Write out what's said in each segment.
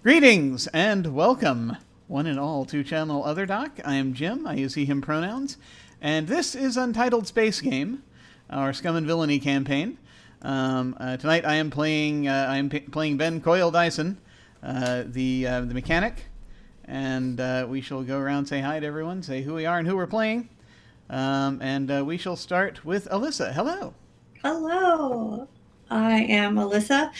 Greetings and welcome, one and all, to Channel Other Doc. I am Jim. I use he/him pronouns, and this is Untitled Space Game, our Scum and Villainy campaign. Tonight I am playing playing Ben Coyle Dyson, the mechanic, and we shall go around, say hi to everyone, say who we are and who we're playing, and we shall start with Alyssa. Hello. Hello, I am Alyssa.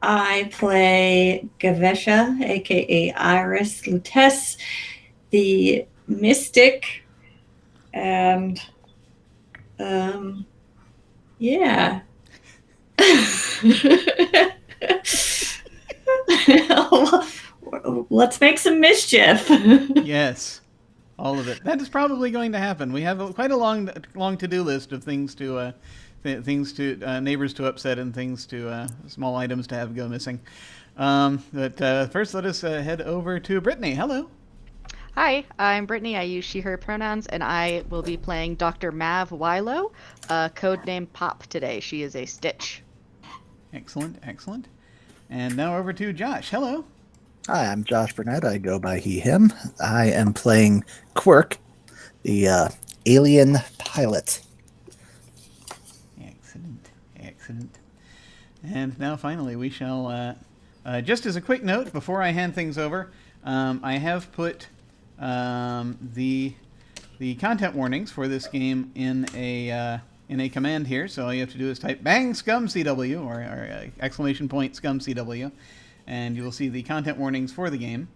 I play Gavesha, aka Iris Lutece, the mystic, and yeah. Let's make some mischief. Yes, all of it. That is probably going to happen. We have quite a long to-do list of things to neighbors to upset and things to small items to have go missing. But first, let us head over to Brittany. Hello. Hi, I'm Brittany. I use she/her pronouns, and I will be playing Dr. Mav Wilo, codename Pop today. She is a Stitch. Excellent, excellent. And now over to Josh. Hello. Hi, I'm Josh Burnett. I go by he/him. I am playing Quirk, the alien pilot. Excellent, excellent. And now finally we shall, just as a quick note before I hand things over, I have put the content warnings for this game in a command here. So all you have to do is type bang scum CW or exclamation point scum CW, and you will see the content warnings for the game.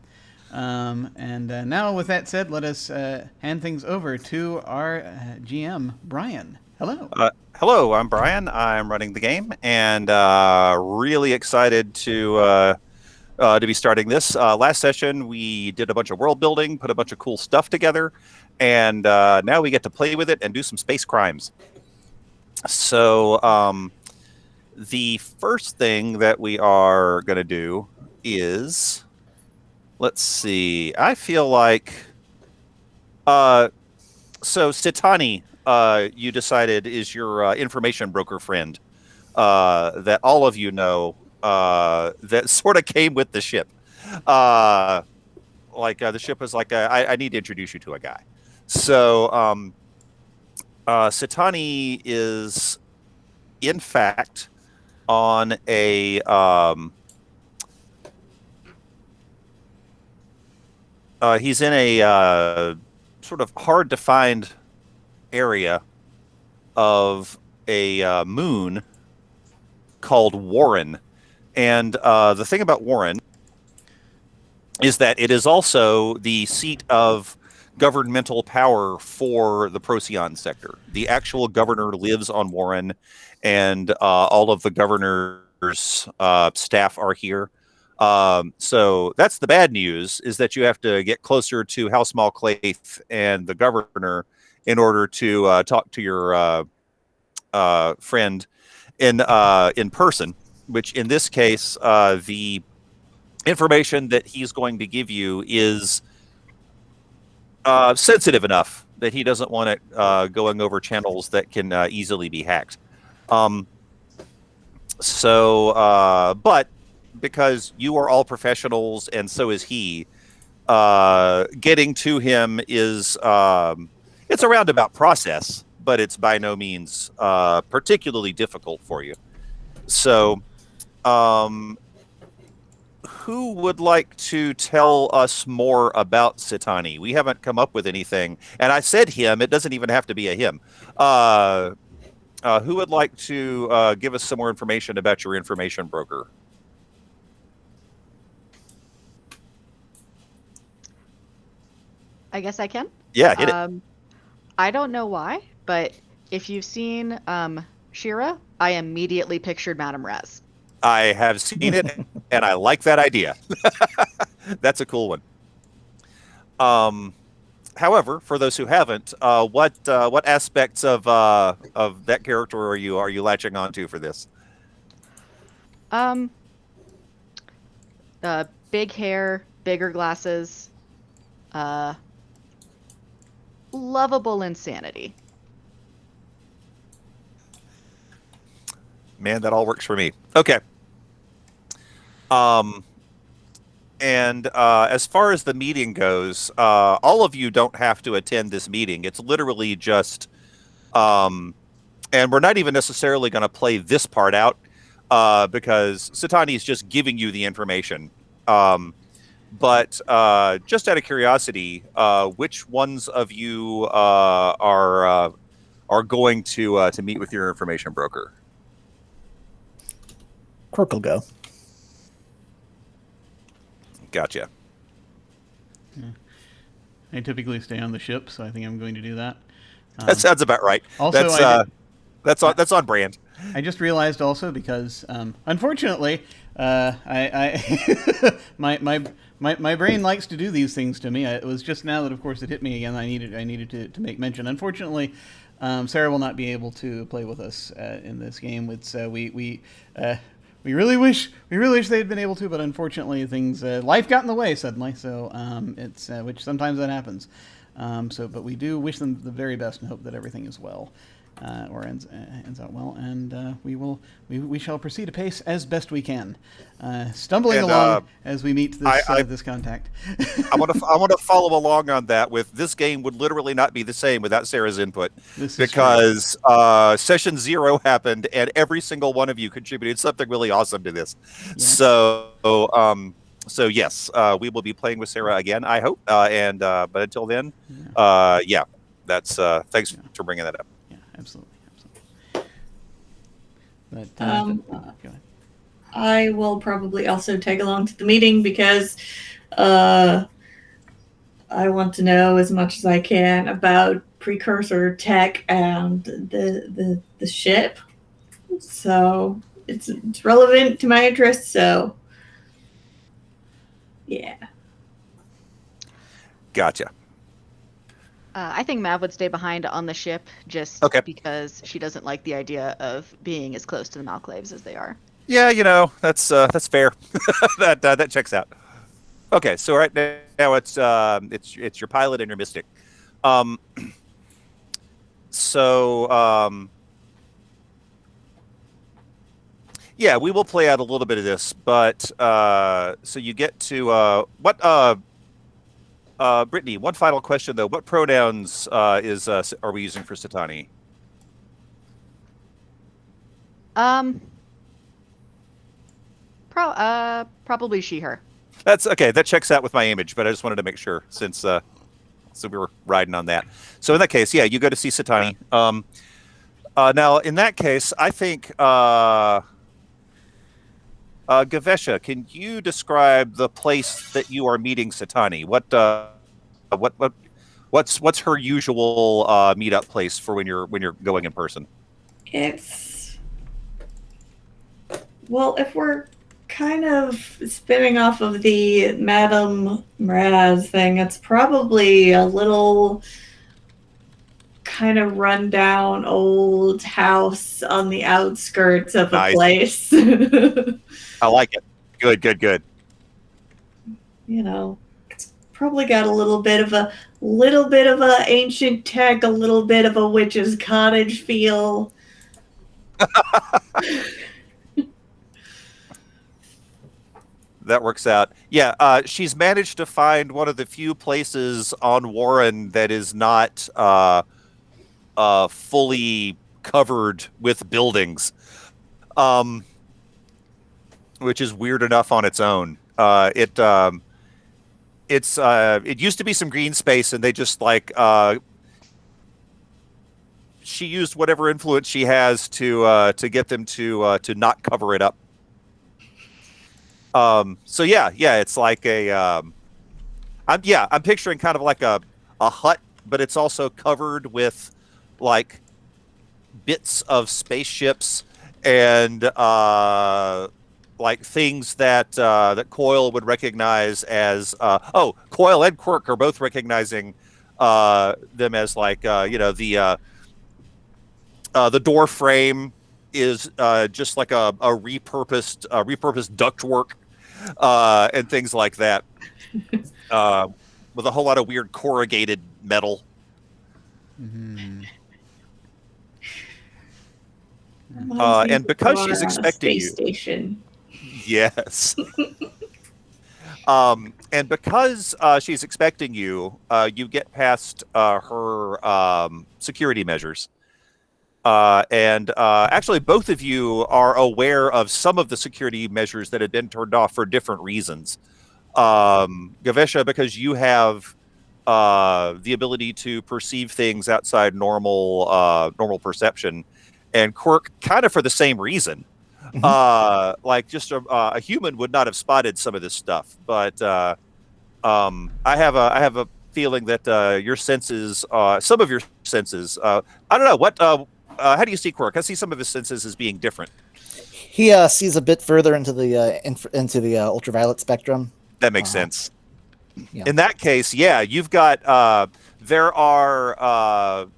And now with that said, let us hand things over to our GM, Brian. Hello. Hello, I'm Brian. I'm running the game, and really excited to be starting this. Last session, we did a bunch of world building, put a bunch of cool stuff together, and now we get to play with it and do some space crimes. So the first thing that we are going to do is, let's see, I feel like, so Sitani, you decided is your information broker friend that all of you know that sort of came with the ship. The ship was like, I need to introduce you to a guy. So Sitani is, in fact, on a he's in a sort of hard to find area of a moon called Warren. And the thing about Warren is that it is also the seat of governmental power for the Procyon sector. The actual governor lives on Warren, and all of the governor's staff are here. So that's the bad news, is that you have to get closer to House Malclaith and the governor in order to talk to your friend in person, which in this case, the information that he's going to give you is sensitive enough that he doesn't want it going over channels that can easily be hacked. But because you are all professionals and so is he, getting to him is it's a roundabout process, but it's by no means particularly difficult for you. So who would like to tell us more about Sitani? We haven't come up with anything. And I said him, it doesn't even have to be a him. Who would like to give us some more information about your information broker? I guess I can? Yeah, hit it. I don't know why, but if you've seen Shira, I immediately pictured Madame Rez. I have seen it, and I like that idea. That's a cool one. However, for those who haven't, what aspects of that character are you latching onto for this? Big hair, bigger glasses, lovable insanity. Man, that all works for me. Okay. And as far as the meeting goes, all of you don't have to attend this meeting. It's literally just, and we're not even necessarily going to play this part out because Satani is just giving you the information. But just out of curiosity, which ones of you are going to meet with your information broker? Quirk will go. Gotcha. Yeah. I typically stay on the ship, so I think I'm going to do that. That sounds about right. Also, That's on brand. I just realized also because, unfortunately, I my brain likes to do these things to me. It was just now that, of course, it hit me again. I needed to make mention. Unfortunately, Sarah will not be able to play with us in this game. It's we really wish they had been able to, but unfortunately, life got in the way suddenly. So it's which sometimes that happens. But we do wish them the very best and hope that everything is well. Or ends out well, and we shall proceed apace as best we can, stumbling along as we meet this contact. I want to follow along on that. With this game would literally not be the same without Sarah's input, because session 0 happened, and every single one of you contributed something really awesome to this. Yeah. So yes, we will be playing with Sarah again, I hope. But until then, that's thanks for bringing that up. Absolutely. But, go ahead. I will probably also tag along to the meeting because I want to know as much as I can about precursor tech and the ship. So it's relevant to my interests. So yeah. Gotcha. I think Mav would stay behind on the ship just because she doesn't like the idea of being as close to the Malclaves as they are. Yeah, that's fair. that checks out. Okay, so right now it's your pilot and your mystic. We will play out a little bit of this, but so you get to Brittany, one final question though. What pronouns are we using for Satani? Probably she, her. That's okay. That checks out with my image, but I just wanted to make sure since we were riding on that. So in that case, you go to see Satani. Now in that case, I think Gavesha, can you describe the place that you are meeting Satani? What's her usual meetup place for when you're going in person? If we're kind of spinning off of the Madame Mraz thing, it's probably a little kind of rundown old house on the outskirts of a place. I like it. Good. It's probably got a little bit of a ancient tech, a little bit of a witch's cottage feel. That works out. Yeah, she's managed to find one of the few places on Warren that is not fully covered with buildings, which is weird enough on its own. It used to be some green space, and they just she used whatever influence she has to get them to not cover it up. It's like I'm picturing kind of like a hut, but it's also covered with like bits of spaceships and like things that Coyle would recognize as Coyle and Quirk are both recognizing them as the door frame is just like a repurposed ductwork and things like that, with a whole lot of weird corrugated metal. Mm-hmm. And because she's expecting you, station. yes. And because she's expecting you, you get past her security measures. And actually, both of you are aware of some of the security measures that had been turned off for different reasons. Gavesha, because you have the ability to perceive things outside normal perception, and Quirk kind of for the same reason. Like just a human would not have spotted some of this stuff, but I have a feeling that your senses, some of your senses, I don't know what. How do you see Quirk? I see some of his senses as being different. He sees a bit further into the ultraviolet spectrum. That makes sense. Yeah. In that case, yeah, you've got there are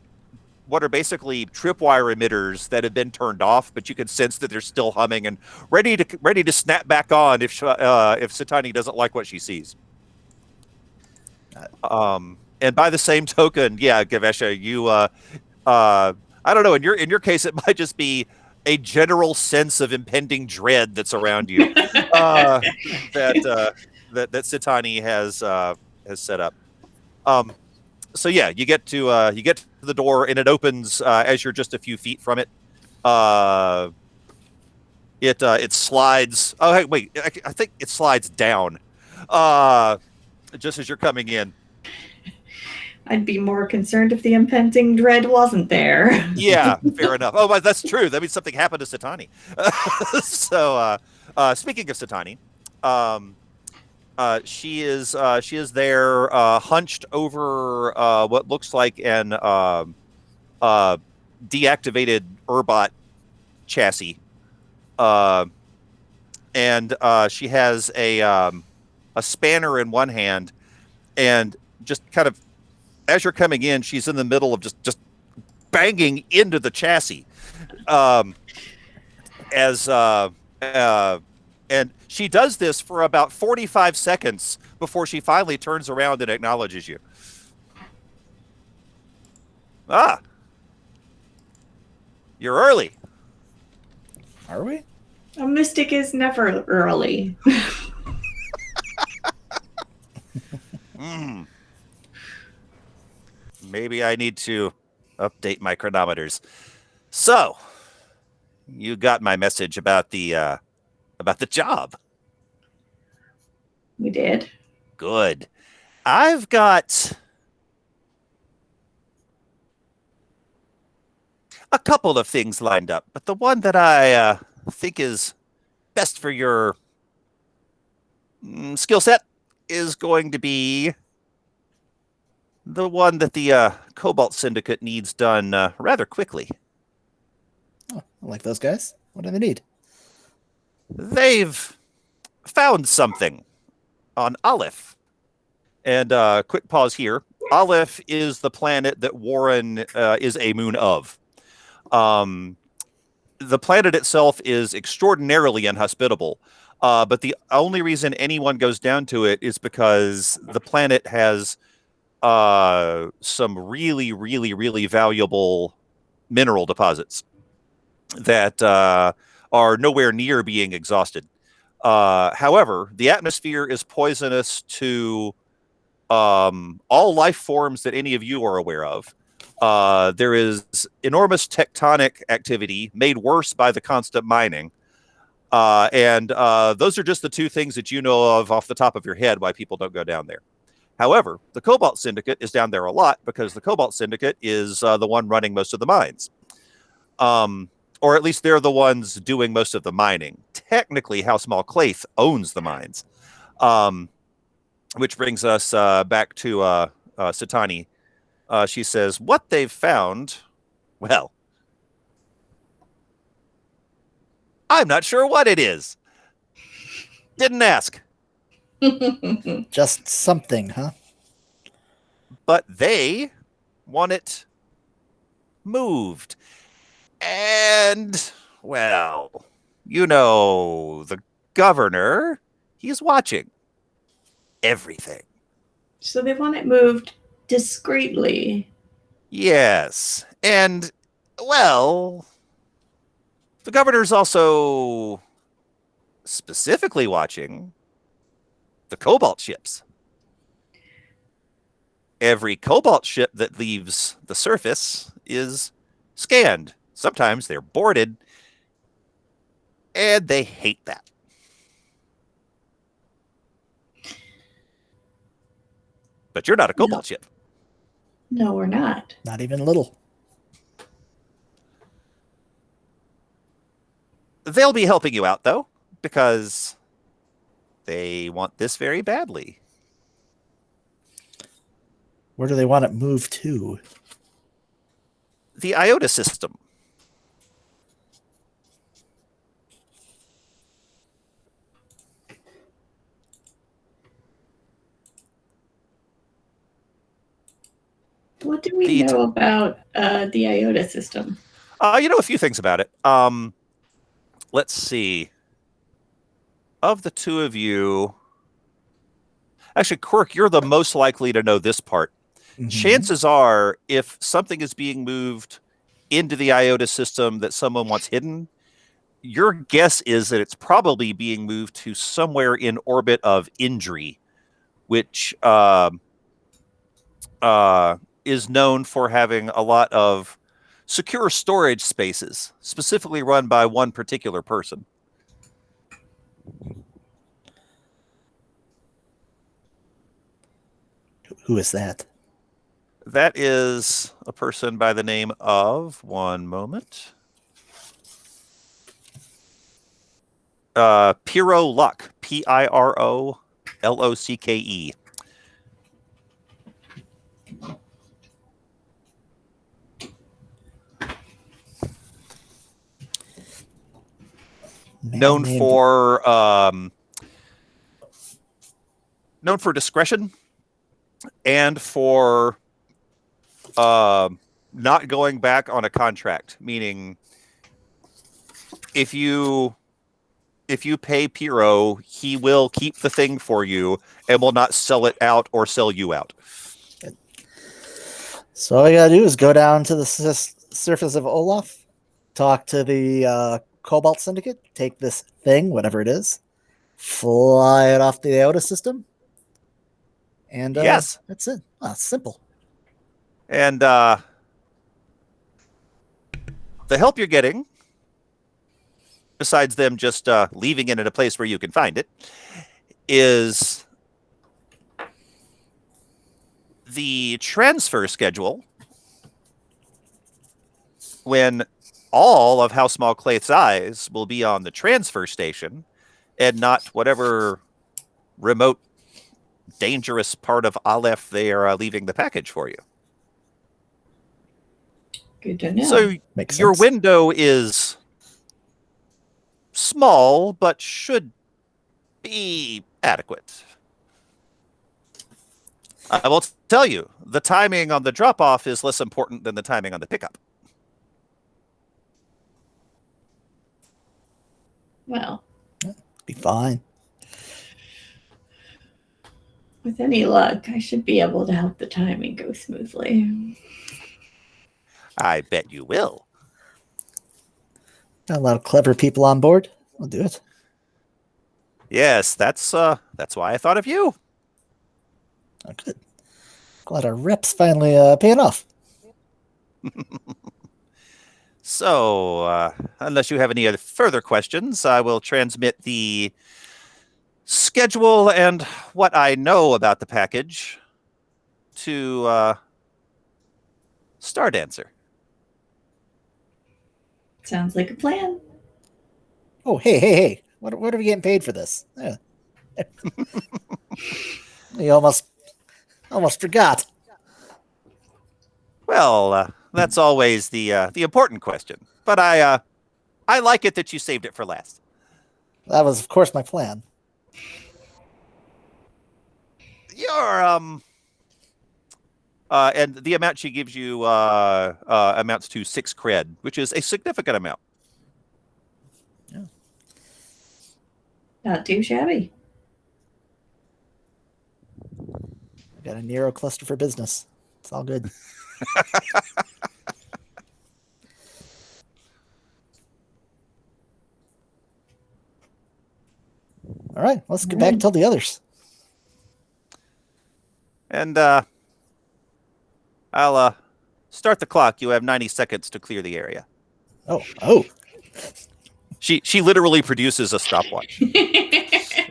what are basically tripwire emitters that have been turned off, but you can sense that they're still humming and ready to snap back on if Satani doesn't like what she sees. And by the same token, yeah, Gavesha, you I don't know. In your case, it might just be a general sense of impending dread that's around you that Satani has set up. So yeah, you get to the door and it opens as you're just a few feet from it. It slides. Oh hey, wait, I think it slides down just as you're coming in. I'd be more concerned if the impending dread wasn't there. Yeah, fair enough. Oh, but that's true. That means something happened to Satani. So, speaking of Satani, she is there, hunched over what looks like an deactivated Urbot chassis, and she has a spanner in one hand, and just kind of as you're coming in, she's in the middle of just banging into the chassis, and she does this for about 45 seconds before she finally turns around and acknowledges you. Ah, you're early. Are we? A mystic is never early. Maybe I need to update my chronometers. So, you got my message about the job. We did. Good. I've got a couple of things lined up, but the one that I think is best for your skill set is going to be the one that the Cobalt Syndicate needs done rather quickly. Oh, I like those guys. What do they need? They've found something on Aleph. And quick pause here. Aleph is the planet that Warren is a moon of. The planet itself is extraordinarily inhospitable. But the only reason anyone goes down to it is because the planet has some really, really, really valuable mineral deposits that are nowhere near being exhausted. However, the atmosphere is poisonous to all life forms that any of you are aware of. There is enormous tectonic activity made worse by the constant mining. And those are just the two things that you know of off the top of your head why people don't go down there. However, the Cobalt Syndicate is down there a lot because the Cobalt Syndicate is the one running most of the mines. Or at least they're the ones doing most of the mining. Technically, House Malclaith owns the mines. Which brings us back to Satani. She says, what they've found, well, I'm not sure what it is. Didn't ask. Just something, huh? But they want it moved. And, well, you know, the governor, he's watching everything. So they want it moved discreetly. Yes. And, well, the governor's also specifically watching the cobalt ships. Every cobalt ship that leaves the surface is scanned. Sometimes they're boarded, and they hate that. But you're not a cobalt ship. No, we're not. Not even little. They'll be helping you out, though, because they want this very badly. Where do they want it moved to? The Iota system. What do we know about the Iota system? You know a few things about it. Let's see. Of the two of you, actually, Quirk, you're the most likely to know this part. Mm-hmm. Chances are, if something is being moved into the Iota system that someone wants hidden, your guess is that it's probably being moved to somewhere in orbit of Indri, which is known for having a lot of secure storage spaces, specifically run by one particular person. Who is that? That is a person by the name of, one moment, Piro Luck, Pirolocke. Known for discretion and for not going back on a contract, meaning if you pay Piro, he will keep the thing for you and will not sell it out or sell you out. So all I gotta do is go down to the surface of Olaf, talk to the Cobalt Syndicate, take this thing, whatever it is, fly it off the Iota system, and yes, that's it. Oh, it's simple. And the help you're getting, besides them just leaving it in a place where you can find it, is the transfer schedule. When all of House Malclaith's eyes will be on the transfer station and not whatever remote, dangerous part of Aleph they are leaving the package for you. Good to know. So Makes your sense. window is small, but should be adequate. I will tell you, the timing on the drop-off is less important than the timing on the pickup. Well, Be fine. with any luck, I should be able to help the timing go smoothly. I bet you will. Got a lot of clever people on board. I'll do it. Yes, that's why I thought of you. Oh, good. Glad our rep's finally paying off. So, unless you have any other further questions, I will transmit the schedule and what I know about the package to Stardancer. Sounds like a plan. Oh, hey. What are we getting paid for this? Yeah. You almost forgot. Well, that's always the important question. But I like it that you saved it for last. That was, of course, my plan. Your and the amount she gives you amounts to 6 cred, which is a significant amount. Yeah. Not too shabby. Got a Nero cluster for business. It's all good. All right, let's get back and tell the others. And I'll start the clock. You have 90 seconds to clear the area. Oh. She literally produces a stopwatch.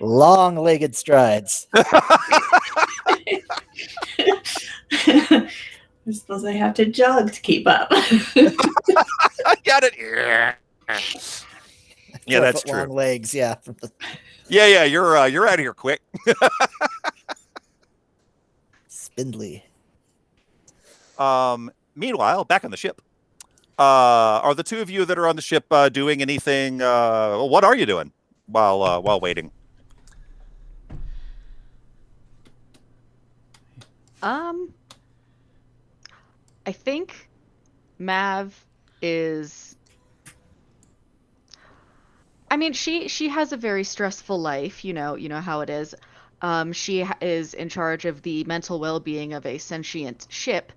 Long-legged strides. I suppose I have to jog to keep up. I got it. Yeah, that's 4 foot long true. legs, yeah. Yeah, you're out of here quick. Spindly. Meanwhile, back on the ship, are the two of you that are on the ship doing anything? What are you doing while waiting? I think Mav is. I mean, she has a very stressful life. You know how it is. She is in charge of the mental well-being of a sentient ship,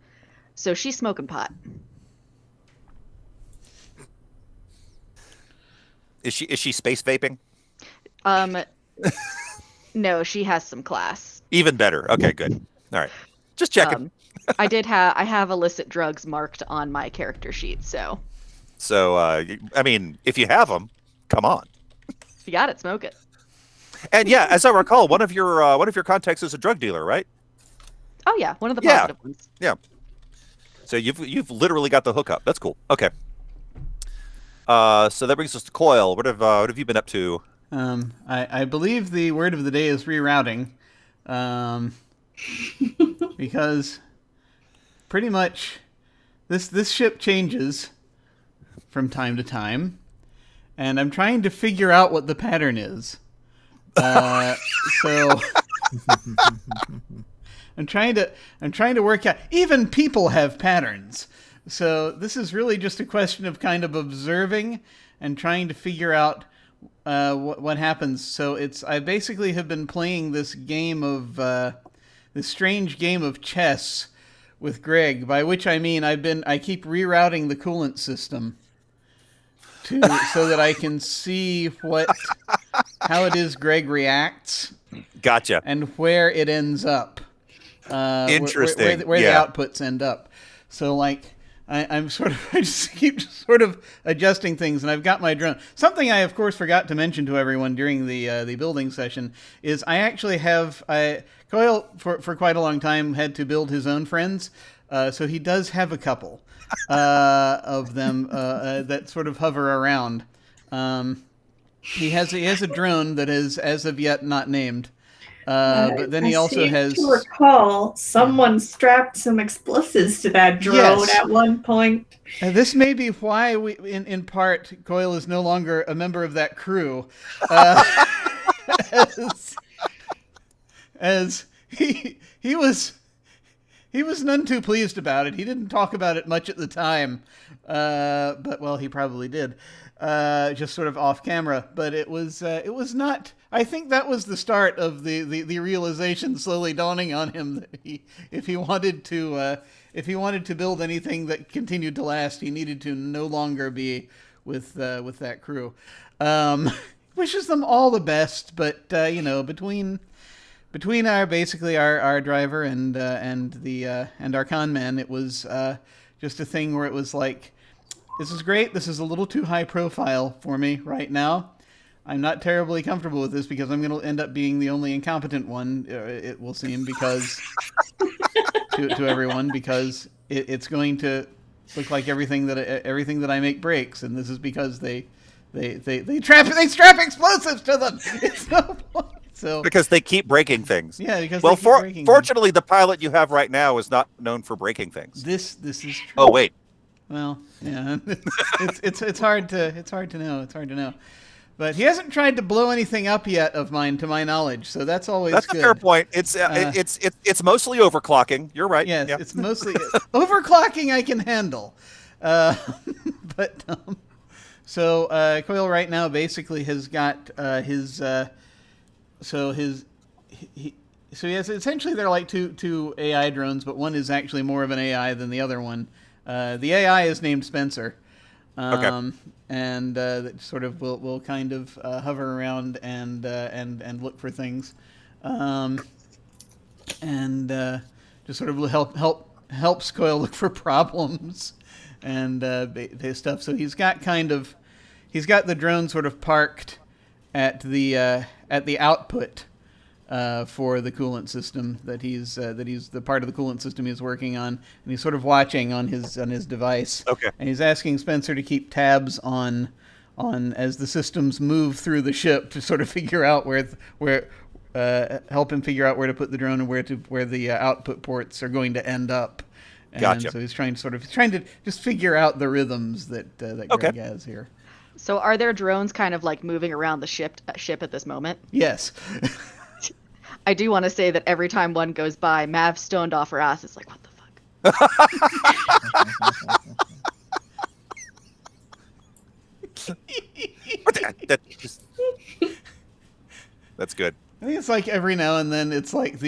so she's smoking pot. Is she space vaping? No, she has some class. Even better. Okay, good. All right, just checking. I have illicit drugs marked on my character sheet, so. So, I mean, if you have them, come on. If you got it, smoke it. And yeah, as I recall, one of your contacts is a drug dealer, right? Oh yeah, one of the positive ones. Yeah. So you've literally got the hookup. That's cool. Okay. So that brings us to Coil. What have you been up to? I believe the word of the day is rerouting, because pretty much this ship changes from time to time, and I'm trying to figure out what the pattern is. So I'm trying to work out. Even people have patterns. So this is really just a question of kind of observing and trying to figure out what happens. So I basically have been playing this game of this strange game of chess with Greg, by which I mean I keep rerouting the coolant system so that I can see how it is Greg reacts. Gotcha. And where it ends up. Interesting. Where the outputs end up. So like I just keep sort of adjusting things, and I've got my drone. Something I of course forgot to mention to everyone during the building session is I actually have Coyle for quite a long time had to build his own friends, so he does have a couple of them that sort of hover around. He has a drone that is as of yet not named. But then he also has. To recall, someone strapped some explosives to that drone at one point. This may be why in part, Coyle is no longer a member of that crew, as he was none too pleased about it. He didn't talk about it much at the time, but well, he probably did. Just sort of off camera, but it was not. I think that was the start of the realization slowly dawning on him that if he wanted to build anything that continued to last, he needed to no longer be with that crew. Wishes them all the best, but between our driver and our con man, it was just a thing where it was like, this is great. This is a little too high profile for me right now. I'm not terribly comfortable with this because I'm going to end up being the only incompetent one, it will seem, because to everyone, because it's going to look like everything that I make breaks, and this is because they strap explosives to them. It's no point. So because they keep breaking things. Yeah, because fortunately, the pilot you have right now is not known for breaking things. This is true. Oh wait. Well, yeah, it's hard to know. It's hard to know. But he hasn't tried to blow anything up yet of mine, to my knowledge. So that's always good. That's a fair point. It's mostly overclocking. You're right. Yes, yeah. It's mostly overclocking. I can handle. So Coyle right now basically has got he has essentially they're like two AI drones, but one is actually more of an AI than the other one. The AI is named Spencer. Okay. And that sort of will kind of hover around and look for things, and just sort of helps Coil look for problems and stuff. So he's got the drone sort of parked at the output for the coolant system that he's the part of the coolant system he's working on, and he's sort of watching on his device. Okay. And he's asking Spencer to keep tabs on as the systems move through the ship to sort of figure out where help him figure out where to put the drone and where the output ports are going to end up. And Gotcha. so he's trying to just figure out the rhythms that Greg has here. So are there drones kind of like moving around the ship at this moment? Yes. I do want to say that every time one goes by, Mav stoned off her ass. It's like, what the fuck? That's good. I think it's like every now and then it's like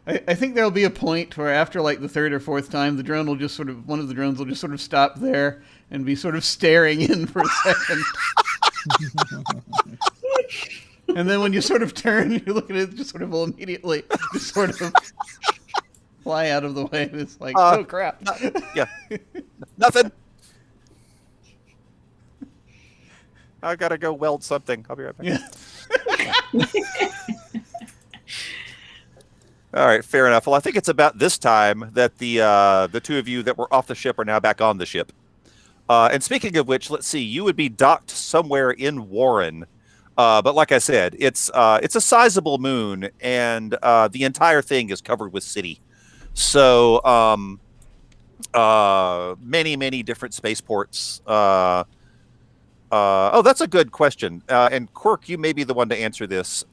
I think there'll be a point where after like the third or fourth time, one of the drones will just sort of stop there and be sort of staring in for a second. And then when you sort of turn, you look at it, just sort of will immediately just sort of fly out of the way. And it's like, oh crap. Yeah. Nothing. I gotta go weld something. I'll be right back. Yeah. All right, fair enough. Well, I think it's about this time that the two of you that were off the ship are now back on the ship. And speaking of which, let's see, you would be docked somewhere in Warren. But like I said, it's a sizable moon, and the entire thing is covered with city. So many different spaceports. Oh, that's a good question. And Quirk, you may be the one to answer this.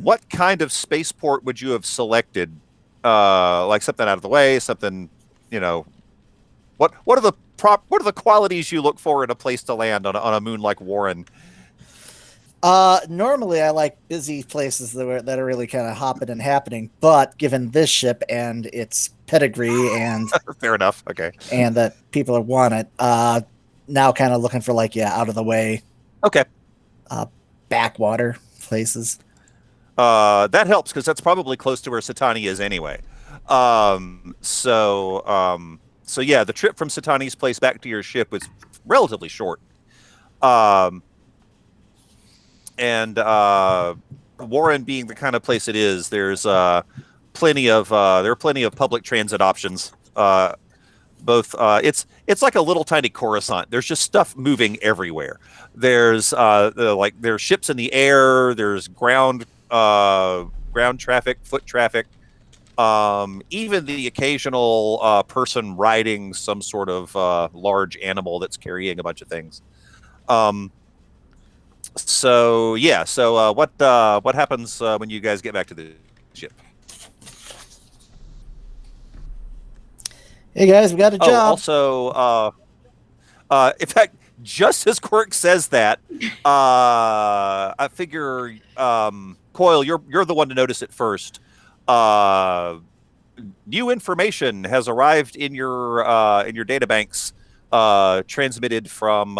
What kind of spaceport would you have selected? Like something out of the way, something, what are the qualities you look for in a place to land on a moon like Warren? Normally I like busy places that are really kind of hopping and happening, but given this ship and its pedigree and fair enough, okay, and that people want it, now kind of looking for out of the way, okay, backwater places. That helps because that's probably close to where Satani is anyway. So yeah, the trip from Satani's place back to your ship was relatively short. And Warren being the kind of place it is, there are plenty of public transit options. It's like a little tiny Coruscant. There's just stuff moving everywhere. There's there's ships in the air. There's ground traffic, foot traffic. Even the occasional person riding some sort of large animal that's carrying a bunch of things. So what happens when you guys get back to the ship? Hey guys, we got a job. Also, in fact, just as Quirk says that, I figure Coil, you're the one to notice it first. New information has arrived in your databanks, transmitted from.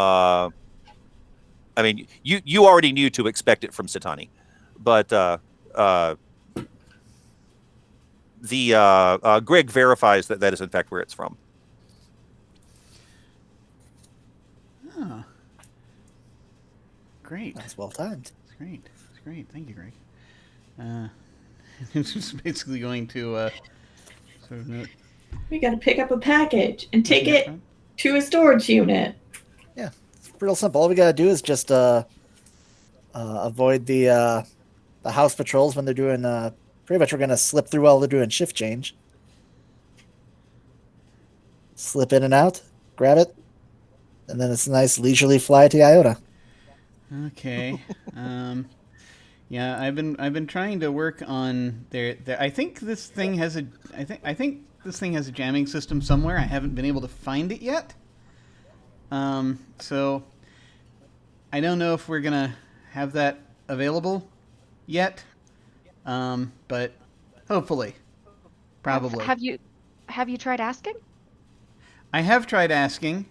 You already knew to expect it from Satani, but Greg verifies that is in fact where it's from. Oh. Great. That's well timed. It's great. It's great. Thank you, Greg. It's just basically going to sort of note. We got to pick up a package and take it to a storage unit. Yeah, it's real simple. All we got to do is just avoid the house patrols when they're doing. Pretty much, we're going to slip through while they're doing shift change. Slip in and out, grab it, and then it's a nice leisurely fly to Iota. Okay. Yeah, I've been trying to work on their I think this thing has a jamming system somewhere. I haven't been able to find it yet. So I don't know if we're gonna have that available yet. But hopefully, probably. Have you tried asking? I have tried asking,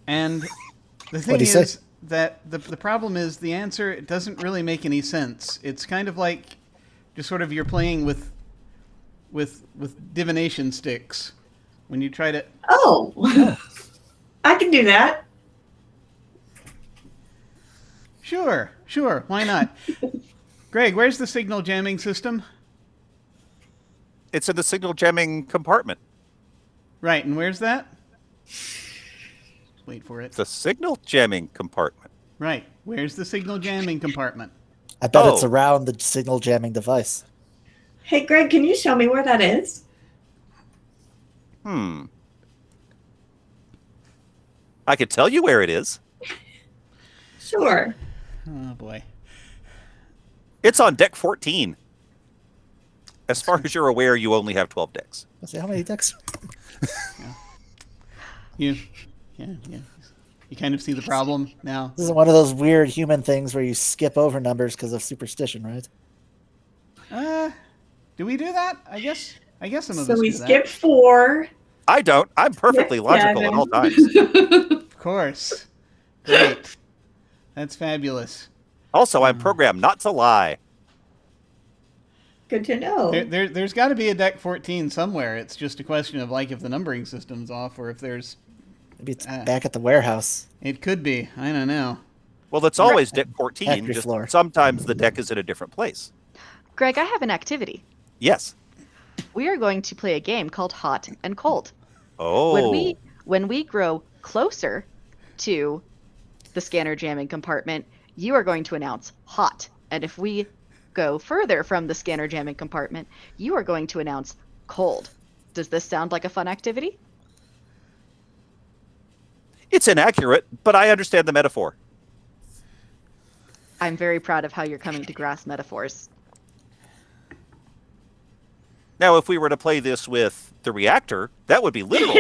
and the thing What'd he say? is that the problem is the answer doesn't really make any sense. It's kind of like just sort of you're playing with divination sticks when you try to. Oh, I can do that. Sure. Why not? Greg, where's the signal jamming system? It's in the signal jamming compartment. Right, and where's that? Wait for it. The signal jamming compartment. Right, where's the signal jamming compartment? I bet it's around the signal jamming device. Hey, Greg, can you show me where that is? I could tell you where it is. Sure. Oh boy. It's on deck 14. As far as you're aware, you only have 12 decks. Let's see how many decks. You kind of see the problem now. This is one of those weird human things where you skip over numbers because of superstition, right? Do we do that? I guess some of So us we do that. skip 4. I don't. I'm perfectly Skip logical at all 7. times. Of course. Great. That's fabulous. Also, I'm programmed not to lie. Good to know. There's got to be a deck 14 somewhere. It's just a question of if the numbering system's off or if there's. Maybe it's back at the warehouse. It could be. I don't know. Well, it's always deck 14. Factory Just floor. sometimes the deck is in a different place. Greg, I have an activity. Yes. We are going to play a game called Hot and Cold. Oh. When we grow closer to the scanner jamming compartment, you are going to announce hot. And if we go further from the scanner jamming compartment, you are going to announce cold. Does this sound like a fun activity? It's inaccurate, but I understand the metaphor. I'm very proud of how you're coming to grasp metaphors. Now, if we were to play this with the reactor, that would be literal.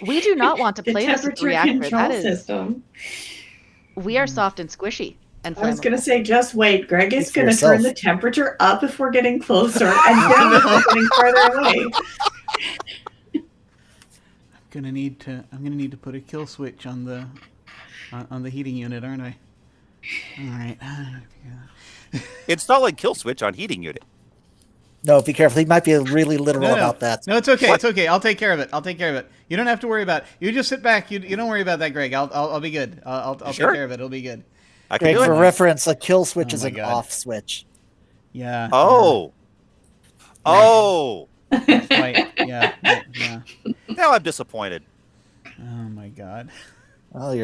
We do not want to The play this with the temperature reactor. control That is, system. we are soft and squishy and I was going to flammable. say, just wait. Greg is Speak for going to turn yourself. the temperature up if we're getting closer and down if we're getting farther away. I'm gonna need to put a kill switch on the heating unit, aren't I? All right. Installing kill switch on heating unit. No, be careful. He might be really literal about that. No, it's okay. What? It's okay. I'll take care of it. You don't have to worry about it. You just sit back. You don't worry about that, Greg. I'll be good. I'll Sure. take care of it. It'll be good. I can Greg, do for it. reference, a kill switch Oh is my an God. off switch. Yeah. Oh. Oh. Right. Yeah. Now I'm disappointed. Oh my God. Well,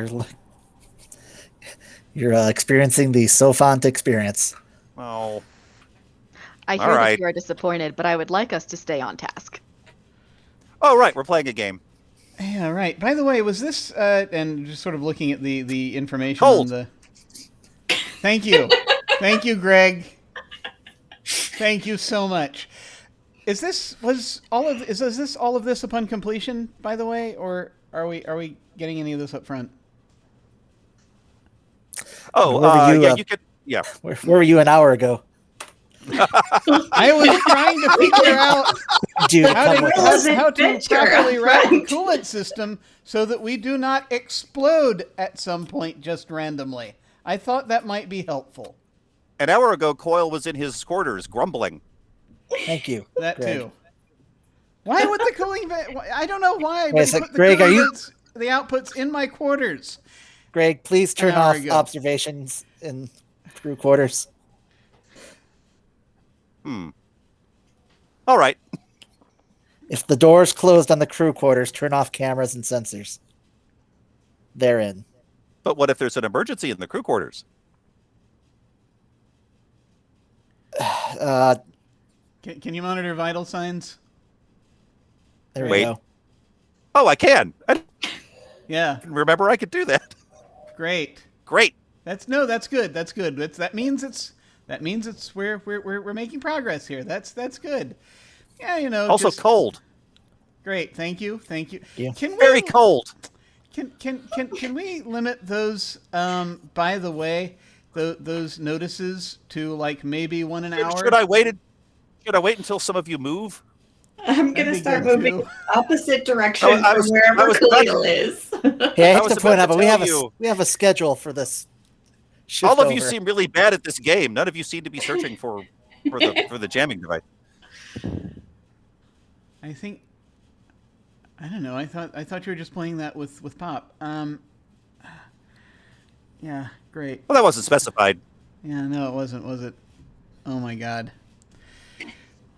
you're experiencing the Sofont experience. Oh. I hear All that right. you are disappointed, but I would like us to stay on task. Oh, right. We're playing a game. Yeah. Right. By the way, was this and just sort of looking at the information Cold. on the. Thank you, Greg. Thank you so much. Is this all of this upon completion? By the way, or are we getting any of this up front? Oh, Where were you, yeah, you could. Yeah. Where were you an hour ago? I was trying to figure out Dude, how come with to, us. how to Adventure properly up route the front. coolant system so that we do not explode at some point just randomly. I thought that might be helpful. An hour ago, Coyle was in his quarters grumbling. Thank you. That Greg. too. Why would the cooling vent? I don't know why, Wait a but he sec, put the Greg, cooling are you- vents, the outputs in my quarters. Greg, please turn hour off ago. observations in crew quarters. All right. If the door's closed on the crew quarters, turn off cameras and sensors. They're in. But what if there's an emergency in the crew quarters? There Can you monitor vital signs? we Wait. go. Oh, I can. I Yeah, didn't remember I could do that. great. Great. That's good. That means it's we're making progress here. That's good. Yeah, Also just- cold. Great. Thank you. Yeah. Can we Very cold. Can we limit those? By the way, those notices to maybe 1 an hour. Should I wait until some of you move? I'm going to That'd be start good, moving too. opposite direction I was- from wherever I was about Khalil is. Hey, I I have was to point about out, to but we tell have you. we have a schedule for this. Shift All of you over. seem really bad at this game. None of you seem to be searching for the jamming device. I think. I don't know. I thought you were just playing that with Pop. Yeah, great. Well, that wasn't specified. Yeah, no, it wasn't, was it? Oh my god.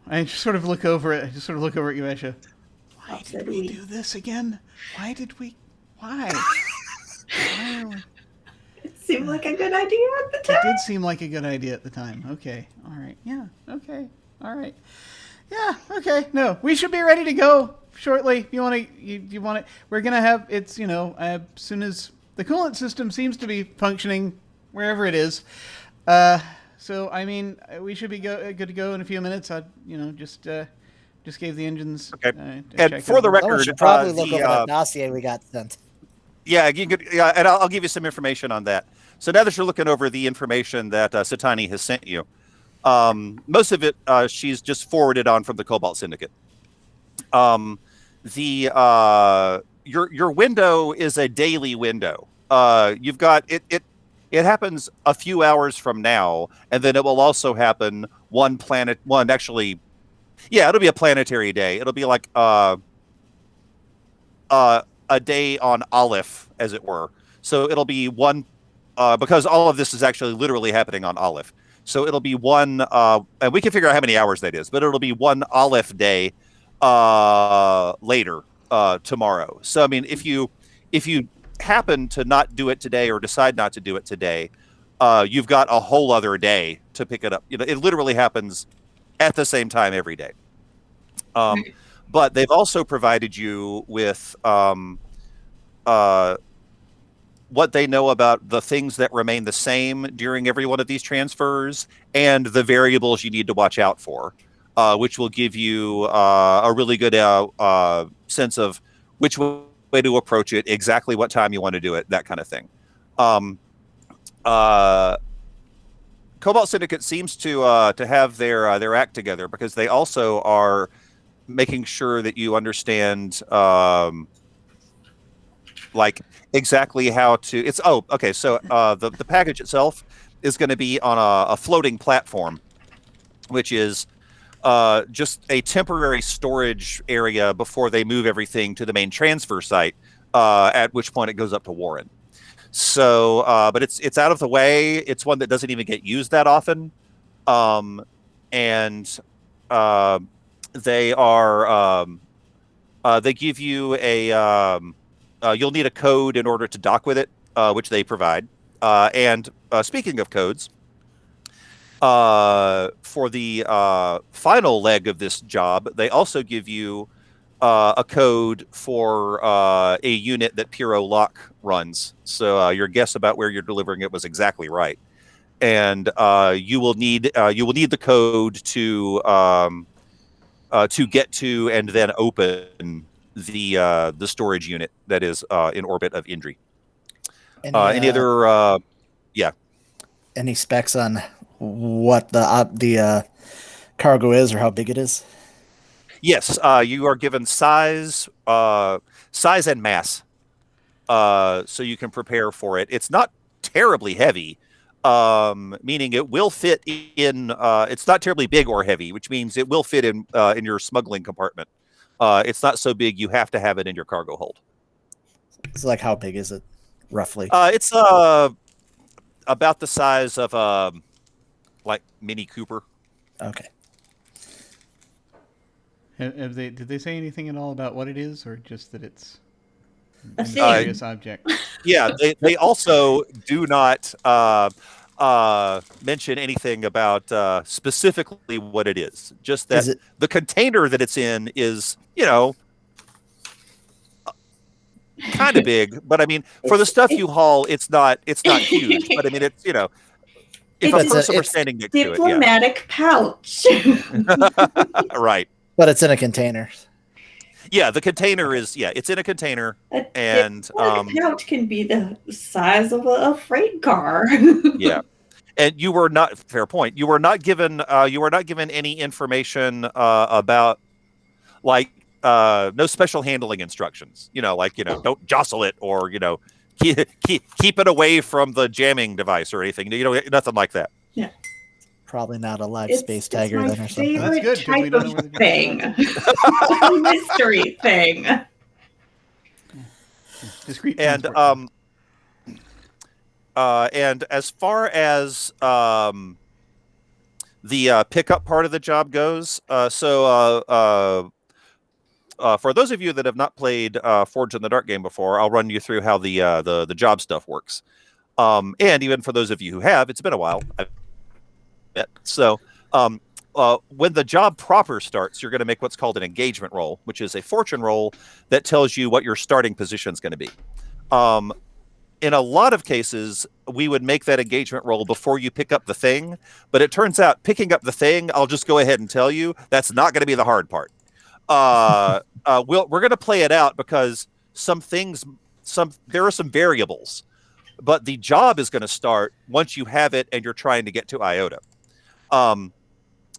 I just sort of look over it. I just sort of look over at you, Esha. Why did we do this again? Why did we? Why? Why are we? It seemed like a good idea at the It time. did seem like a good idea at the time. Okay. All right. Yeah. Okay. All right. Yeah. Okay. No, we should be ready to go shortly. You want to? You want it? We're gonna have. It's as soon as the coolant system seems to be functioning wherever it is. So I mean, we should be good to go in a few minutes. I just gave the engines. Okay. A And check for out. the Someone record, should probably look the, over that dossier we got sent. yeah, you could, yeah, and I'll give you some information on that. So now that you're looking over the information that Satani has sent you, most of it she's just forwarded on from the Cobalt Syndicate. Your window is a daily window. You've got it. It happens a few hours from now, and then it will also happen actually. Yeah, it'll be a planetary day. It'll be like a day on Aleph, as it were. So it'll be one because all of this is actually literally happening on Aleph. So it'll be one, and we can figure out how many hours that is, but it'll be one Aleph day later tomorrow. So I mean, if you happen to not do it today or decide not to do it today, you've got a whole other day to pick it up. It literally happens at the same time every day. But they've also provided you with what they know about the things that remain the same during every one of these transfers and the variables you need to watch out for, which will give you a really good sense of which way to approach it, exactly what time you want to do it, that kind of thing. Cobalt Syndicate seems to have their act together because they also are making sure that you understand like exactly how to. So the package itself is going to be on a floating platform, which is just a temporary storage area before they move everything to the main transfer site, at which point it goes up to Warren. So, but it's out of the way. It's one that doesn't even get used that often, and they are they give you a you'll need a code in order to dock with it, which they provide. And speaking of codes, for the final leg of this job, they also give you a code for a unit that Piro Locke runs. So your guess about where you're delivering it was exactly right. And you will need the code to get to and then open the storage unit that is in orbit of Indri. Any other? Yeah. Any specs on what the cargo is or how big it is? Yes, you are given size and mass, so you can prepare for it. It's not terribly heavy, meaning it will fit in. It's not terribly big or heavy, which means it will fit in your smuggling compartment. It's not so big you have to have it in your cargo hold. It's like, how big is it, roughly? It's about the size of like Mini Cooper. Okay. Did they say anything at all about what it is, or just that it's A a thing. mysterious object? Yeah, they also do not mention anything about specifically what it is. Just that the container that it's in is, kind of big. But I mean, for the stuff you haul, it's not huge. But I mean, it's if a person were standing next to it, diplomatic pouch. right. But it's in a container. Yeah, the container is it's in a container, and pouch can be the size of a freight car. Yeah, and you were not fair point. You were not given any information about no special handling instructions. Don't jostle it or keep it away from the jamming device or anything. Nothing like that. Yeah. Probably not a live It's, space it's tiger my then or something. That's favorite good, 'cause we type don't know of where the thing. different Mystery thing. Discrete And transport. and as far as the pickup part of the job goes, for those of you that have not played Forge in the Dark game before, I'll run you through how the job stuff works. And even for those of you who have, it's been a while. I bet. So when the job proper starts, you're going to make what's called an engagement roll, which is a fortune roll that tells you what your starting position is going to be. In a lot of cases, we would make that engagement roll before you pick up the thing. But it turns out picking up the thing, I'll just go ahead and tell you, that's not going to be the hard part. We're going to play it out because there are some variables, but the job is going to start once you have it and you're trying to get to Iota.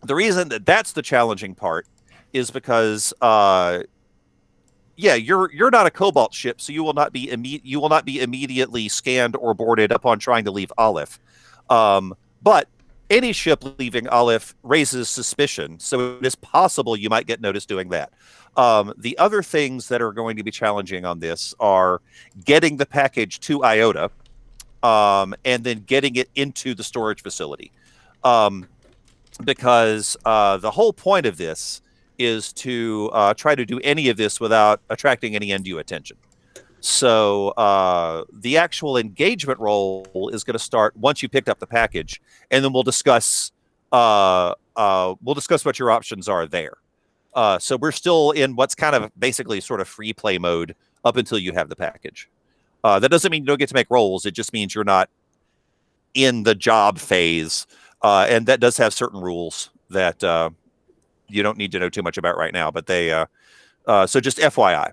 The reason that's the challenging part is because you're not a Cobalt ship, so you will not be immediately scanned or boarded upon trying to leave Aleph. But any ship leaving Aleph raises suspicion, so it is possible you might get noticed doing that. The other things that are going to be challenging on this are getting the package to Iota, and then getting it into the storage facility. Because the whole point of this is to try to do any of this without attracting any undue attention. So the actual engagement roll is going to start once you picked up the package, and then we'll discuss what your options are there. So we're still in what's kind of basically sort of free play mode up until you have the package. That doesn't mean you don't get to make rolls. It just means you're not in the job phase, and that does have certain rules that you don't need to know too much about right now. But so just FYI.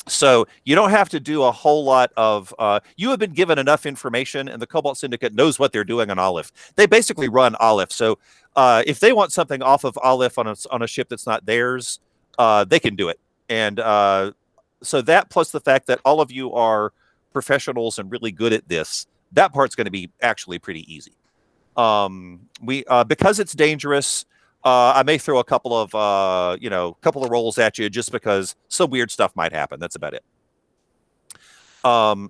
So you don't have to do a whole lot of. You have been given enough information, and the Cobalt Syndicate knows what they're doing on Aleph. They basically run Aleph. So if they want something off of Aleph on a ship that's not theirs, they can do it. And so that, plus the fact that all of you are professionals and really good at this, that part's going to be actually pretty easy. Because it's dangerous. I may throw a couple of rolls at you just because some weird stuff might happen. That's about it.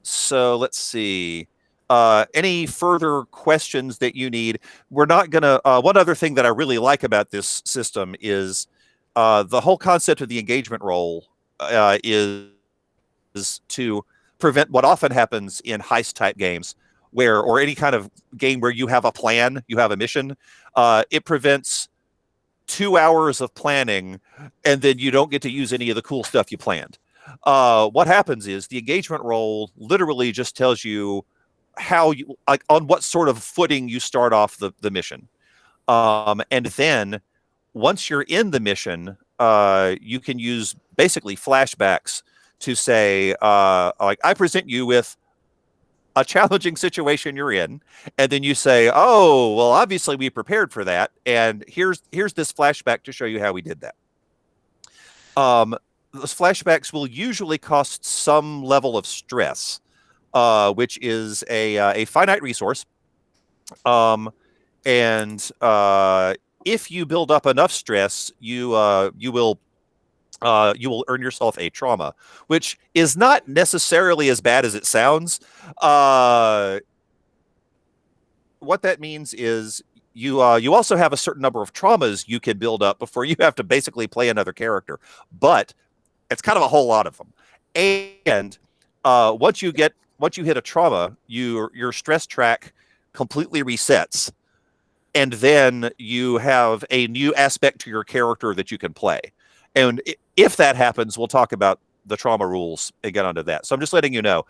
So let's see. Any further questions that you need? We're not gonna. One other thing that I really like about this system is the whole concept of the engagement roll is to prevent what often happens in heist type games, or any kind of game where you have a plan, you have a mission. It prevents 2 hours of planning, and then you don't get to use any of the cool stuff you planned. What happens is the engagement roll literally just tells you how you, like, on what sort of footing you start off the mission. And then once you're in the mission, you can use basically flashbacks to say, like, I present you with a challenging situation you're in, and then you say, oh, well, obviously we prepared for that, and here's this flashback to show you how we did that. Those flashbacks will usually cost some level of stress, which is a finite resource. And if you build up enough stress, you will earn yourself a trauma, which is not necessarily as bad as it sounds. What that means is you also have a certain number of traumas you can build up before you have to basically play another character, but it's kind of a whole lot of them. And once you hit a trauma, your stress track completely resets, and then you have a new aspect to your character that you can play. And if that happens, we'll talk about the trauma rules and get onto that. So I'm just letting you know,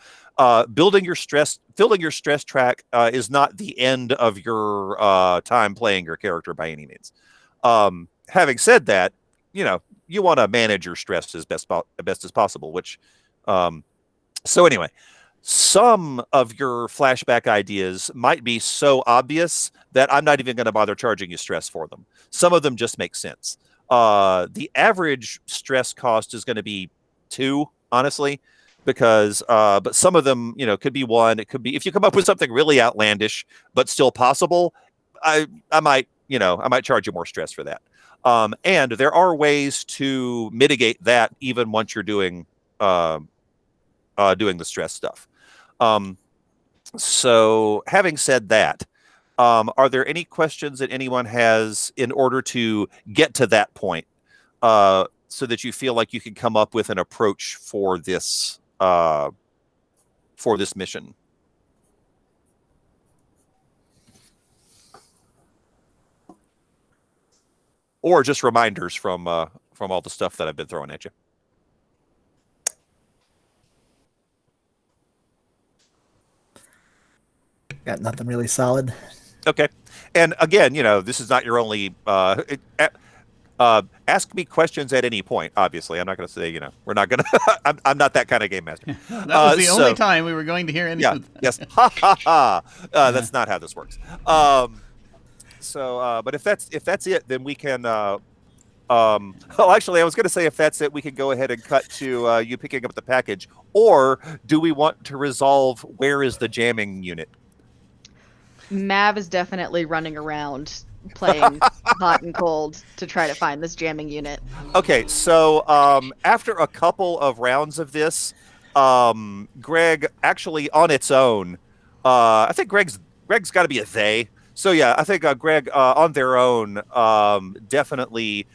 filling your stress track is not the end of your time playing your character by any means. Having said that, you want to manage your stress as best as possible. Which, so anyway, some of your flashback ideas might be so obvious that I'm not even going to bother charging you stress for them. Some of them just make sense. The average stress cost is going to be 2, honestly, because but some of them, could be 1. It could be, if you come up with something really outlandish but still possible, I might charge you more stress for that. And there are ways to mitigate that even once you're doing the stress stuff. So having said that, are there any questions that anyone has in order to get to that point, so that you feel like you can come up with an approach for this mission? Or just reminders from all the stuff that I've been throwing at you. Got nothing really solid. Okay. And again, this is not your only ask me questions at any point. Obviously, I'm not going to say, we're not going to. I'm not that kind of game master. That was the only time we were going to hear any. Yeah. Yes. Ha ha ha. That's not how this works. But if that's it, then we can. Actually, I was going to say if that's it, we can go ahead and cut to you picking up the package. Or do we want to resolve where is the jamming unit? Mav is definitely running around playing hot and cold to try to find this jamming unit. Okay, so after a couple of rounds of this, Greg actually on its own, I think Greg's got to be a they. So yeah, I think Greg on their own definitely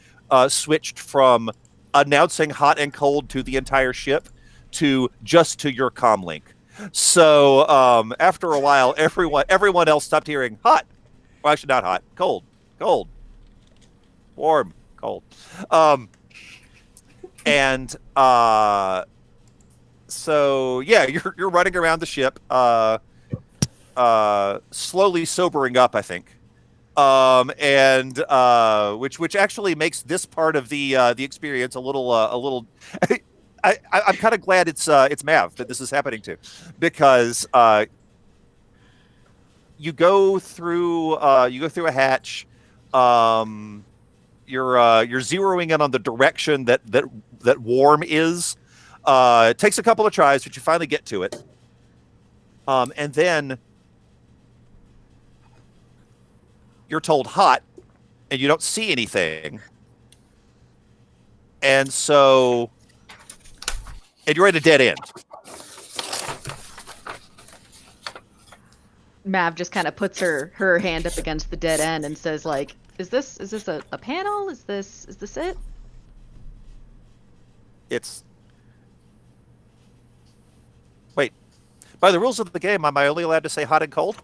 switched from announcing hot and cold to the entire ship to just to your comm link. So after a while, everyone else stopped hearing hot. Well, actually, not hot. Cold. Warm. Cold. So yeah, you're running around the ship, slowly sobering up, I think. Which actually makes this part of the experience a little. I'm kind of glad it's Mav that this is happening to, because you go through a hatch. You're zeroing in on the direction that warm is. It takes a couple of tries, but you finally get to it. And then you're told hot, and you don't see anything. And you're at a dead end. Mav just kind of puts her hand up against the dead end and says, like, is this a panel? Is this it? Wait. By the rules of the game, am I only allowed to say hot and cold?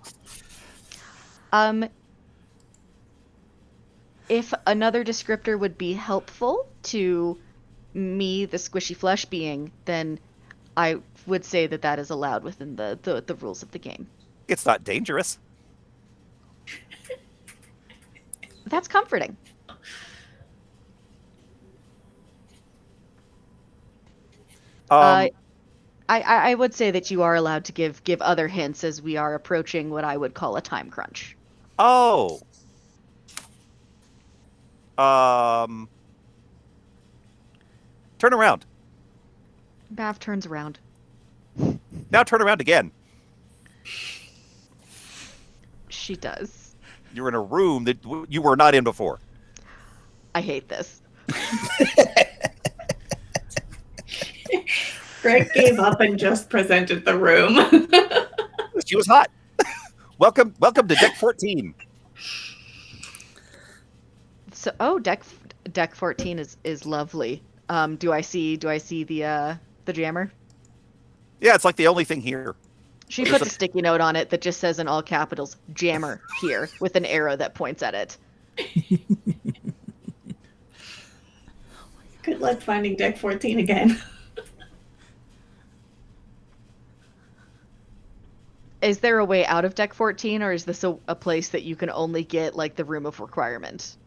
If another descriptor would be helpful to me, the squishy flesh being, then I would say that is allowed within the rules of the game. It's not dangerous. That's comforting. I would say that you are allowed to give other hints as we are approaching what I would call a time crunch. Oh. Turn around. Mav turns around. Now turn around again. She does. You're in a room that you were not in before. I hate this. Greg gave up and just presented the room. She was hot. Welcome to deck 14. So, deck 14 is lovely. Do I see the jammer? Yeah, it's like the only thing here. She puts a sticky note on it that just says in all capitals, jammer here, with an arrow that points at it. Good luck finding deck 14 again. Is there a way out of deck 14, or is this a place that you can only get, like, the room of requirement?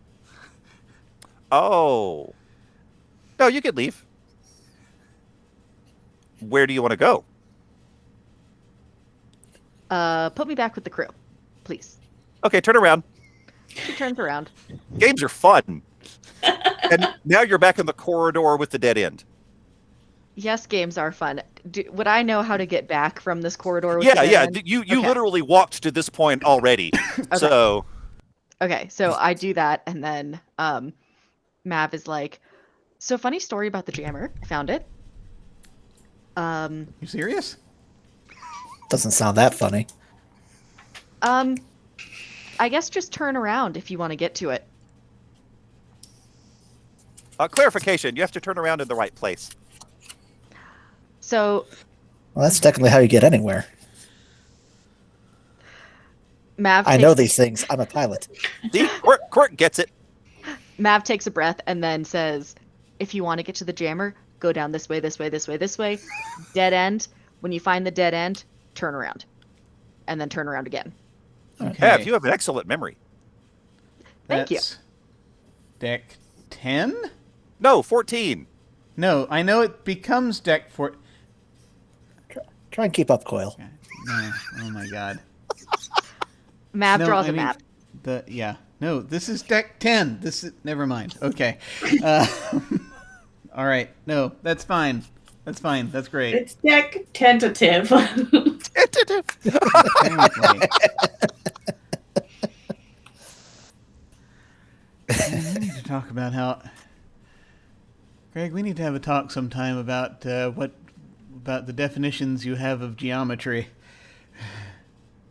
Oh. No, you could leave. Where do you want to go? Put me back with the crew, please. Okay, turn around. She turns around. Games are fun. And now you're back in the corridor with the dead end. Yes, games are fun. Would I know how to get back from this corridor with the dead end? You literally walked to this point already. Okay. So Okay, so I do that, and then Mav is like, "So funny story about the jammer. I found it. You serious? Doesn't sound that funny. I guess just turn around if you want to get to it." Clarification: you have to turn around in the right place. So Well, that's technically how you get anywhere. Mav I know these things. I'm a pilot. See, Quirk gets it. Mav takes a breath and then says, "If you want to get to the jammer, go down this way, this way, this way, this way. Dead end. When you find the dead end, turn around. And then turn around again." Okay. Have you have an excellent memory. Thank you. That's deck 10? No, 14. No, I know it becomes deck 4. Try and keep up, Coil. No, oh my god. Mav No, draws I a mean, map. No, this is deck 10. This is never mind. Okay. All right. No, that's fine. That's fine. That's great. It's deck tentative. Apparently. Man, we need to talk about how. Greg, we need to have a talk sometime about about the definitions you have of geometry.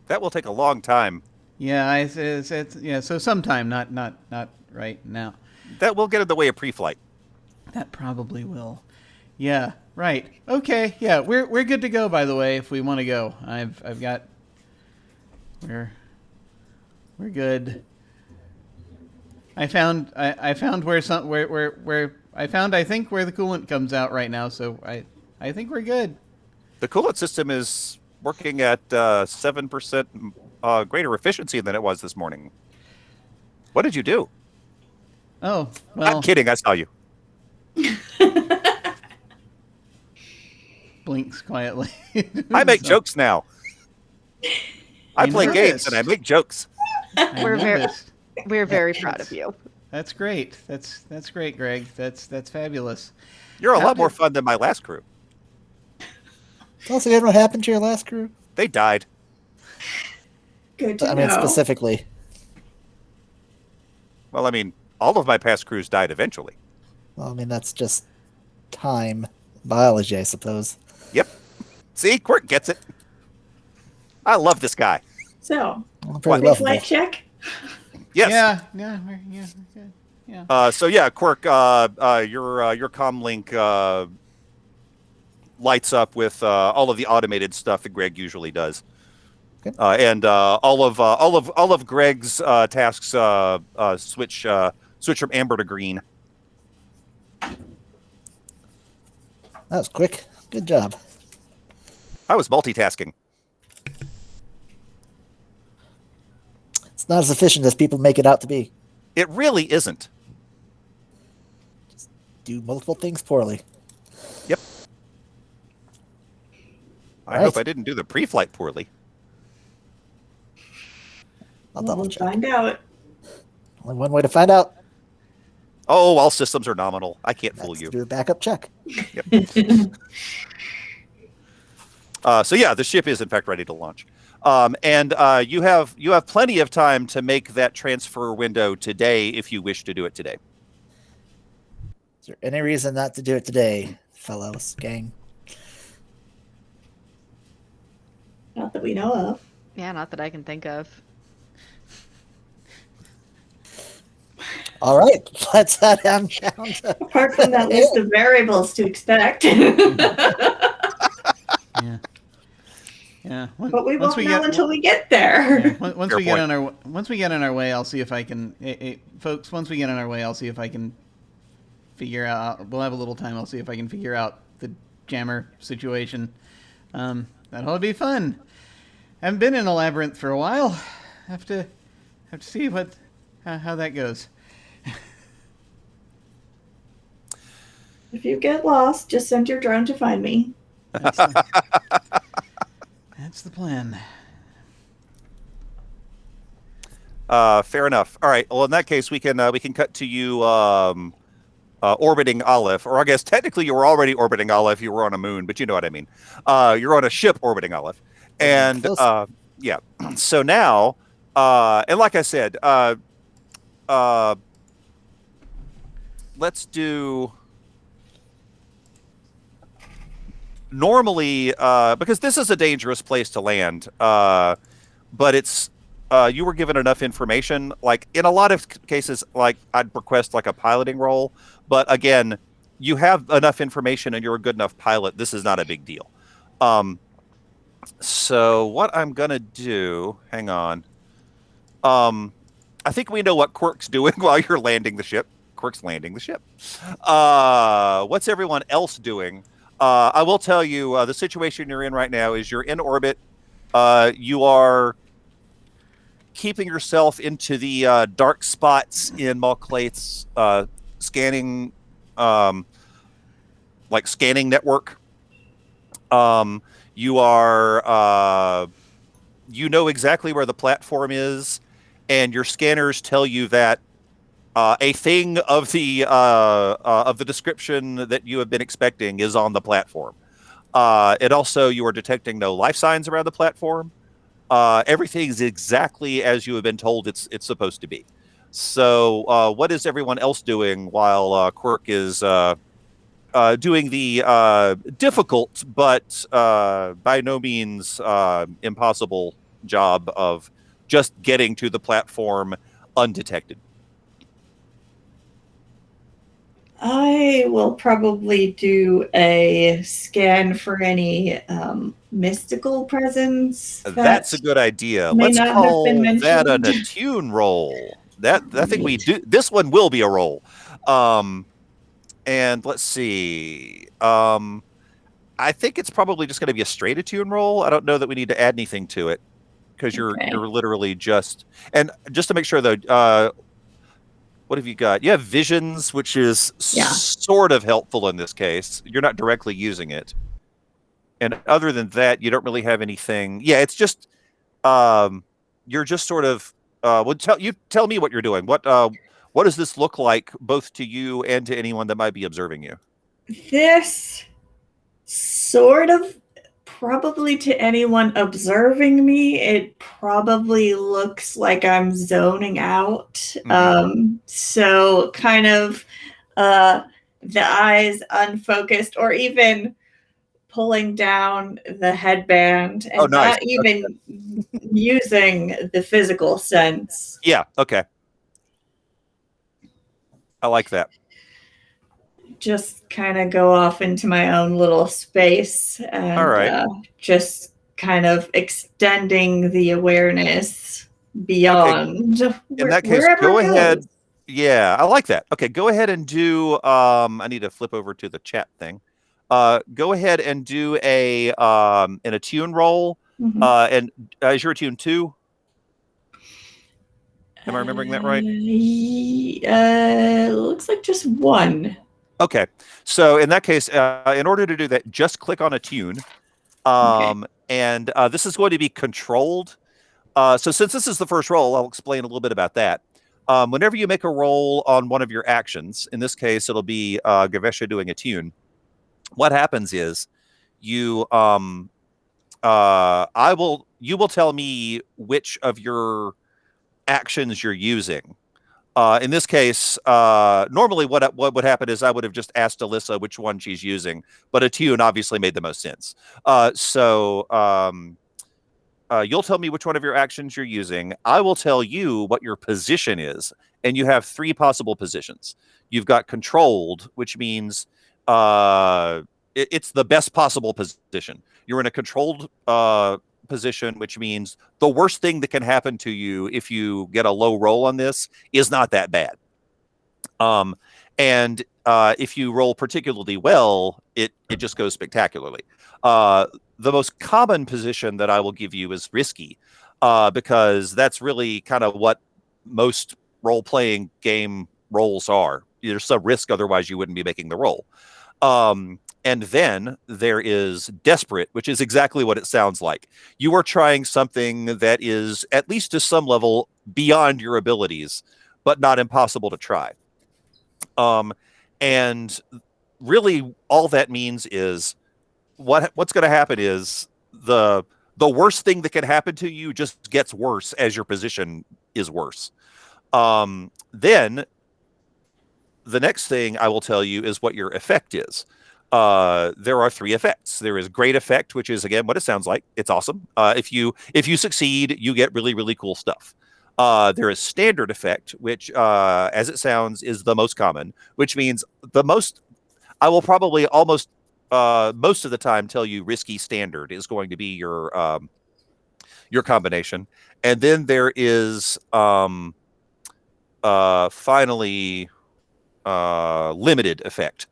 That will take a long time. Yeah, yeah. So sometime, not right now. That will get in the way of pre-flight. That probably will. Yeah. Right. Okay. Yeah. We're good to go. By the way, if we want to go, I've got. We're good. I found where I think where the coolant comes out right now. So I think we're good. The coolant system is working at 7% greater efficiency than it was this morning. What did you do? Oh, well. I'm kidding. I saw you. Blinks quietly. I make jokes now. I play games noticed. and I make jokes. We're very proud of you. That's great. That's great, Greg. That's fabulous. You're a How lot more did- fun than my last crew. Tell us again what happened to your last crew. They died. Good to I mean, know. specifically. Well, I mean, all of my past crews died eventually. Well, I mean, that's just time biology, I suppose. Yep. See, Quirk gets it. I love this guy. So, Well, What? pretty pre-flight lovable. check. Yes. Yeah, we're good. Yeah. So yeah, Quirk, your comm link lights up with all of the automated stuff that Greg usually does, Okay. and all of Greg's tasks switch from amber to green. That was quick. Good job. I was multitasking. It's not as efficient as people make it out to be. It really isn't. Do multiple things poorly. Yep. I Right. hope I didn't do the pre-flight poorly. I'll We'll double check. find out. Only one way to find out. Oh, all systems are nominal. I can't fool That's you. to do a backup check. So yeah, the ship is in fact ready to launch, and you have plenty of time to make that transfer window today if you wish to do it today. Is there any reason not to do it today, fellows, gang? Not that we know of. Yeah, not that I can think of. All right, let's head on down to... Apart from that list of variables to expect. Yeah. Yeah. But we won't know until we get Yeah, there. once Fair we get point. once we get on our way, I'll see if I can, folks. Once we get on our way, I'll see if I can figure out. We'll have a little time. I'll see if I can figure out the jammer situation. That'll be fun. Haven't been in a labyrinth for a while. Have to see how that goes. If you get lost, just send your drone to find me. That's the plan. Fair enough. All right. Well, in that case, we can cut to you orbiting Aleph, or I guess technically you were already orbiting Aleph. You were on a moon, but you know what I mean. You're on a ship orbiting Aleph, and Close. yeah. So now, and like I said, let's do normally because this is a dangerous place to land, but it's you were given enough information. Like in a lot of cases, like I'd request like a piloting roll, but again, you have enough information and you're a good enough pilot. This is not a big deal. So what I'm gonna do, hang on. I think we know what Quirk's doing while you're landing the ship. Quirk's landing the ship. What's everyone else doing? I will tell you, the situation you're in right now is you're in orbit. You are keeping yourself into the dark spots in MacLeod's scanning, like scanning network. You are, you know exactly where the platform is, and your scanners tell you that a thing of the description that you have been expecting is on the platform. It also, you are detecting no life signs around the platform. Everything is exactly as you have been told it's supposed to be. So, what is everyone else doing while Quirk is doing the difficult but by no means impossible job of just getting to the platform undetected? I will probably do a scan for any mystical presence. That's a good idea. may Let's not have call been that an mentioned. attune roll. That I think we do. This one will be a roll. And let's see. I think it's probably just going to be a straight attune roll. I don't know that we need to add anything to it because you're literally just. And just to make sure though, what have you got? You have visions, which is sort of helpful in this case. You're not directly using it. And other than that, you don't really have anything. Yeah, it's just you're just sort of tell me what you're doing. What does this look like both to you and to anyone that might be observing you? This sort of probably to anyone observing me, it probably looks like I'm zoning out. Mhm. So kind of the eyes unfocused, or even pulling down the headband and nice. not even using the physical sense. Yeah, okay. I like that. Just kind of go off into my own little space and All right. just kind of extending the awareness beyond. In that case, go ahead. Yeah, I like that. Okay, go ahead and do. I need to flip over to the chat thing. Go ahead and do an attune roll. Mm-hmm. And is your attune 2? Am I remembering that right? Looks like just 1. Okay, so in that case, in order to do that, just click on attune. And this is going to be controlled. So since this is the first roll, I'll explain a little bit about that. Whenever you make a roll on one of your actions, in this case, it'll be Gavesha doing attune. What happens is you will tell me which of your actions you're using. In this case, normally what would happen is I would have just asked Alyssa which one she's using, but attune obviously made the most sense. So you'll tell me which one of your actions you're using. I will tell you what your position is, and you have 3 possible positions. You've got controlled, which means it's the best possible position. You're in a controlled position, which means the worst thing that can happen to you if you get a low roll on this is not that bad. And if you roll particularly well, it just goes spectacularly. The most common position that I will give you is risky, because that's really kind of what most role-playing game roles are. There's some risk, otherwise you wouldn't be making the roll. And then there is desperate, which is exactly what it sounds like. You are trying something that is, at least to some level, beyond your abilities, but not impossible to try. And really all that means is what's going to happen is the worst thing that can happen to you just gets worse as your position is worse. Then the next thing I will tell you is what your effect is. There are 3 effects. There is great effect, which is again what it sounds like. It's awesome. If you succeed, you get really, really cool stuff. There is standard effect, which, as it sounds, is the most common, which means I will probably almost most of the time tell you risky standard is going to be your combination. And then there is finally limited effect,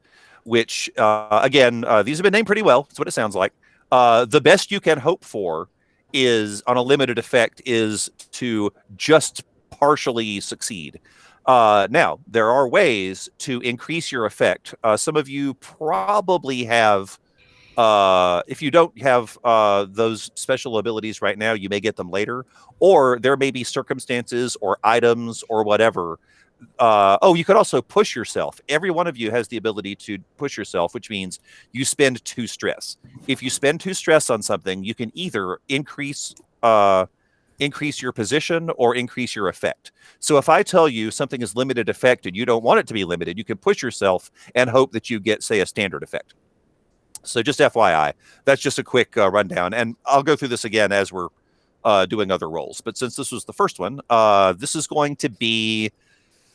which again, these have been named pretty well. That's what it sounds like. The best you can hope for is on a limited effect is to just partially succeed. Now, there are ways to increase your effect. Some of you probably have, if you don't have those special abilities right now, you may get them later, or there may be circumstances or items or whatever. You could also push yourself. Every one of you has the ability to push yourself, which means you spend 2 stress. If you spend 2 stress on something, you can either increase your position or increase your effect. So if I tell you something is limited effect and you don't want it to be limited, you can push yourself and hope that you get, say, a standard effect. So just FYI, that's just a quick rundown. And I'll go through this again as we're doing other roles. But since this was the first one, this is going to be,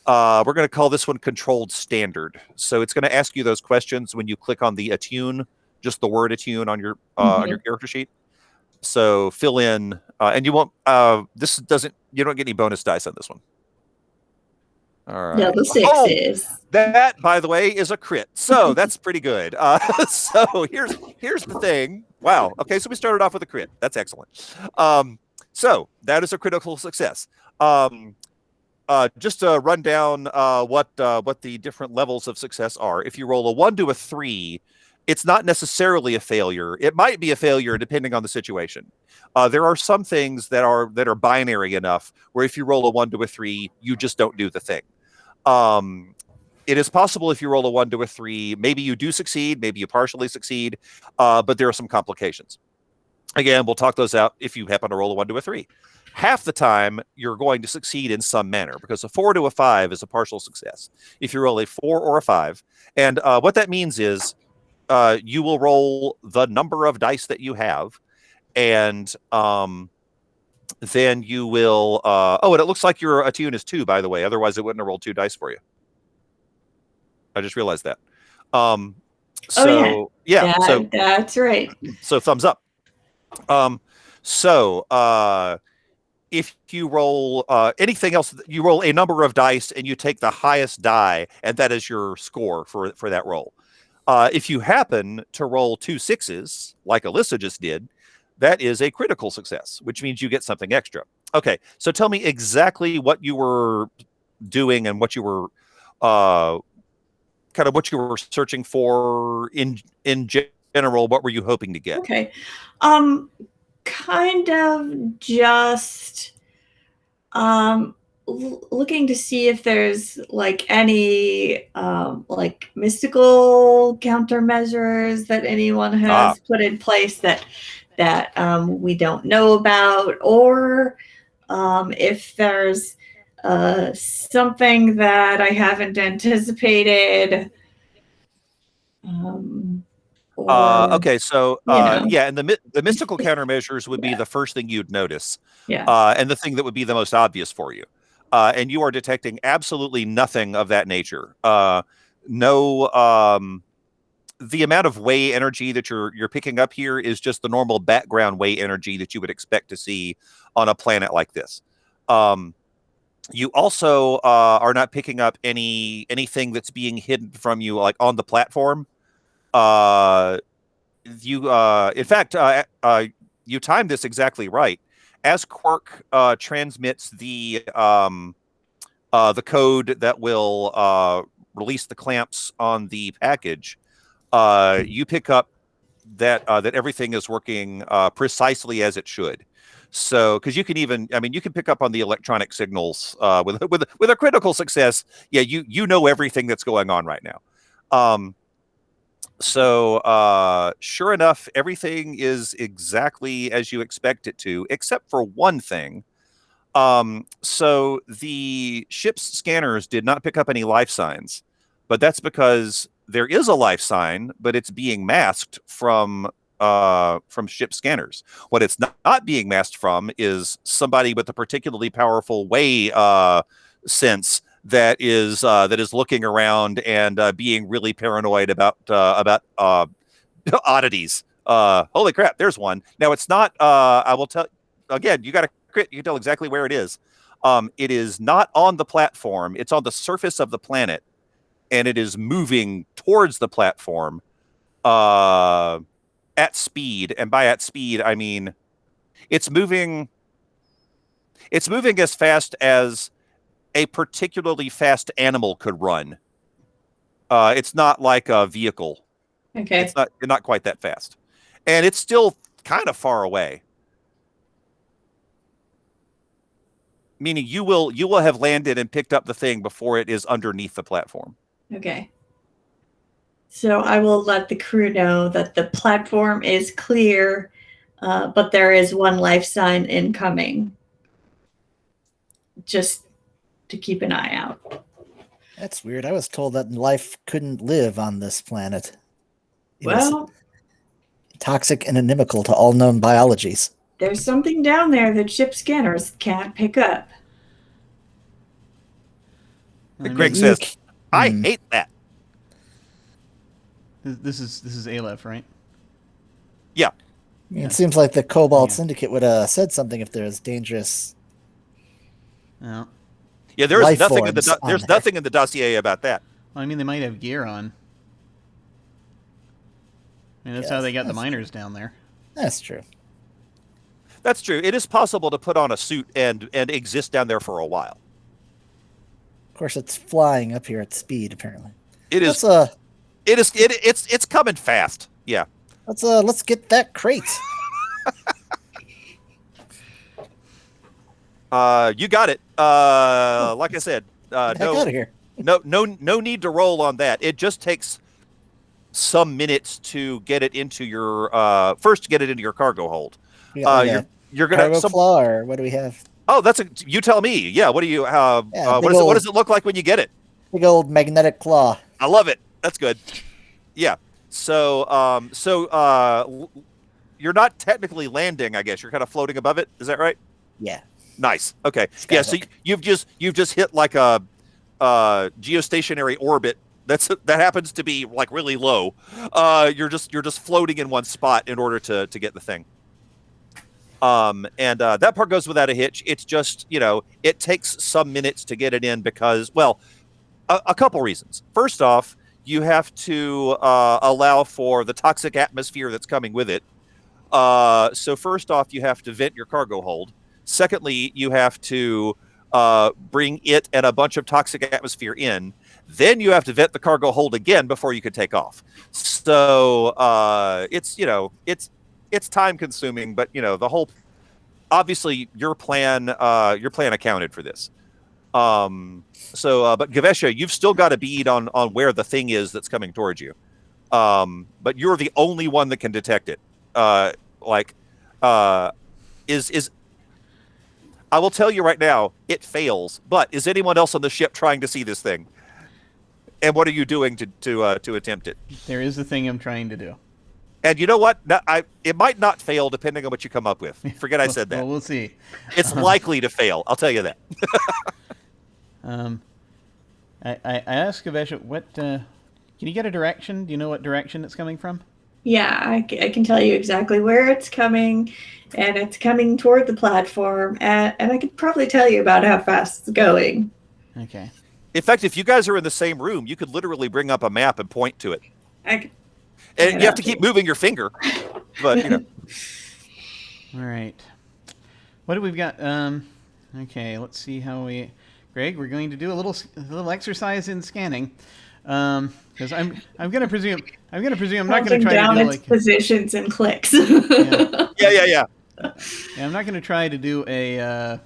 we're going to call this one controlled standard. So it's going to ask you those questions when you click on the attune, just the word attune on your character sheet. So fill in, and you won't, you don't get any bonus dice on this one. All right. No, the 6 is. That, by the way, is a crit. So that's pretty good. So here's the thing. Wow. Okay, so we started off with a crit. That's excellent. So that is a critical success. Just to run down what the different levels of success are. If you roll a 1 to a 3, it's not necessarily a failure. It might be a failure depending on the situation. There are some things that are binary enough where if you roll a 1 to a 3, you just don't do the thing. It is possible if you roll a 1 to a 3, maybe you do succeed, maybe you partially succeed, but there are some complications. Again, we'll talk those out if you happen to roll a 1 to a 3. Half the time, you're going to succeed in some manner because a 4 to a 5 is a partial success. If you roll a 4 or a 5, and what that means is you will roll the number of dice that you have, and then you will. And it looks like your attune is 2, by the way. Otherwise, it wouldn't have rolled 2 dice for you. I just realized that. So that's right. So thumbs up. If you roll anything else, you roll a number of dice and you take the highest die, and that is your score for that roll. If you happen to roll 2 6s, like Alyssa just did, that is a critical success, which means you get something extra. Okay, so tell me exactly what you were doing and what you were kind of what you were searching for in general. What were you hoping to get? Okay. Kind of just looking to see if there's like any like mystical countermeasures that anyone has put in place that we don't know about, or if there's something that I haven't anticipated. Okay, so and the mystical countermeasures would be the first thing you'd notice, and the thing that would be the most obvious for you, and you are detecting absolutely nothing of that nature. The amount of Wei energy that you're picking up here is just the normal background Wei energy that you would expect to see on a planet like this. You also are not picking up anything that's being hidden from you, like on the platform. In fact, you timed this exactly right. As Quark transmits the code that will release the clamps on the package, you pick up that everything is working precisely as it should. So, because you can pick up on the electronic signals with a critical success. Yeah, you know everything that's going on right now. So sure enough, everything is exactly as you expect it to, except for one thing. So the ship's scanners did not pick up any life signs, but that's because there is a life sign, but it's being masked from ship scanners. What it's not being masked from is somebody with a particularly powerful way sense that is looking around and being really paranoid about oddities. Holy crap, there's one. Now it's not. I will tell again. You got to crit. You can tell exactly where it is. It is not on the platform. It's on the surface of the planet, and it is moving towards the platform at speed. And by at speed, I mean it's moving. It's moving as fast as a particularly fast animal could run. It's not like a vehicle. Okay. It's not quite that fast, and it's still kind of far away. Meaning you will have landed and picked up the thing before it is underneath the platform. Okay. So I will let the crew know that the platform is clear, but there is one life sign incoming. Just to keep an eye out. That's weird. I was told that life couldn't live on this planet. It was Well, toxic and inimical to all known biologies. there's something down there that ship scanners can't pick up. Greg says, "I hate that." This is Aleph, right? Yeah. I mean, it seems like the Cobalt Syndicate would have said something if there's dangerous. No. Yeah, there's Life nothing in the forms on there's there. nothing in the dossier about that. Well, I mean, they might have gear on. I mean, that's how Yes, they got the that's miners down there. That's true. That's true. It is possible to put on a suit and exist down there for a while. Of course, it's flying up here at speed. Apparently, It is. It's coming fast. Yeah. Let's get that crate. You got it. Like I said, Heck out of here. no need to roll on that. It just takes some minutes to get it into your first to get it into your cargo hold. We got like You're a gonna cargo claw, or what do we have? Oh, you tell me. Yeah. What do you? What does it look like when you get it? Big old magnetic claw. I love it. That's good. Yeah. So you're not technically landing. I guess you're kind of floating above it. Is that right? Yeah. Nice. Okay. Yeah. So you've just hit like a geostationary orbit. That happens to be like really low. You're just floating in one spot in order to get the thing. And that part goes without a hitch. It's just, it takes some minutes to get it in because, well, a couple reasons. First off, you have to allow for the toxic atmosphere that's coming with it. So first off, you have to vent your cargo hold. Secondly, you have to bring it and a bunch of toxic atmosphere in. Then you have to vent the cargo hold again before you can take off. So it's time consuming, but the whole obviously your plan accounted for this. But Gavesha, you've still got a bead on where the thing is that's coming towards you. But you're the only one that can detect it. Is I will tell you right now, it fails. But is anyone else on the ship trying to see this thing? And what are you doing to attempt it? There is a thing I'm trying to do. And you know what? It might not fail depending on what you come up with. Forget I said that. Well, we'll see. It's likely to fail. I'll tell you that. I asked Gavesha, what can you get a direction? Do you know what direction it's coming from? Yeah, I can tell you exactly where it's coming, and it's coming toward the platform, and I could probably tell you about how fast it's going. Okay. In fact, if you guys are in the same room, you could literally bring up a map and point to it. And you have to keep moving your finger, but All right. What do we've got? Okay, let's see how we. Greg, we're going to do a little exercise in scanning, because I'm going to presume I'm not going to try down to do its positions and clicks. Yeah. Yeah, I'm not going to try to do a.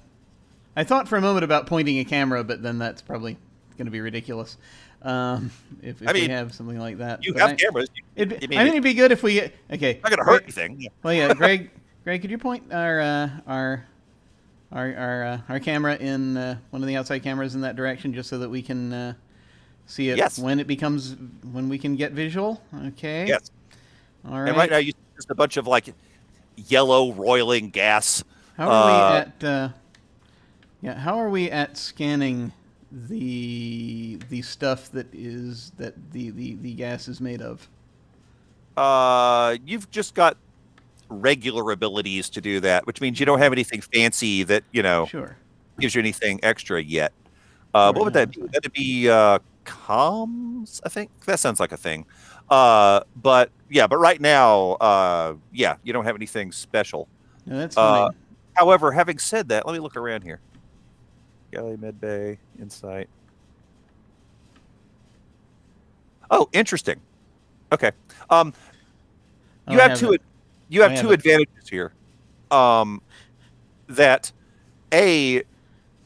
I thought for a moment about pointing a camera, but then that's probably going to be ridiculous. If we have something like that, you have cameras. I think it'd be good if we. Okay. Not going to hurt anything. Well, yeah, Greg, could you point our our camera in one of the outside cameras in that direction, just so that we can see it Yes. when we can get visual. Okay. Yes. All right. And right now you see just a bunch of like yellow roiling gas. How are we at? How are we at scanning the stuff that the gas is made of? You've just got regular abilities to do that, which means you don't have anything fancy that Sure. gives you anything extra yet. Sure, What would that be? no, That'd be comms, I think. That sounds like a thing. But right now, you don't have anything special. No, that's fine. However, having said that, let me look around here. Galley, Medbay, Insight. Oh, interesting. Okay. You have two. You have two advantages here. That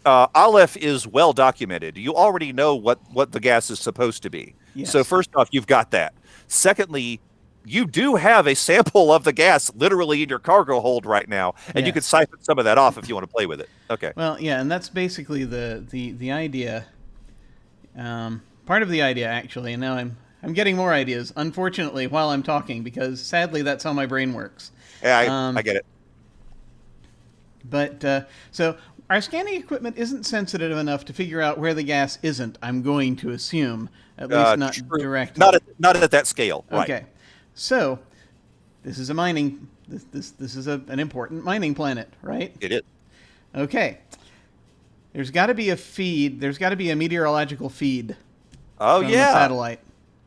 Aleph is well documented. You already know what the gas is supposed to be. Yes. So first off, you've got that. Secondly, you do have a sample of the gas literally in your cargo hold right now, and you can siphon some of that off if you want to play with it. Okay. Well, yeah, and that's basically the idea. Part of the idea, actually, and now I'm getting more ideas, unfortunately, while I'm talking, because sadly that's how my brain works. Yeah, I get it. But, so, our scanning equipment isn't sensitive enough to figure out where the gas isn't, I'm going to assume. At least not True. directly. Not at that scale. Right. Okay. So, this is a mining... This is an important mining planet, right? It is. Okay. There's got to be a feed. There's got to be a meteorological feed. Oh, from yeah. the satellite.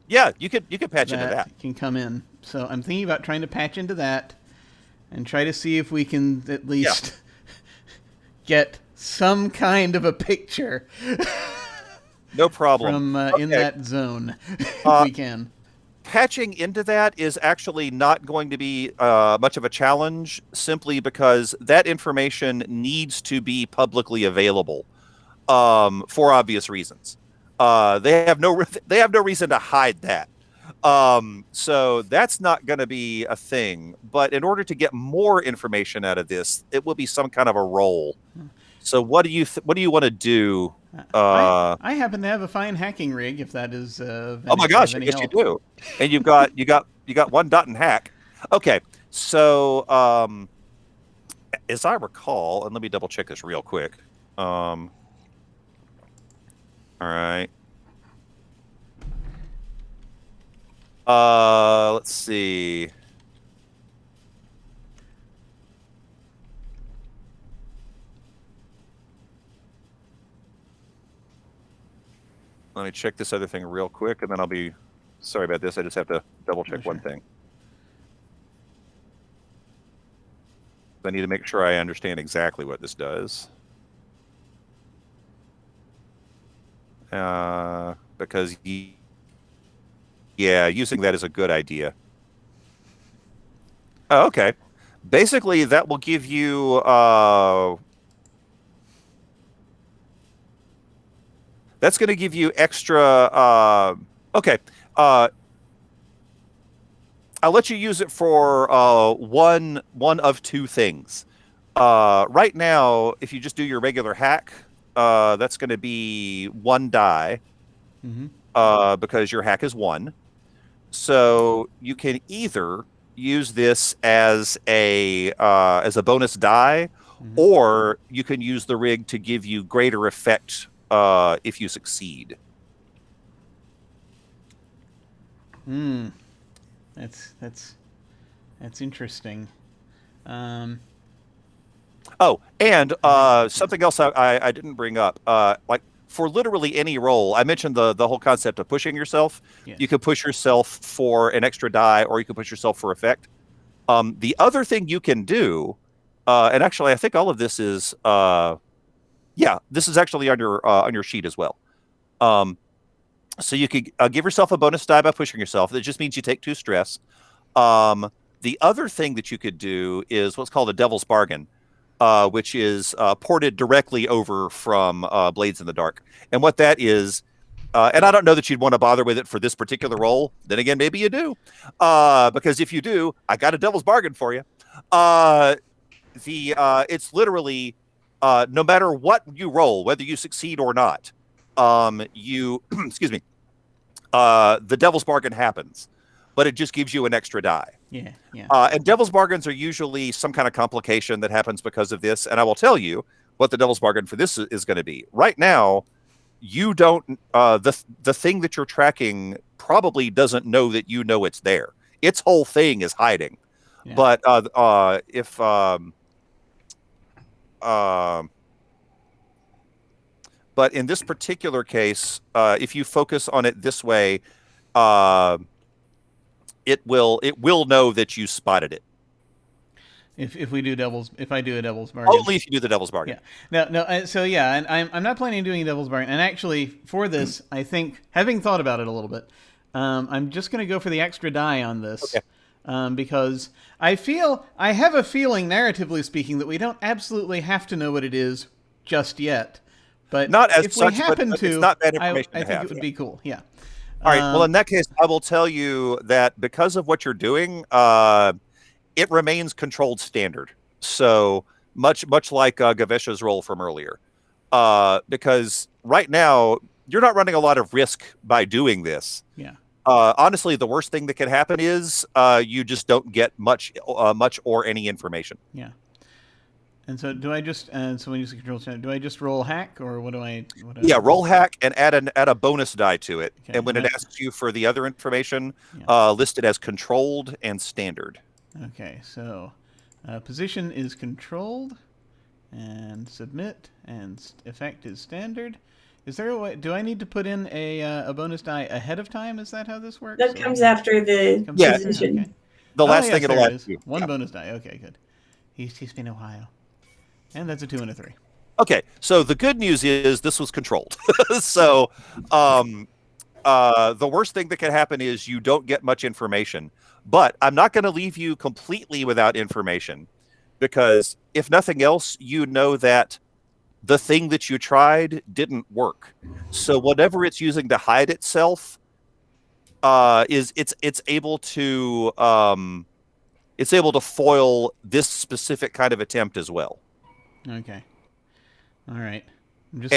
Yeah, you could patch into that. Can come in. So I'm thinking about trying to patch into that and try to see if we can at least get some kind of a picture. No problem. From in that zone, if we can. Patching into that is actually not going to be much of a challenge, simply because that information needs to be publicly available for obvious reasons. They have no reason to hide that. So that's not going to be a thing. But in order to get more information out of this, it will be some kind of a roll. So what do you want to do? I happen to have a fine hacking rig, if that is. Oh my gosh! I guess you do. And you got one dot and hack. Okay, so as I recall, and let me double check this real quick. All right. Let's see. Let me check this other thing real quick, and then I'll be sorry about this. I just have to double check one thing. I need to make sure I understand exactly what this does. Because using that is a good idea. Oh, okay. Basically, that will give you that's going to give you extra. Okay. I'll let you use it for one of two things. Right now, if you just do your regular hack, that's going to be one die, because your hack is 1. So you can either use this as a bonus die, or you can use the rig to give you greater effect if you succeed. That's interesting. Oh, and something else I didn't bring up. Like for literally any roll, I mentioned the whole concept of pushing yourself. Yes. You could push yourself for an extra die, or you could push yourself for effect. The other thing you can do, and actually I think all of this is, this is actually on your sheet as well. So you could give yourself a bonus die by pushing yourself. That just means you take 2 stress. The other thing that you could do is what's called a Devil's Bargain, which is ported directly over from Blades in the Dark. And what that is, and I don't know that you'd want to bother with it for this particular role. Then again, maybe you do. Because if you do, I got a Devil's Bargain for you. It's literally no matter what you roll, whether you succeed or not, you excuse me, the devil's bargain happens, but it just gives you an extra die. Yeah, yeah. And devil's bargains are usually some kind of complication that happens because of this. And I will tell you what the devil's bargain for this is going to be. Right now, you don't. The thing that you're tracking probably doesn't know that you know it's there. Its whole thing is hiding. Yeah. But but in this particular case, if you focus on it this way, it will know that you spotted it. If I do a devil's bargain. Only if you do the devil's bargain. Yeah. No. So yeah, and I'm not planning on doing a devil's bargain. And actually, for this, I think, having thought about it a little bit, I'm just going to go for the extra die on this. Okay. Because I have a feeling, narratively speaking, that we don't absolutely have to know what it is just yet. But not as if such, we happen but to, it's not bad information I to think have, it would be cool. Yeah. All right. Well, in that case, I will tell you that because of what you're doing, it remains controlled standard. So much like Gavesha's role from earlier. Because right now, you're not running a lot of risk by doing this. Yeah. Honestly, the worst thing that can happen is you just don't get much or any information. Yeah. And so do I just so when you say control standard, do I just roll hack, or what do I? Roll hack and add a bonus die to it. Okay, and when it asks you for the other information, yeah. List it as controlled and standard. Okay, so position is controlled, and submit, and effect is standard. Is there a way? Do I need to put in a bonus die ahead of time? Is that how this works? That comes after the position. Okay. The last thing yes, it'll there ask you. One bonus die. Okay, good. He's been a while. And that's a 2 and a 3. Okay, so the good news is this was controlled. So the worst thing that can happen is you don't get much information. But I'm not going to leave you completely without information, because if nothing else, you know that the thing that you tried didn't work. So whatever it's using to hide itself it's able to foil this specific kind of attempt as well. Okay. All right. I'm just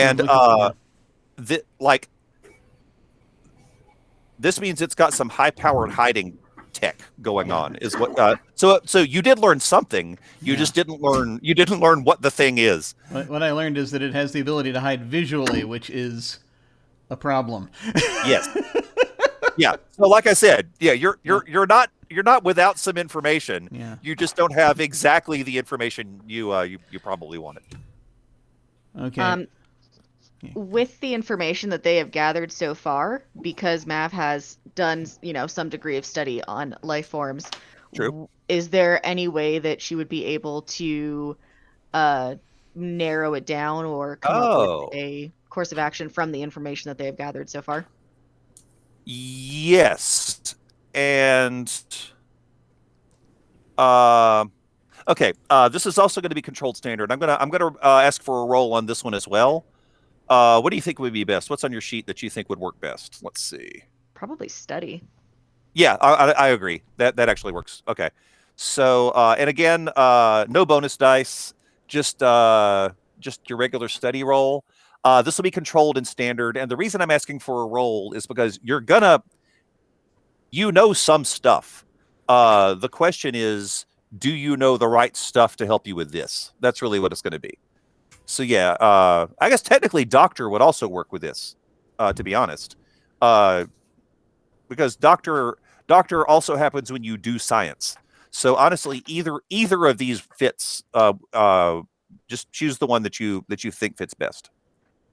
this means it's got some high-powered hiding tech going on. Is what? So you did learn something. You just didn't learn. You didn't learn what the thing is. What I learned is that it has the ability to hide visually, which is a problem. Yes. Yeah. So like I said, you're not without some information. Yeah. You just don't have exactly the information you probably wanted. Okay. With the information that they have gathered so far, because Mav has done, some degree of study on life forms. True. Is there any way that she would be able to narrow it down or come up with a course of action from the information that they have gathered so far? Yes. And okay. This is also going to be controlled standard. I'm gonna ask for a roll on this one as well. What do you think would be best? What's on your sheet that you think would work best? Let's see. Probably study. Yeah, I agree. That actually works. Okay. So and again, no bonus dice, just your regular study roll. This will be controlled and standard. And the reason I'm asking for a roll is because you're gonna, some stuff. The question is, do you know the right stuff to help you with this? That's really what it's going to be. So yeah, I guess technically doctor would also work with this, to be honest, because doctor also happens when you do science. So honestly, either of these fits. Just choose the one that you think fits best.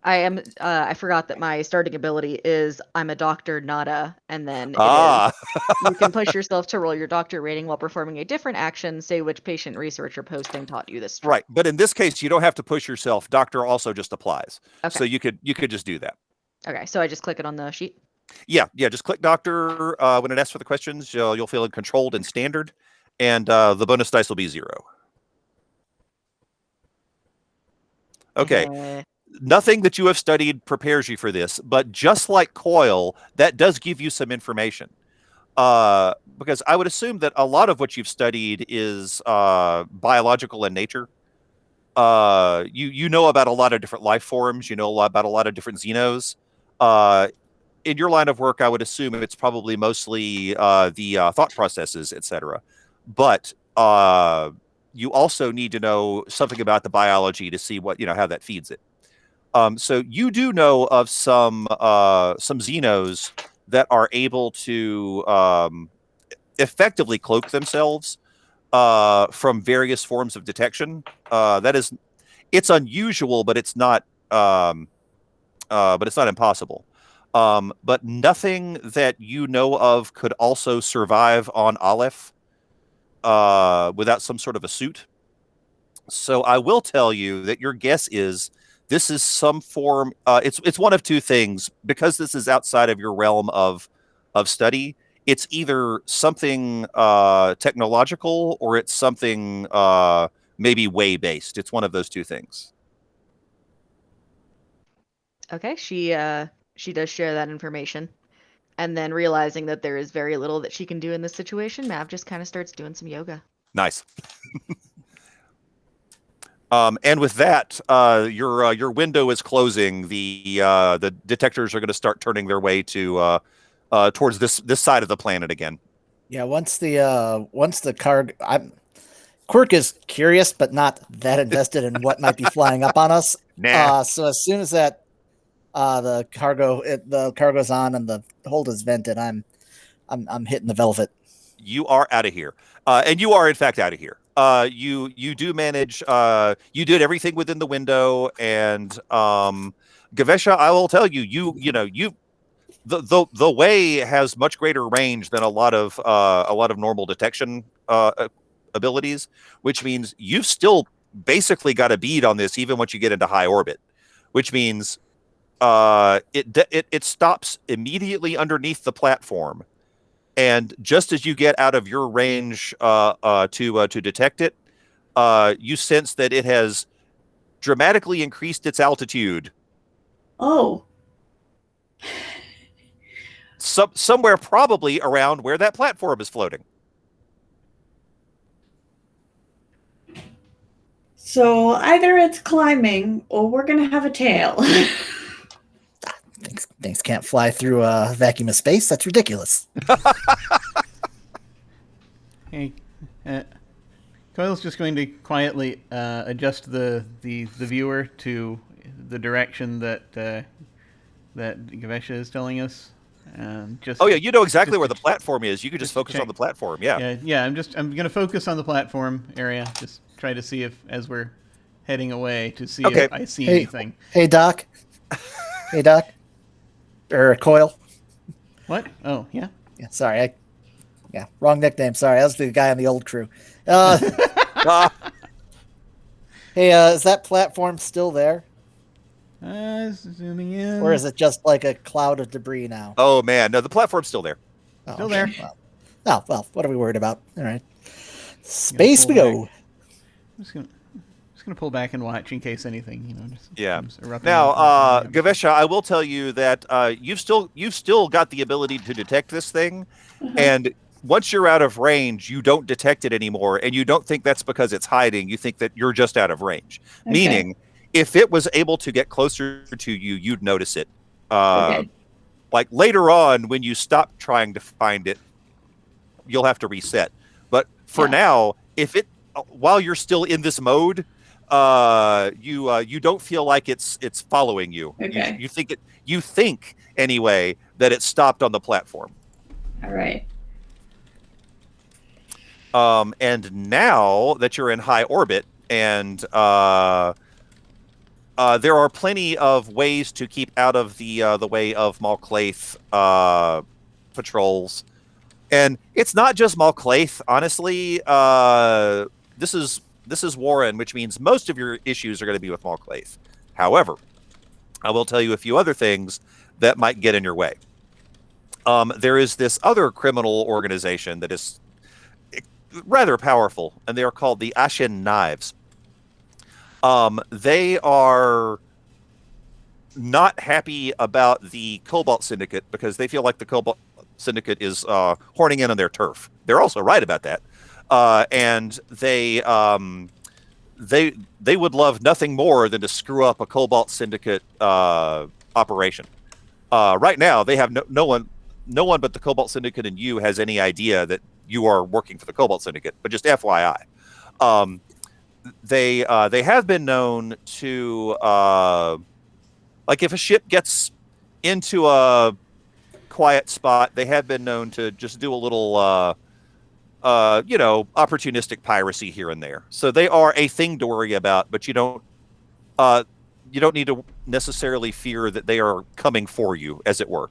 I forgot that my starting ability is I'm a doctor, not a, and then you can push yourself to roll your doctor rating while performing a different action, say which patient research or posting taught you this. Right, but in this case, you don't have to push yourself. Doctor also just applies. Okay. So you could just do that. Okay, so I just click it on the sheet? Yeah, just click doctor. When it asks for the questions, you'll feel it controlled and standard, and the bonus dice will be 0. Okay. Nothing that you have studied prepares you for this, but just like Coil, that does give you some information. Because I would assume that a lot of what you've studied is biological in nature. you know about a lot of different life forms. You know about a lot of different xenos. In your line of work, I would assume it's probably mostly the thought processes, etc. But you also need to know something about the biology to see what how that feeds it. So you do know of some xenos that are able to effectively cloak themselves from various forms of detection. It's unusual, but it's not impossible. But nothing that you know of could also survive on Aleph without some sort of a suit. So I will tell you that your guess is this is some form. It's one of two things, because this is outside of your realm of study. It's either something technological, or it's something maybe way based. It's one of those two things. Okay, she does share that information, and then realizing that there is very little that she can do in this situation, Mav just kind of starts doing some yoga. Nice. And with that, your window is closing. The detectors are going to start turning their way to towards this side of the planet again. Yeah, once the cargo, Quirk is curious, but not that invested in what might be flying up on us. Nah. So as soon as that the cargo's on and the hold is vented, I'm hitting the velvet. You are out of here, and you are in fact out of here. You do manage. You did everything within the window, and Gavesha, I will tell you, the way has much greater range than a lot of normal detection abilities, which means you've still basically got a bead on this even once you get into high orbit, which means it stops immediately underneath the platform, and just as you get out of your range to detect it, you sense that it has dramatically increased its altitude. Oh. Somewhere probably around where that platform is floating. So either it's climbing or we're going to have a tail. Things can't fly through a vacuum of space. That's ridiculous. Hey, Coyle's just going to quietly adjust the viewer to the direction that Gavesha is telling us. Oh yeah, you know exactly where the platform is. You could just focus on the platform. Yeah. Yeah. I'm going to focus on the platform area. Just try to see if, as we're heading away, to see if I see anything. Hey Doc. Hey Doc. Or Coyle. What? Oh yeah. Yeah. Sorry. Wrong nickname. Sorry. That was the guy on the old crew. Hey, is that platform still there? Zooming in. Or is it just like a cloud of debris now? Oh man, no, the platform's still there. Oh, still there. Well, what are we worried about? All right. Space we go. I'm just gonna pull back and watch in case anything, just erupting. Now, Gavesha, I will tell you that you've still got the ability to detect this thing, and once you're out of range, you don't detect it anymore, and you don't think that's because it's hiding. You think that you're just out of range. Okay. Meaning, if it was able to get closer to you, you'd notice it. Like later on, when you stop trying to find it, you'll have to reset. But for now, while you're still in this mode, you don't feel like it's following you. Okay. You think anyway that it stopped on the platform. All right. And now that you're in high orbit, and there are plenty of ways to keep out of the way of MacLeod patrols, and it's not just MacLeod. Honestly, this is Warren, which means most of your issues are going to be with MacLeod. However, I will tell you a few other things that might get in your way. There is this other criminal organization that is rather powerful, and they are called the Ashen Knives. They are not happy about the Cobalt Syndicate because they feel like the Cobalt Syndicate is horning in on their turf. They're also right about that. And they would love nothing more than to screw up a Cobalt Syndicate operation. Right now, they have no one but the Cobalt Syndicate and you has any idea that you are working for the Cobalt Syndicate. But just FYI, they have been known to like if a ship gets into a quiet spot, they have been known to just do a little opportunistic piracy here and there. So they are a thing to worry about, but you don't need to necessarily fear that they are coming for you, as it were.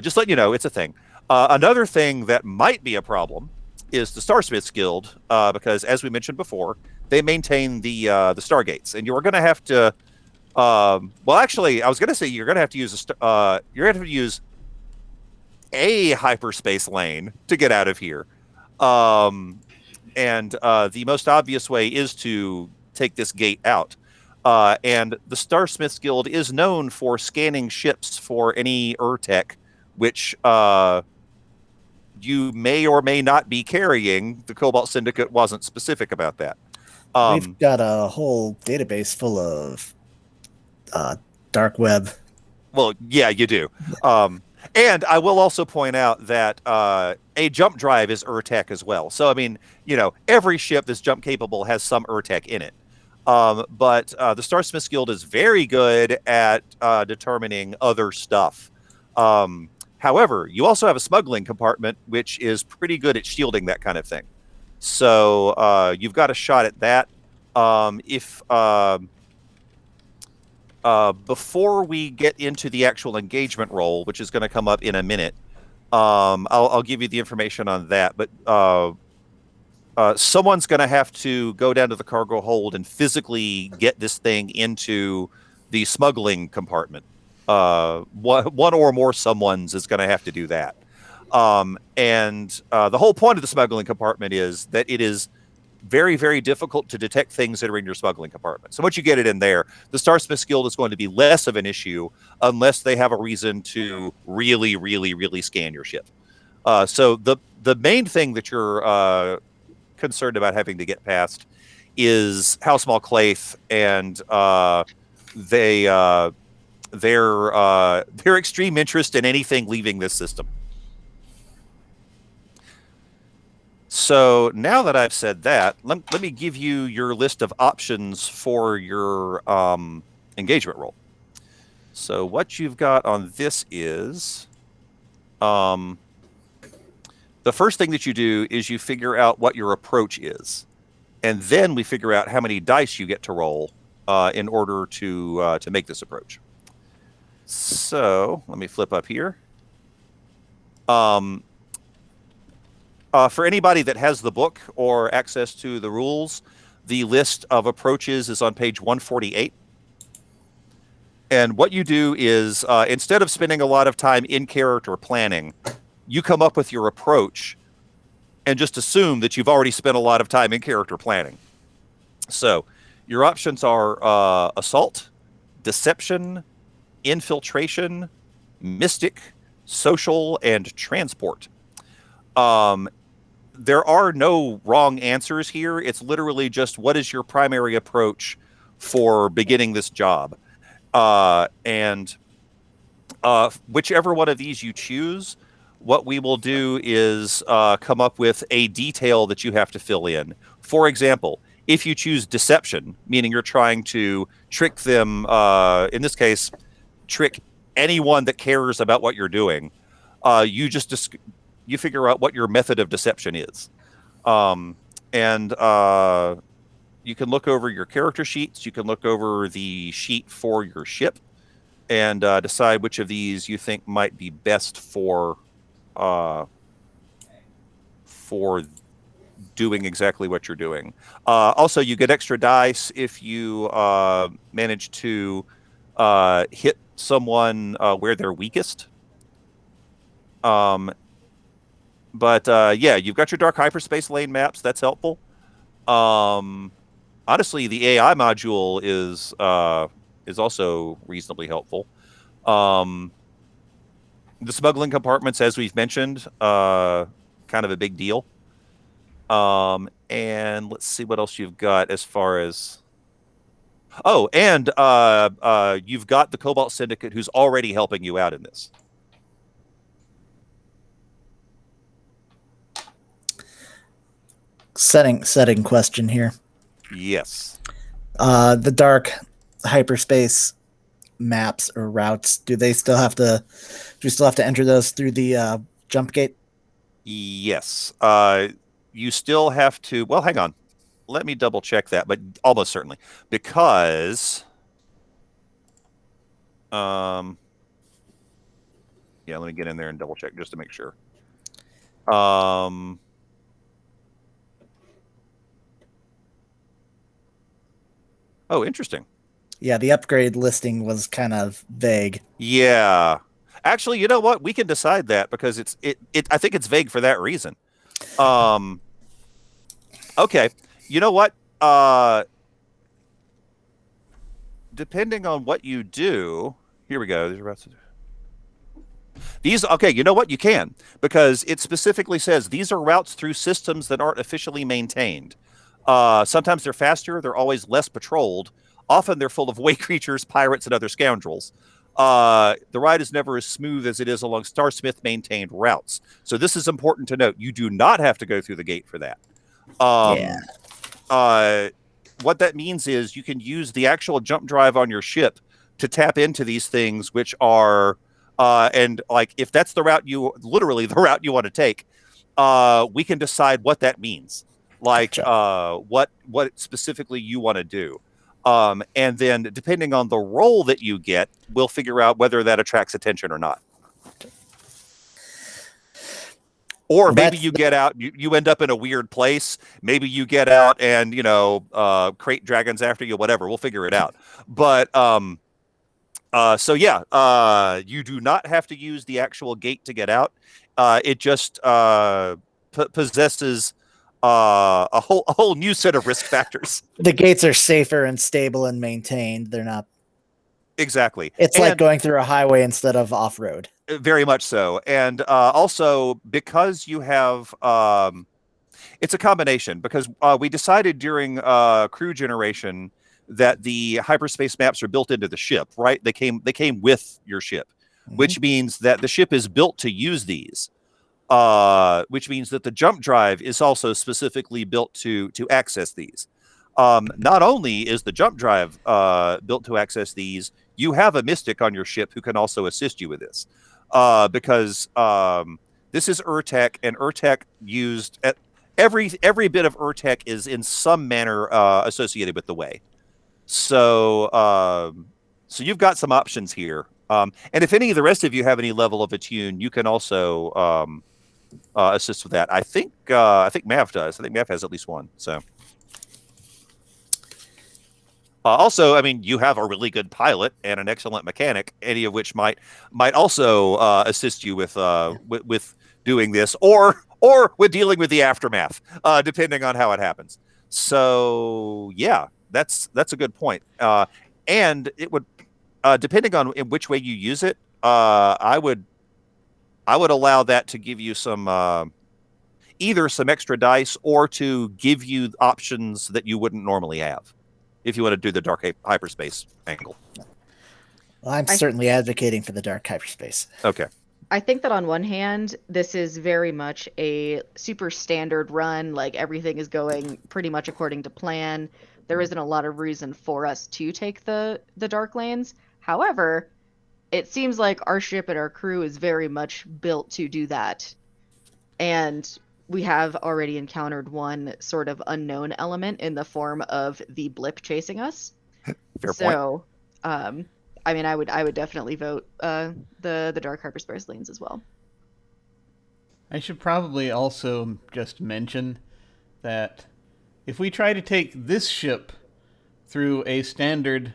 Just let you know, it's a thing. Another thing that might be a problem is the Starsmiths Guild, because as we mentioned before, they maintain the Stargates, and you're going to have to. Well, actually, I was going to say you're going to have to use a hyperspace lane to get out of here. And the most obvious way is to take this gate out. And the Starsmiths Guild is known for scanning ships for any Urtech, which you may or may not be carrying. The Cobalt Syndicate wasn't specific about that. We've got a whole database full of dark web. Well, yeah, you do. And I will also point out that a jump drive is Urtech as well. So, I mean, every ship that's jump capable has some Urtech in it. But the Starsmiths Guild is very good at determining other stuff. However, you also have a smuggling compartment, which is pretty good at shielding that kind of thing. So you've got a shot at that. Before we get into the actual engagement role, which is going to come up in a minute, I'll give you the information on that. But someone's going to have to go down to the cargo hold and physically get this thing into the smuggling compartment. One or more someones is going to have to do that. And the whole point of the smuggling compartment is that it is very, very difficult to detect things that are in your smuggling compartment. So once you get it in there, the Starsmiths Guild is going to be less of an issue unless they have a reason to really, really, really scan your ship. So the main thing that you're concerned about having to get past is House Malclaith and their extreme interest in anything leaving this system. So now that I've said that, let me give you your list of options for your engagement roll. So what you've got on this is the first thing that you do is you figure out what your approach is. And then we figure out how many dice you get to roll in order to make this approach. So let me flip up here. For anybody that has the book or access to the rules, the list of approaches is on page 148. And what you do is, instead of spending a lot of time in character planning, you come up with your approach and just assume that you've already spent a lot of time in character planning. So your options are assault, deception, infiltration, mystic, social, and transport. There are no wrong answers here. It's literally just what is your primary approach for beginning this job. And whichever one of these you choose, what we will do is come up with a detail that you have to fill in. For example, if you choose deception, meaning you're trying to trick them, in this case, trick anyone that cares about what you're doing, you figure out what your method of deception is. And you can look over your character sheets. You can look over the sheet for your ship and decide which of these you think might be best for doing exactly what you're doing. Also, you get extra dice if you manage to hit someone where they're weakest. But yeah, you've got your dark hyperspace lane maps. That's helpful. Honestly, the AI module is also reasonably helpful. The smuggling compartments, as we've mentioned, kind of a big deal. And let's see what else you've got as far as. Oh, and you've got the Cobalt Syndicate who's already helping you out in this. Setting question here. Yes. The dark hyperspace maps or routes, do we still have to enter those through the jump gate? Yes. You still have to. Well, hang on. Let me double check that, but almost certainly because. Yeah, let me get in there and double check just to make sure. Oh, interesting. Yeah, the upgrade listing was kind of vague. Yeah. Actually, you know what? We can decide that because I think it's vague for that reason. Okay. You know what? Depending on what you do, here we go. Okay, you know what? You can, because it specifically says these are routes through systems that aren't officially maintained. Sometimes they're faster. They're always less patrolled. Often they're full of way creatures, pirates, and other scoundrels. The ride is never as smooth as it is along Starsmith maintained routes. So this is important to note. You do not have to go through the gate for that. What that means is you can use the actual jump drive on your ship to tap into these things, which are, and like if that's the route literally the route you want to take, we can decide what that means. Like what specifically you want to do. And then depending on the role that you get, we'll figure out whether that attracts attention or not. Or maybe you get out, you end up in a weird place. Maybe you get out and, crate dragons after you, whatever. We'll figure it out. But so yeah, you do not have to use the actual gate to get out. It just possesses a whole new set of risk factors. The gates are safer and stable and maintained. They're not. Exactly. It's like going through a highway instead of off-road. Very much so. And also because you have, it's a combination because we decided during crew generation that the hyperspace maps are built into the ship, right? They came with your ship, which means that the ship is built to use these. Which means that the jump drive is also specifically built to access these. Not only is the jump drive built to access these, you have a mystic on your ship who can also assist you with this. Because this is Urtech, and Urtech used at every bit of Urtech is in some manner associated with the way. So you've got some options here. And if any of the rest of you have any level of attune, you can also assist with that. I think Mav does. I think Mav has at least one. So also, I mean, you have a really good pilot and an excellent mechanic, any of which might also assist you with doing this, or with dealing with the aftermath, depending on how it happens. So yeah, that's a good point. And it would, depending on in which way you use it, I would allow that to give you some either some extra dice or to give you options that you wouldn't normally have if you want to do the dark hyperspace angle. Well, I'm certainly advocating for the dark hyperspace. Okay. I think that on one hand, this is very much a super standard run. Like everything is going pretty much according to plan. There isn't a lot of reason for us to take the dark lanes. However, it seems like our ship and our crew is very much built to do that. And we have already encountered one sort of unknown element in the form of the blip chasing us. Fair point. So, I mean, I would definitely vote the dark hyperspace lanes as well. I should probably also just mention that if we try to take this ship through a standard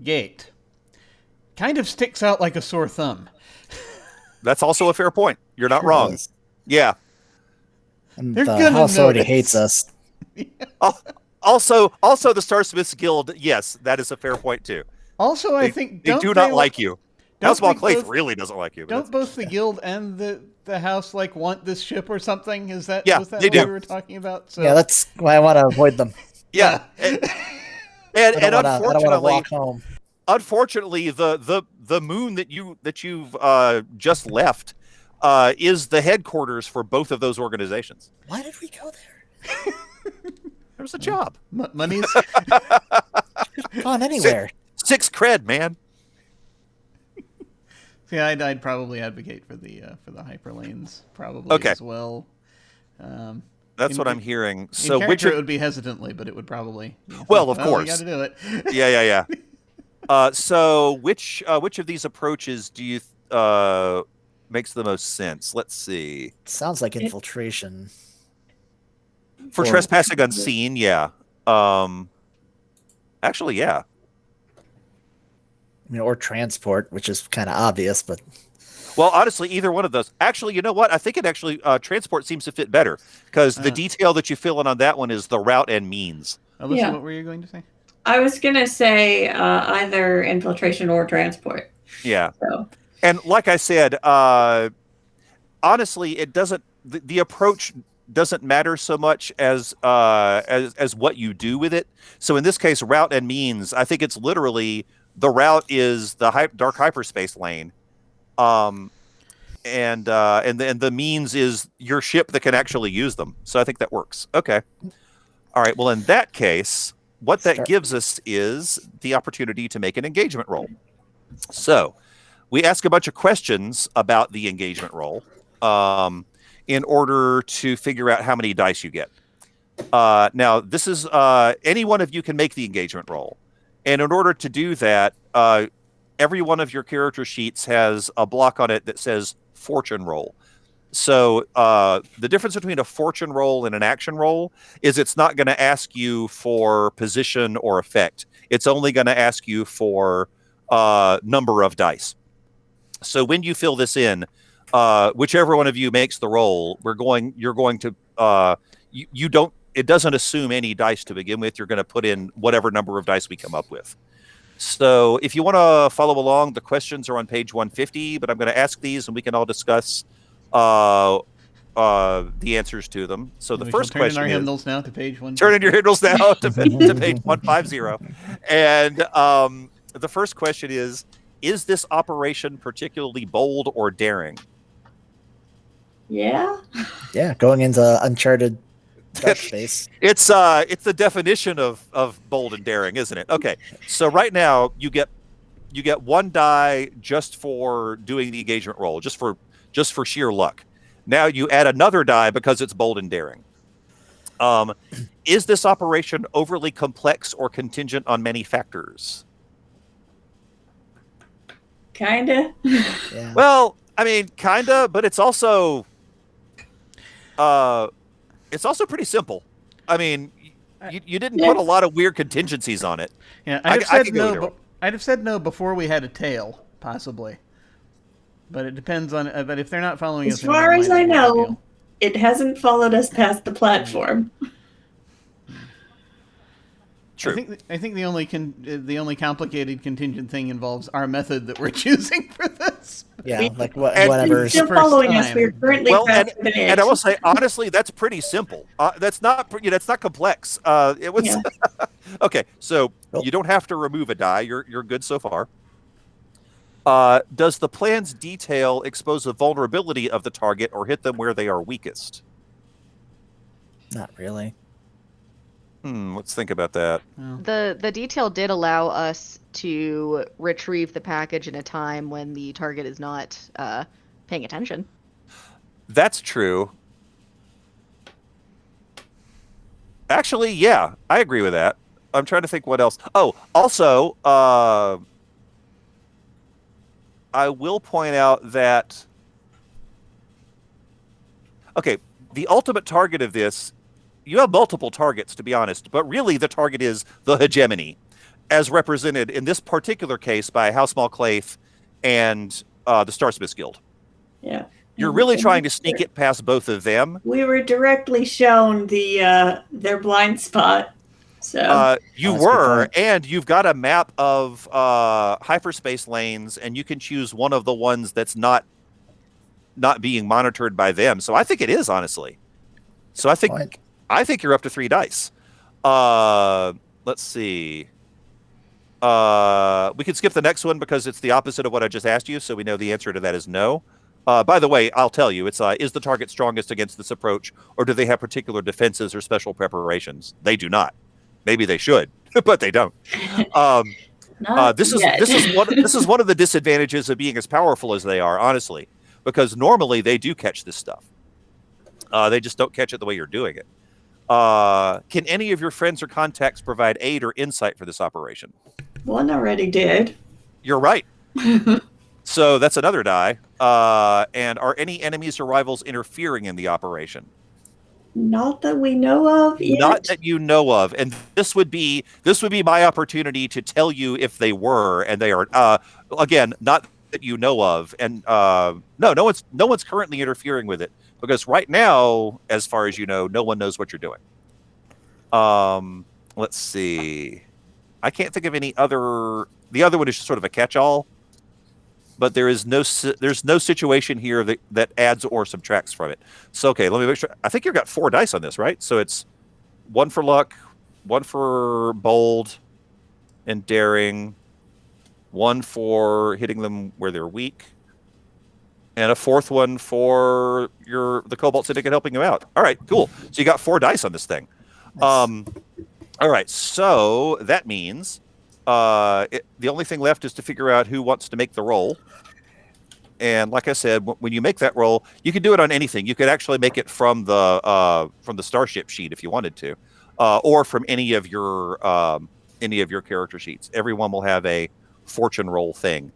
gate, kind of sticks out like a sore thumb. That's also a fair point. You're not wrong. Does. Yeah. And They're the gonna house already notice. hates us. Also, the Starsmiths Guild. Yes, that is a fair point too. Also, I They- think they don't do not they like you. How Small think Claith both- really doesn't like you. But Don't both the guild and the house like want this ship or something? Was that Yeah, what they we do. were talking about? So Yeah, that's why I want to avoid them. yeah. And I don't want to unfortunately, walk home. unfortunately, the moon that you've just left is the headquarters for both of those organizations. Why did we go there? There's a job. Money's Gone anywhere. 6 cred, man. yeah, I'd probably advocate for the hyperlanes probably Okay. as well. That's what I'm hearing. So In which character, of, it would be hesitantly, but it would probably. Well, of You course. got to do it. yeah. So which of these approaches do you makes the most sense? Let's see. Sounds like infiltration. For Or- trespassing unseen, yeah. Actually, yeah. I mean, or transport, which is kind of obvious, but Well, honestly, either one of those. Actually, you know what? I think it actually transport seems to fit better because the detail that you fill in on that one is the route and means. Alyssa, Yeah. what were you going to say? I was gonna say either infiltration or transport. Yeah. So And like I said, honestly, it doesn't. The approach doesn't matter so much as what you do with it. So in this case, route and means, I think it's literally the route is the dark hyperspace lane, and the means is your ship that can actually use them. So I think that works. Okay. All right. Well, in that case, what that Start. gives us is the opportunity to make an engagement roll. So we ask a bunch of questions about the engagement roll in order to figure out how many dice you get. Now, this is any one of you can make the engagement roll. And in order to do that, every one of your character sheets has a block on it that says fortune roll. So the difference between a fortune roll and an action roll is it's not going to ask you for position or effect. It's only going to ask you for number of dice. So when you fill this in, whichever one of you makes the roll, you're going to you don't. It doesn't assume any dice to begin with. You're going to put in whatever number of dice we come up with. So if you want to follow along, the questions are on page 150, but I'm going to ask these and we can all discuss the answers to them. So the We first shall turn in question our is, hymnals now to page 1. turn in your hymnals now to page 150. And the first question is this operation particularly bold or daring? yeah. yeah, going into uncharted dark space. It's the definition of bold and daring, isn't it? Okay. So right now you get 1 die just for doing the engagement roll, just for sheer luck. Now you add another die because it's bold and daring. Is this operation overly complex or contingent on many factors? Kinda. Yeah. Well, I mean, kinda, but it's also pretty simple. I mean, you didn't put a lot of weird contingencies on it. Yeah, I I'd have could said go no. either way. I'd have said no before we had a tail, possibly. But it depends on. But if they're not following us, As far anymore, as might I be a big know, deal. it hasn't followed us past the platform. True. I think the only complicated contingent thing involves our method that we're choosing for this. Yeah, like And- whatever. It's still first following us. time. We're currently Well, past the and I will say honestly, that's pretty simple. That's not complex. It was Yeah. okay. So Cool. you don't have to remove a die. You're good so far. Does the plan's detail expose the vulnerability of the target or hit them where they are weakest? Not really. Let's think about that. Well, The detail did allow us to retrieve the package in a time when the target is not paying attention. That's true. Actually, yeah, I agree with that. I'm trying to think what else. Oh, also, I will point out that, okay, the ultimate target of this, you have multiple targets, to be honest, but really the target is the hegemony, as represented in this particular case by How Small Claith and the Starsmiths Guild. Yeah. You're really trying to sneak it past both of them. We were directly shown their blind spot. So You That's a good were, point. and you've got a map of hyperspace lanes, and you can choose one of the ones that's not being monitored by them. So I think it is, honestly. So I Point. think you're up to 3 dice. Let's see. We could skip the next one because it's the opposite of what I just asked you, so we know the answer to that is no. By the way, I'll tell you, it's is the target strongest against this approach, or do they have particular defenses or special preparations? They do not. Maybe they should, but they don't. not This yet. is one of the disadvantages of being as powerful as they are, honestly, because normally they do catch this stuff. They just don't catch it the way you're doing it. Can any of your friends or contacts provide aid or insight for this operation? One already did. You're right. So that's another die. And are any enemies or rivals interfering in the operation? Not that we know of yet. Not that you know of. And this would be my opportunity to tell you if they were, and they are. Again, not that you know of. And no one's currently interfering with it, because right now, as far as you know, no one knows what you're doing. Let's see. I can't think of any other. The other one is just sort of a catch-all, but there's no situation here that adds or subtracts from it. So okay, let me make sure. I think you've got 4 dice on this, right? So it's 1 for luck, 1 for bold and daring, 1 for hitting them where they're weak, and a 4th one for the Cobalt Syndicate helping you out. All right, cool. So you got 4 dice on this thing. Nice. All right, so that means the only thing left is to figure out who wants to make the roll. And like I said, when you make that roll, you can do it on anything. You could actually make it from the starship sheet if you wanted to, or from any of your character sheets. Everyone will have a fortune roll thing.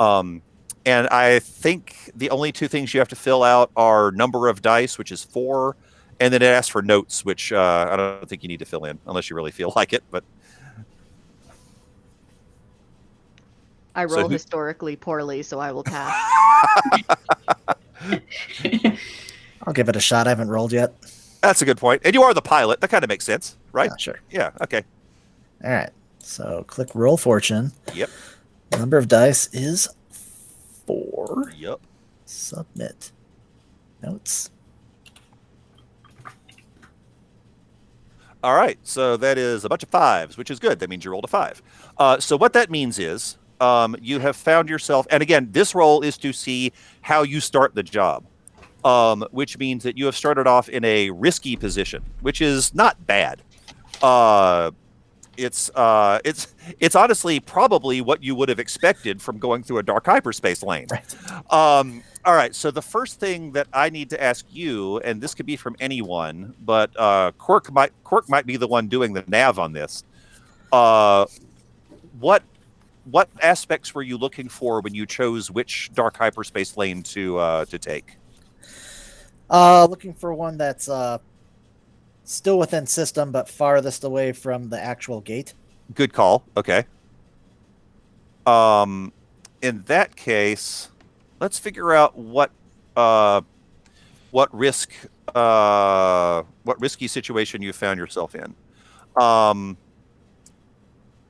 And I think the only 2 things you have to fill out are number of dice, which is 4, and then it asks for notes, which I don't think you need to fill in unless you really feel like it. But I So roll who- historically poorly, so I will pass. I'll give it a shot. I haven't rolled yet. that's a good point. And you are the pilot. That kind of makes sense, right? Yeah, sure. Yeah. Okay. All right. So click roll fortune. Yep. Number of dice is 4. Yep. Submit. Notes. All right, so that is a bunch of 5s, which is good. That means you rolled a 5. So what that means is you have found yourself, and again, this roll is to see how you start the job, which means that you have started off in a risky position, which is not bad. It's honestly probably what you would have expected from going through a dark hyperspace lane. Right. All right, so the first thing that I need to ask you, and this could be from anyone, but Quirk might be the one doing the nav on this. What aspects were you looking for when you chose which dark hyperspace lane to take? Looking for one that's still within system, but farthest away from the actual gate. Good call. Okay. In that case, let's figure out what risky situation you found yourself in.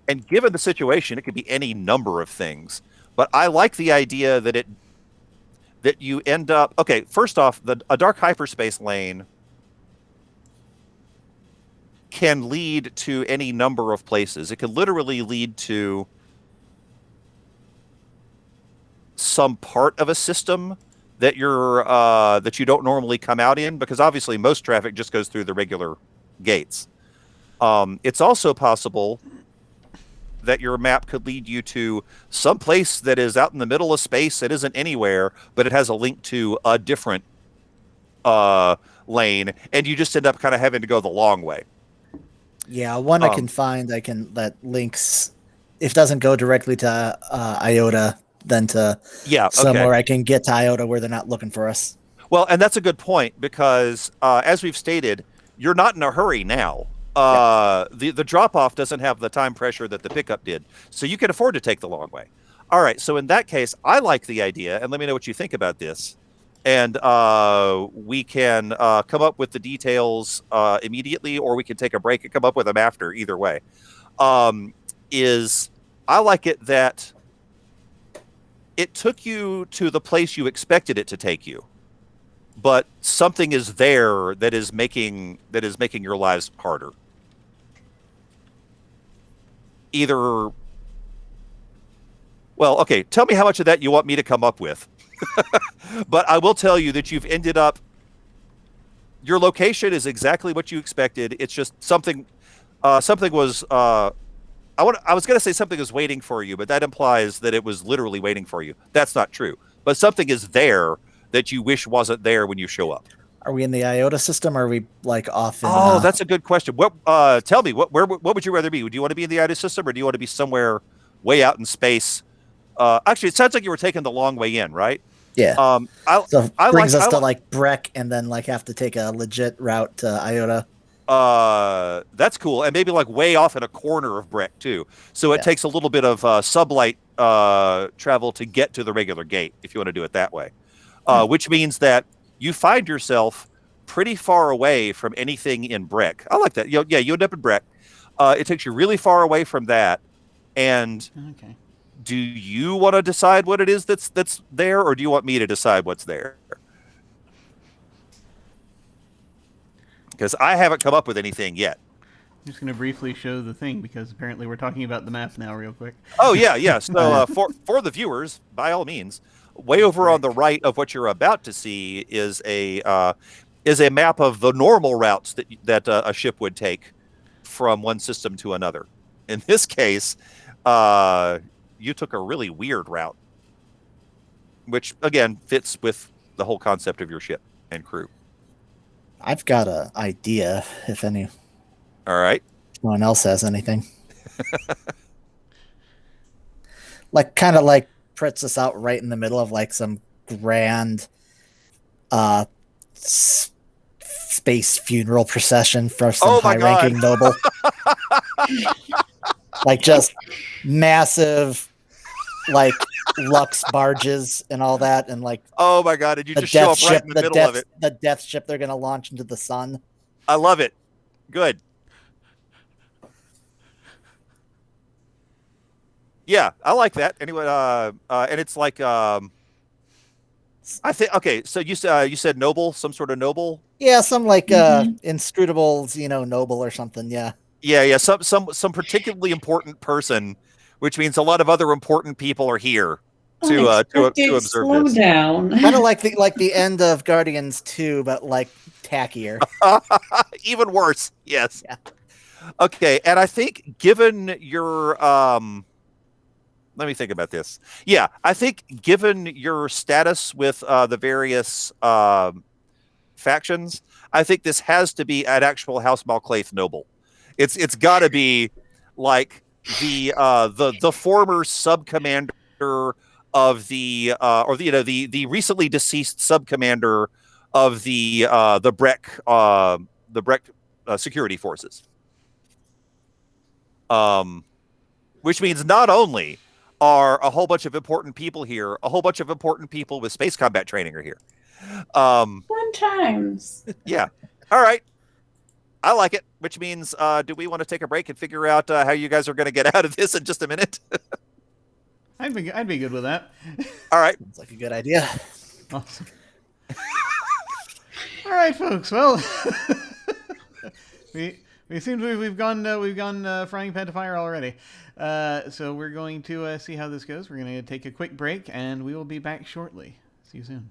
And given the situation, it could be any number of things. But I like the idea that you end up. Okay, first off, a dark hyperspace lane can lead to any number of places. It can literally lead to some part of a system that you don't normally come out in, because obviously most traffic just goes through the regular gates. It's also possible that your map could lead you to some place that is out in the middle of space that isn't anywhere, but it has a link to a different lane, and you just end up kind of having to go the long way. Yeah, one I can find that links, if it doesn't go directly to IOTA, then to somewhere I can get to IOTA where they're not looking for us. Well, and that's a good point, because as we've stated, you're not in a hurry now. The drop-off doesn't have the time pressure that the pickup did, so you can afford to take the long way. All right, so in that case, I like the idea, and let me know what you think about this. and we can come up with the details immediately, or we can take a break and come up with them after. Either way, is I like it that it took you to the place you expected it to take you, but something is there that is making your lives harder. Either, well, okay, tell me how much of that you want me to come up with. But I will tell you that you've ended up, your location is exactly what you expected. It's just something was, I was going to say something is waiting for you, but that implies that it was literally waiting for you. That's not true. But something is there that you wish wasn't there when you show up. Are we in the IOTA system, or are we like off in... Oh, that's a good question. What? Tell me, what would you rather be? Do you want to be in the IOTA system, or do you want to be somewhere way out in space? Actually, it sounds like you were taking the long way in, right? Yeah. So I brings us to like Breck, and then like have to take a legit route to IOTA. That's cool, and maybe like way off in a corner of Breck too. So it takes a little bit of sublight travel to get to the regular gate, if you want to do it that way. Which means that you find yourself pretty far away from anything in Breck. I like that. You end up in Breck. It takes you really far away from that, and Okay. do you want to decide what it is that's there, or do you want me to decide what's there? Because I haven't come up with anything yet. I'm just going to briefly show the thing, because apparently we're talking about the map now real quick. Oh, yeah. So for the viewers, by all means, way over on the right of what you're about to see is a map of the normal routes that a ship would take from one system to another. In this case, you took a really weird route, which, again, fits with the whole concept of your ship and crew. I've got an idea, if anyone All right. else has anything. Like, kind of like puts us out right in the middle of like some grand space funeral procession for some high-ranking noble. Like just massive, like Lux barges and all that, and like, oh my god, did you just show up right in the middle of it? The death ship they're gonna launch into the sun. I love it. Good. Yeah, I like that. Anyway, and it's like, I think, okay, so you said noble, some sort of noble. Yeah, some like inscrutables, noble or something. Yeah. Yeah, some particularly important person, which means a lot of other important people are here to observe slow this. down. Kind of like the end of Guardians 2, but like tackier. Even worse. Yes. Yeah. Okay, and I think given your let me think about this. Yeah, I think given your status with the various factions, I think this has to be an actual House Malclaith noble. It's got to be like the former subcommander of the the recently deceased subcommander of the Breck security forces. Which means not only are a whole bunch of important people here, a whole bunch of important people with space combat training are here. Fun times. Yeah. All right. I like it, which means do we want to take a break and figure out how you guys are going to get out of this in just a minute? I'd be good with that. All right. Sounds like a good idea. Awesome. All right, folks. Well, we seem to we've gone frying pan to fire already. So we're going to see how this goes. We're going to take a quick break, and we will be back shortly. See you soon.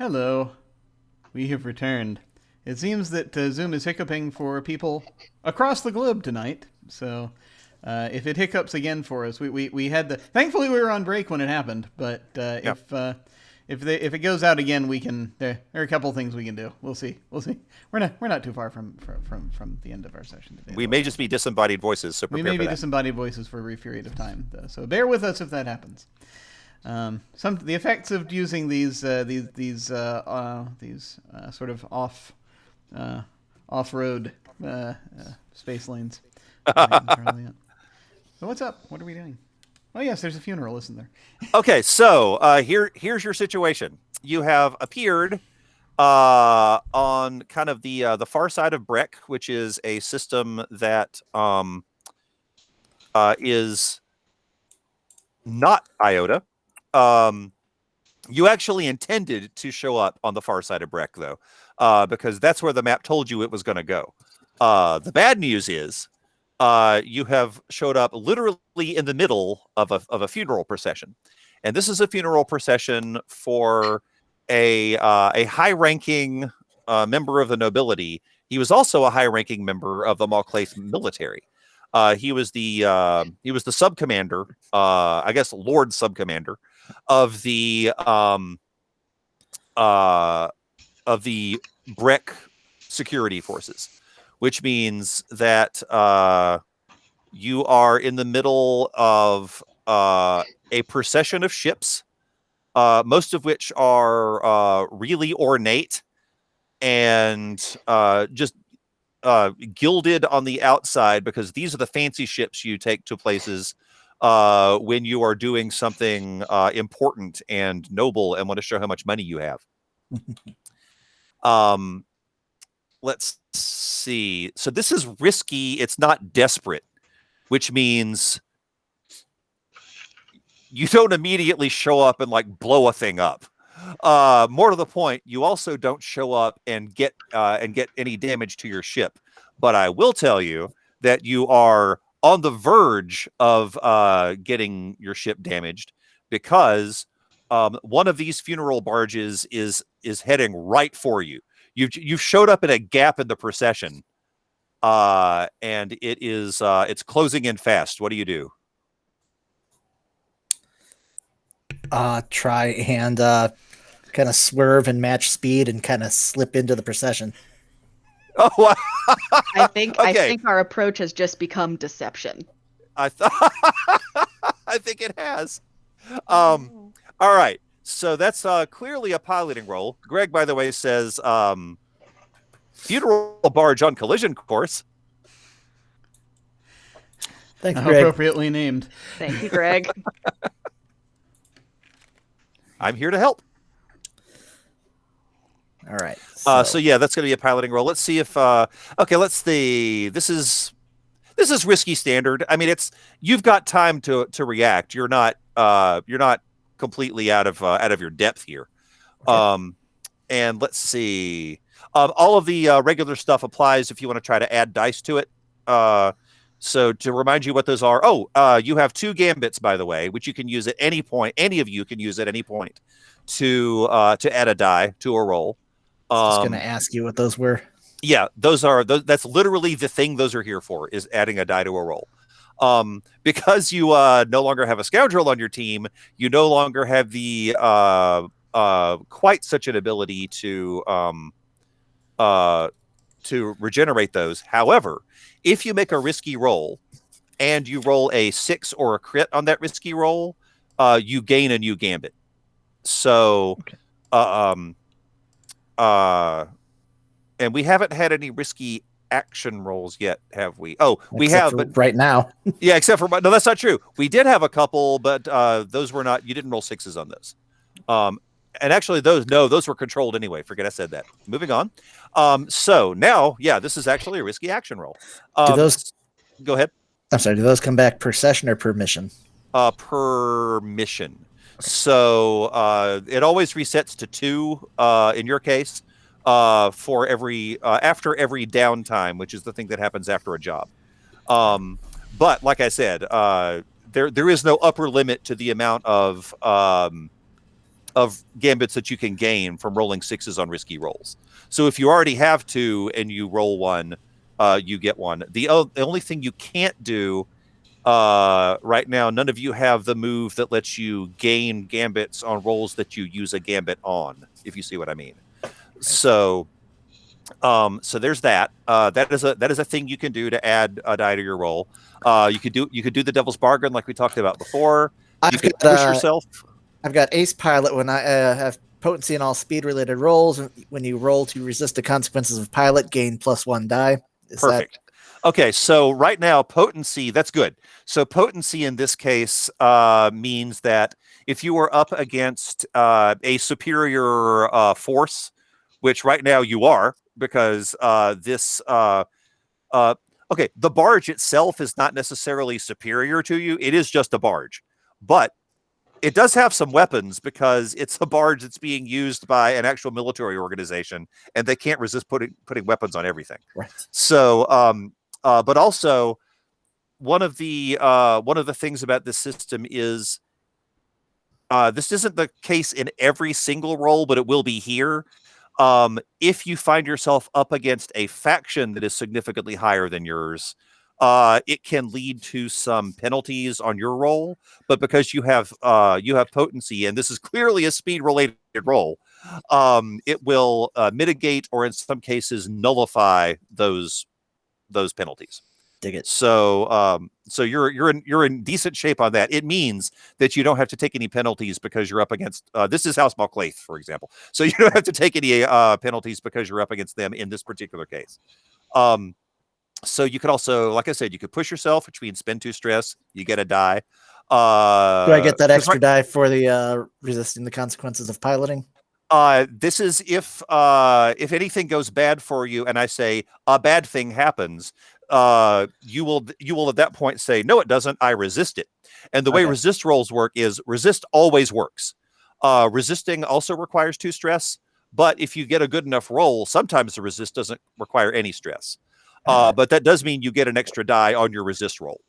Hello. We have returned. It seems that Zoom is hiccuping for people across the globe tonight. So if it hiccups again for us, we had the. Thankfully, we were on break when it happened. But if it goes out again, we can. There are a couple things we can do. We'll see. We're not too far from the end of our session today. We may just be disembodied voices. So we may be disembodied voices for a brief period of time, though. So bear with us if that happens. The effects of using these sort of off-road space lanes. So what's up? What are we doing? Oh yes, there's a funeral, isn't there? Okay, so here's your situation. You have appeared on kind of the far side of Breck, which is a system that is not Iota. You actually intended to show up on the far side of Breck, though, because that's where the map told you it was going to go. The bad news is you have showed up literally in the middle of a funeral procession. And this is a funeral procession for a high-ranking member of the nobility. He was also a high-ranking member of the MacLeod military. He was the sub-commander, I guess Lord Sub-Commander of the Breck security forces, which means that you are in the middle of a procession of ships, most of which are really ornate and just gilded on the outside, because these are the fancy ships you take to places when you are doing something important and noble and want to show how much money you have. Let's see. So this is risky. It's not desperate, which means you don't immediately show up and like blow a thing up. More to the point, you also don't show up and get any damage to your ship. But I will tell you that you are on the verge of getting your ship damaged, because one of these funeral barges is heading right for you. You've showed up in a gap in the procession, and it's closing in fast. What do you do? Try and kind of swerve and match speed and kind of slip into the procession. Oh, I think okay. I think our approach has just become deception. I think it has. All right. So that's clearly a piloting roll. Greg, by the way, says funeral barge on collision course. Thanks, Greg. Appropriately named. Thank you, Greg. I'm here to help. All right. So yeah, that's going to be a piloting roll. Let's see if okay. Let's see. This is risky standard. I mean, you've got time to react. You're not completely out of your depth here. Okay. And let's see. All of the regular stuff applies if you want to try to add dice to it. So to remind you what those are. You have 2 gambits, by the way, which you can use at any point. Any of you can use at any point to add a die to a roll. I was going to ask you what those were. Yeah, that's literally the thing those are here for, is adding a die to a roll. Because you no longer have a scoundrel on your team, you no longer have the quite such an ability to regenerate those. However, if you make a risky roll and you roll a 6 or a crit on that risky roll, you gain a new gambit. So, okay. And we haven't had any risky action rolls yet, have we? Oh, we have, but right now. Yeah, except for, no, that's not true. We did have a couple, but those were not. You didn't roll 6s on those. And actually, those were controlled anyway. Forget I said that. Moving on. So now, yeah, this is actually a risky action roll. Do those? Go ahead. I'm sorry. Do those come back per session or per mission? Per mission. So it always resets to 2 in your case for every after every downtime, which is the thing that happens after a job. But like I said, there is no upper limit to the amount of of gambits that you can gain from rolling 6s on risky rolls. So if you already have 2 and you roll 1, you get 1. The only thing you can't do right now, none of you have the move that lets you gain gambits on rolls that you use a gambit on, if you see what I mean. So there's that. That is a thing you can do to add a die to your roll. You could do the Devil's Bargain like we talked about before. You could push yourself. I've got Ace Pilot when I have potency in all speed related rolls. When you roll to resist the consequences of pilot, gain +1 die. Perfect. Okay, so right now, potency, that's good. So potency in this case means that if you are up against a superior force, which right now you are, because the barge itself is not necessarily superior to you. It is just a barge. But it does have some weapons because it's a barge that's being used by an actual military organization, and they can't resist putting weapons on everything. Right. So, but also one of the things about this system is this isn't the case in every single roll, but it will be here. If you find yourself up against a faction that is significantly higher than yours, it can lead to some penalties on your roll. But because you have potency, and this is clearly a speed related roll, it will mitigate or in some cases nullify those penalties. Dig it. So you're in decent shape on that. It means that you don't have to take any penalties because you're up against this is House MacLeod, for example. So you don't have to take any penalties because you're up against them in this particular case. So you could also, like I said, you could push yourself, which means spend 2 stress. You get a die. Do I get that extra die for the resisting the consequences of piloting? This is if anything goes bad for you, and I say a bad thing happens, you will at that point say, no, it doesn't. I resist it. And the way resist rolls work is resist always works. Resisting also requires 2 stress, but if you get a good enough roll, sometimes the resist doesn't require any stress. But that does mean you get an extra die on your resist roll.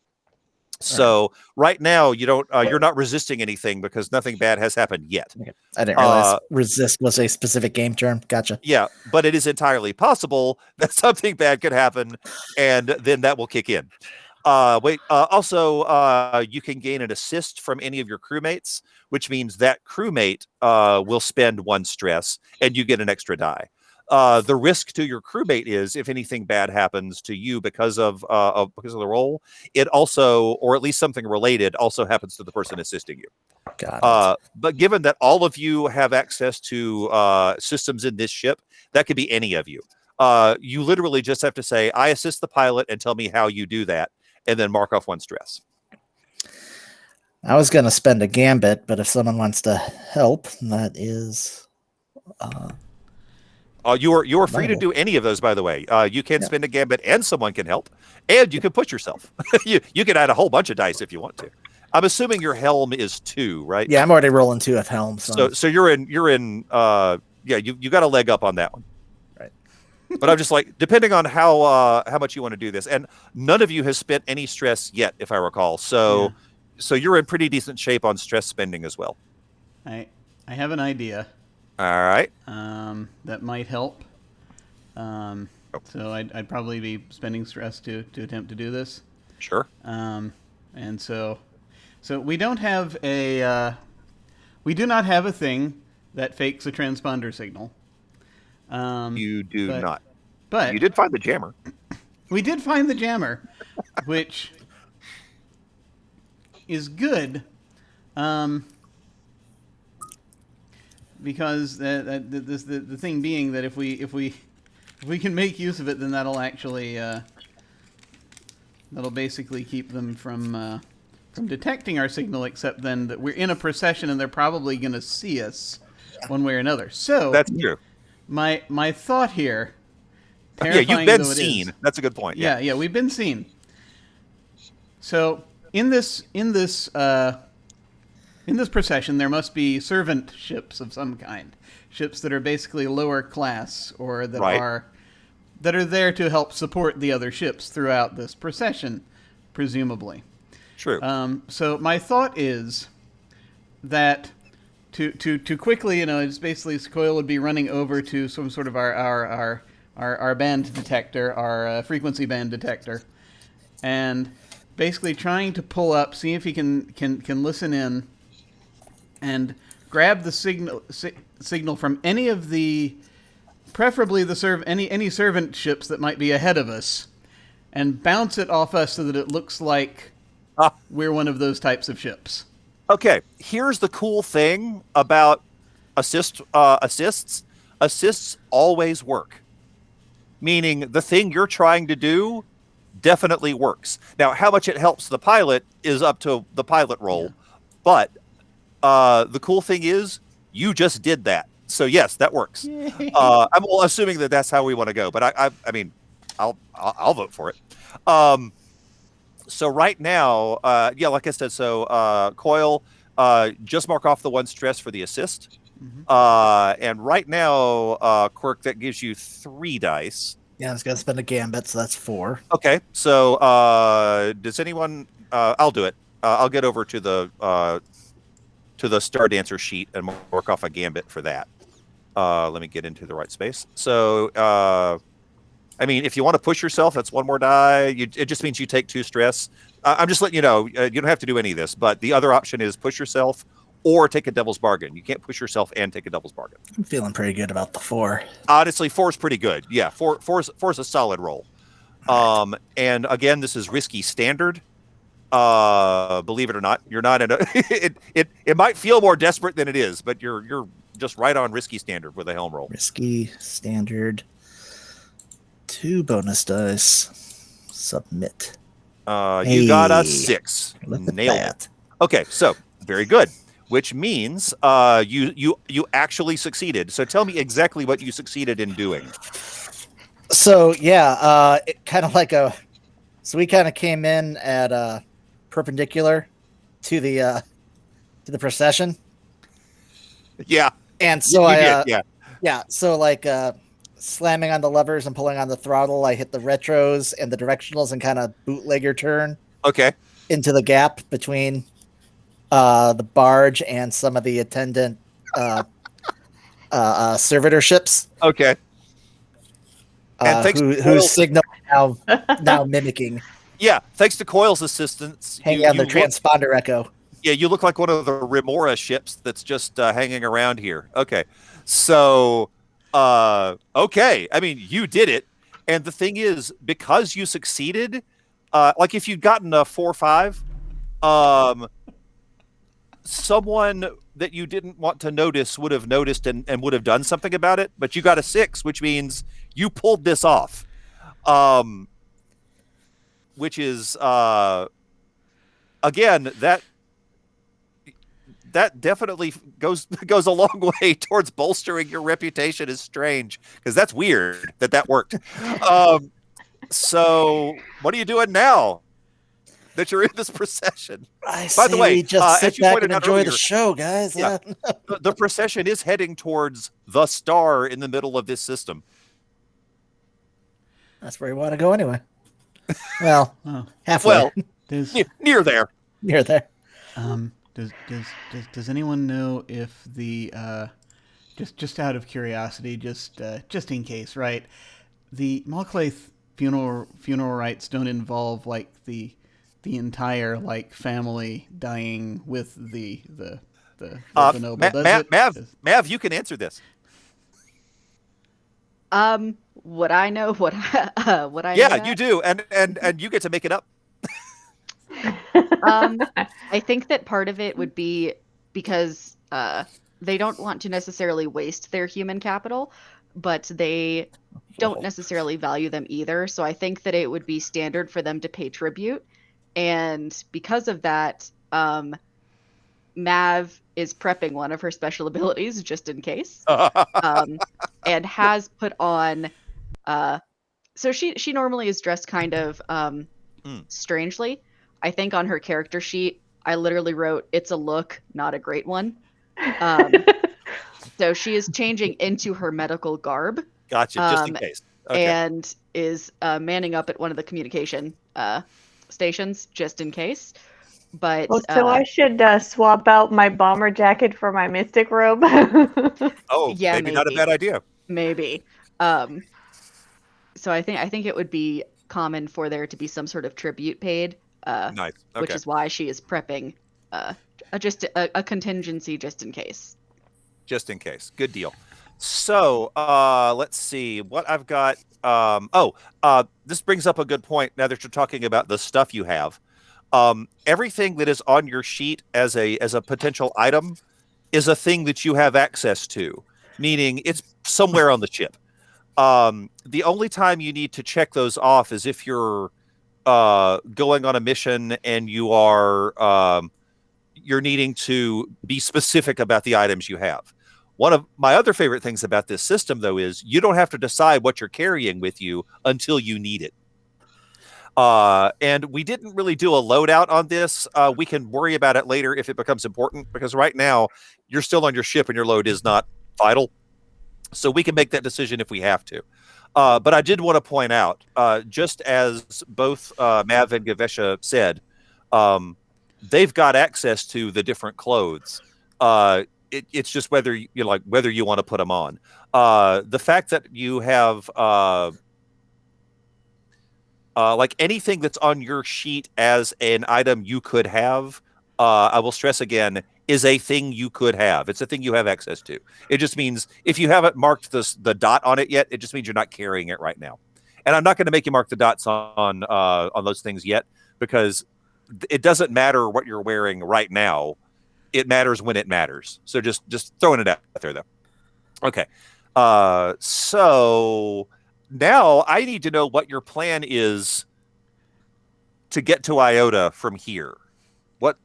So right now you're not resisting anything because nothing bad has happened yet. Okay. I didn't realize resist was a specific game term. Gotcha. Yeah, but it is entirely possible that something bad could happen, and then that will kick in. Also, you can gain an assist from any of your crewmates, which means that crewmate will spend 1 stress, and you get an extra die. The risk to your crewmate is if anything bad happens to you because of the roll, it also, or at least something related, also happens to the person assisting you. Got it. But given that all of you have access to systems in this ship, that could be any of you. You literally just have to say, I assist the pilot, and tell me how you do that, and then mark off 1 stress. I was going to spend a gambit, but if someone wants to help, that is... you are free to do any of those, by the way. You can spend a gambit and someone can help, and you can push yourself. you can add a whole bunch of dice if you want to. I'm assuming your helm is 2, right? Yeah, I'm already rolling 2 of helm. So you're in you got a leg up on that one. Right. But I'm just like, depending on how much you want to do this, and none of you has spent any stress yet, if I recall. So you're in pretty decent shape on stress spending as well. I have an idea. All right. That might help. So I'd probably be spending stress to attempt to do this. Sure. And so we don't have we do not have a thing that fakes a transponder signal. You do not. But you did find the jammer. We did find the jammer, which is good. Because the thing being that if we can make use of it, then that'll actually that'll basically keep them from detecting our signal. Except then that we're in a procession and they're probably going to see us one way or another. So that's true. My thought here. Yeah, you've been seen. That's a good point. Yeah, we've been seen. So in this procession, there must be servant ships of some kind, ships that are basically lower class or that are there to help support the other ships throughout this procession, presumably. True. So my thought is that to quickly, it's basically Coil would be running over to some sort of our band detector, our frequency band detector, and basically trying to pull up, see if he can listen in, and grab the signal from any of the, preferably any servant ships that might be ahead of us, and bounce it off us so that it looks like we're one of those types of ships. Okay, here's the cool thing about assists. Assists always work. Meaning the thing you're trying to do definitely works. Now, how much it helps the pilot is up to the pilot role. Yeah. But the cool thing is you just did that. So yes, that works. I'm assuming that that's how we want to go. But I mean, I'll vote for it. So right now, like I said, so Coil, just mark off the 1 stress for the assist. Mm-hmm. And right now, Quirk, that gives you 3 dice. Yeah, I was going to spend a gambit, so that's 4. Okay, so does anyone... I'll do it. I'll get over to the Star Dancer sheet and mark off a gambit for that. Let me get into the right space. So, I mean, if you want to push yourself, that's 1 more die. It just means you take 2 stress. I'm just letting you know, you don't have to do any of this, but the other option is push yourself or take a devil's bargain. You can't push yourself and take a devil's bargain. I'm feeling pretty good about the 4. Honestly, 4 is pretty good. Yeah, 4 is a solid roll. And again, this is risky standard. Believe it or not, you're not in a. it might feel more desperate than it is, but you're just right on risky standard with a helm roll. Risky standard. 2 bonus dice. Submit. You got a 6. Nailed it. Okay, so very good. Which means you actually succeeded. So tell me exactly what you succeeded in doing. So yeah, it kind of like so we kind of came in at perpendicular to the procession. Yeah. And so yeah. So like slamming on the levers and pulling on the throttle, I hit the retros and the directionals and kind of bootlegger turn. Okay. Into the gap between the barge and some of the attendant servitor ships. Okay. And thanks whose signal now mimicking. Yeah, thanks to Coil's assistance. Hanging on the transponder echo. Yeah, you look like one of the Remora ships that's just hanging around here. Okay. So, okay. I mean, you did it. And the thing is, because you succeeded, like if you'd gotten a 4 or 5, someone that you didn't want to notice would have noticed and would have done something about it. But you got a 6, which means you pulled this off. Which is, again, that definitely goes a long way towards bolstering your reputation as strange, because that's weird that worked. So what are you doing now that you're in this procession? By the way, just sit back and enjoy the show, guys. Yeah, the procession is heading towards the star in the middle of this system. That's where you want to go anyway. Well, halfway. Well, near there. Near there. Does anyone know if the just out of curiosity, just in case, right? The MacLeod funeral rites don't involve like the entire like family dying with the noble. Mav, you can answer this. Would I know what I Yeah, know you do, and you get to make it up. I think that part of it would be because they don't want to necessarily waste their human capital, but they don't necessarily value them either. So I think that it would be standard for them to pay tribute. And because of that, Mav is prepping one of her special abilities just in case, and has put on. So she normally is dressed kind of strangely. I think on her character sheet, I literally wrote, "It's a look, not a great one." So she is changing into her medical garb. Gotcha, just in case. Okay. And is manning up at one of the communication stations just in case. But Well, so I should swap out my bomber jacket for my mystic robe. Oh, yeah, maybe not a bad idea. maybe. So I think it would be common for there to be some sort of tribute paid, Nice. which Okay. is why she is prepping just a contingency just in case. Just in case. Good deal. So let's see what I've got. This brings up a good point now that you're talking about the stuff you have. Everything that is on your sheet as a potential item is a thing that you have access to, meaning it's somewhere on the ship. The only time you need to check those off is if you're going on a mission and you're needing to be specific about the items you have. One of my other favorite things about this system, though, is you don't have to decide what you're carrying with you until you need it. And we didn't really do a loadout on this. We can worry about it later if it becomes important, because right now you're still on your ship and your load is not vital. So we can make that decision if we have to. But I did want to point out, just as both Mav and Gavesha said, they've got access to the different clothes. It's just whether you want to put them on. The fact that you have like anything that's on your sheet as an item you could have, I will stress again, is a thing you could have. It's a thing you have access to. It just means if you haven't marked the dot on it yet, it just means you're not carrying it right now. And I'm not going to make you mark the dots on those things yet, because it doesn't matter what you're wearing right now. It matters when it matters. So just throwing it out there, though. Okay. So now I need to know what your plan is to get to Iota from here. What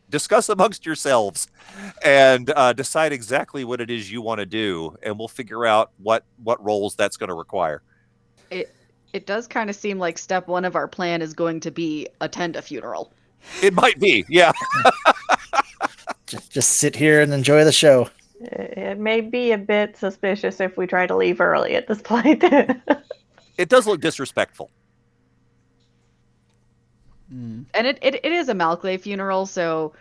discuss amongst yourselves and decide exactly what it is you want to do, and we'll figure out what roles that's going to require. It does kind of seem like step one of our plan is going to be attend a funeral. It might be, yeah. Just sit here and enjoy the show. It may be a bit suspicious if we try to leave early at this point. It does look disrespectful. And it is a MacLeod funeral, so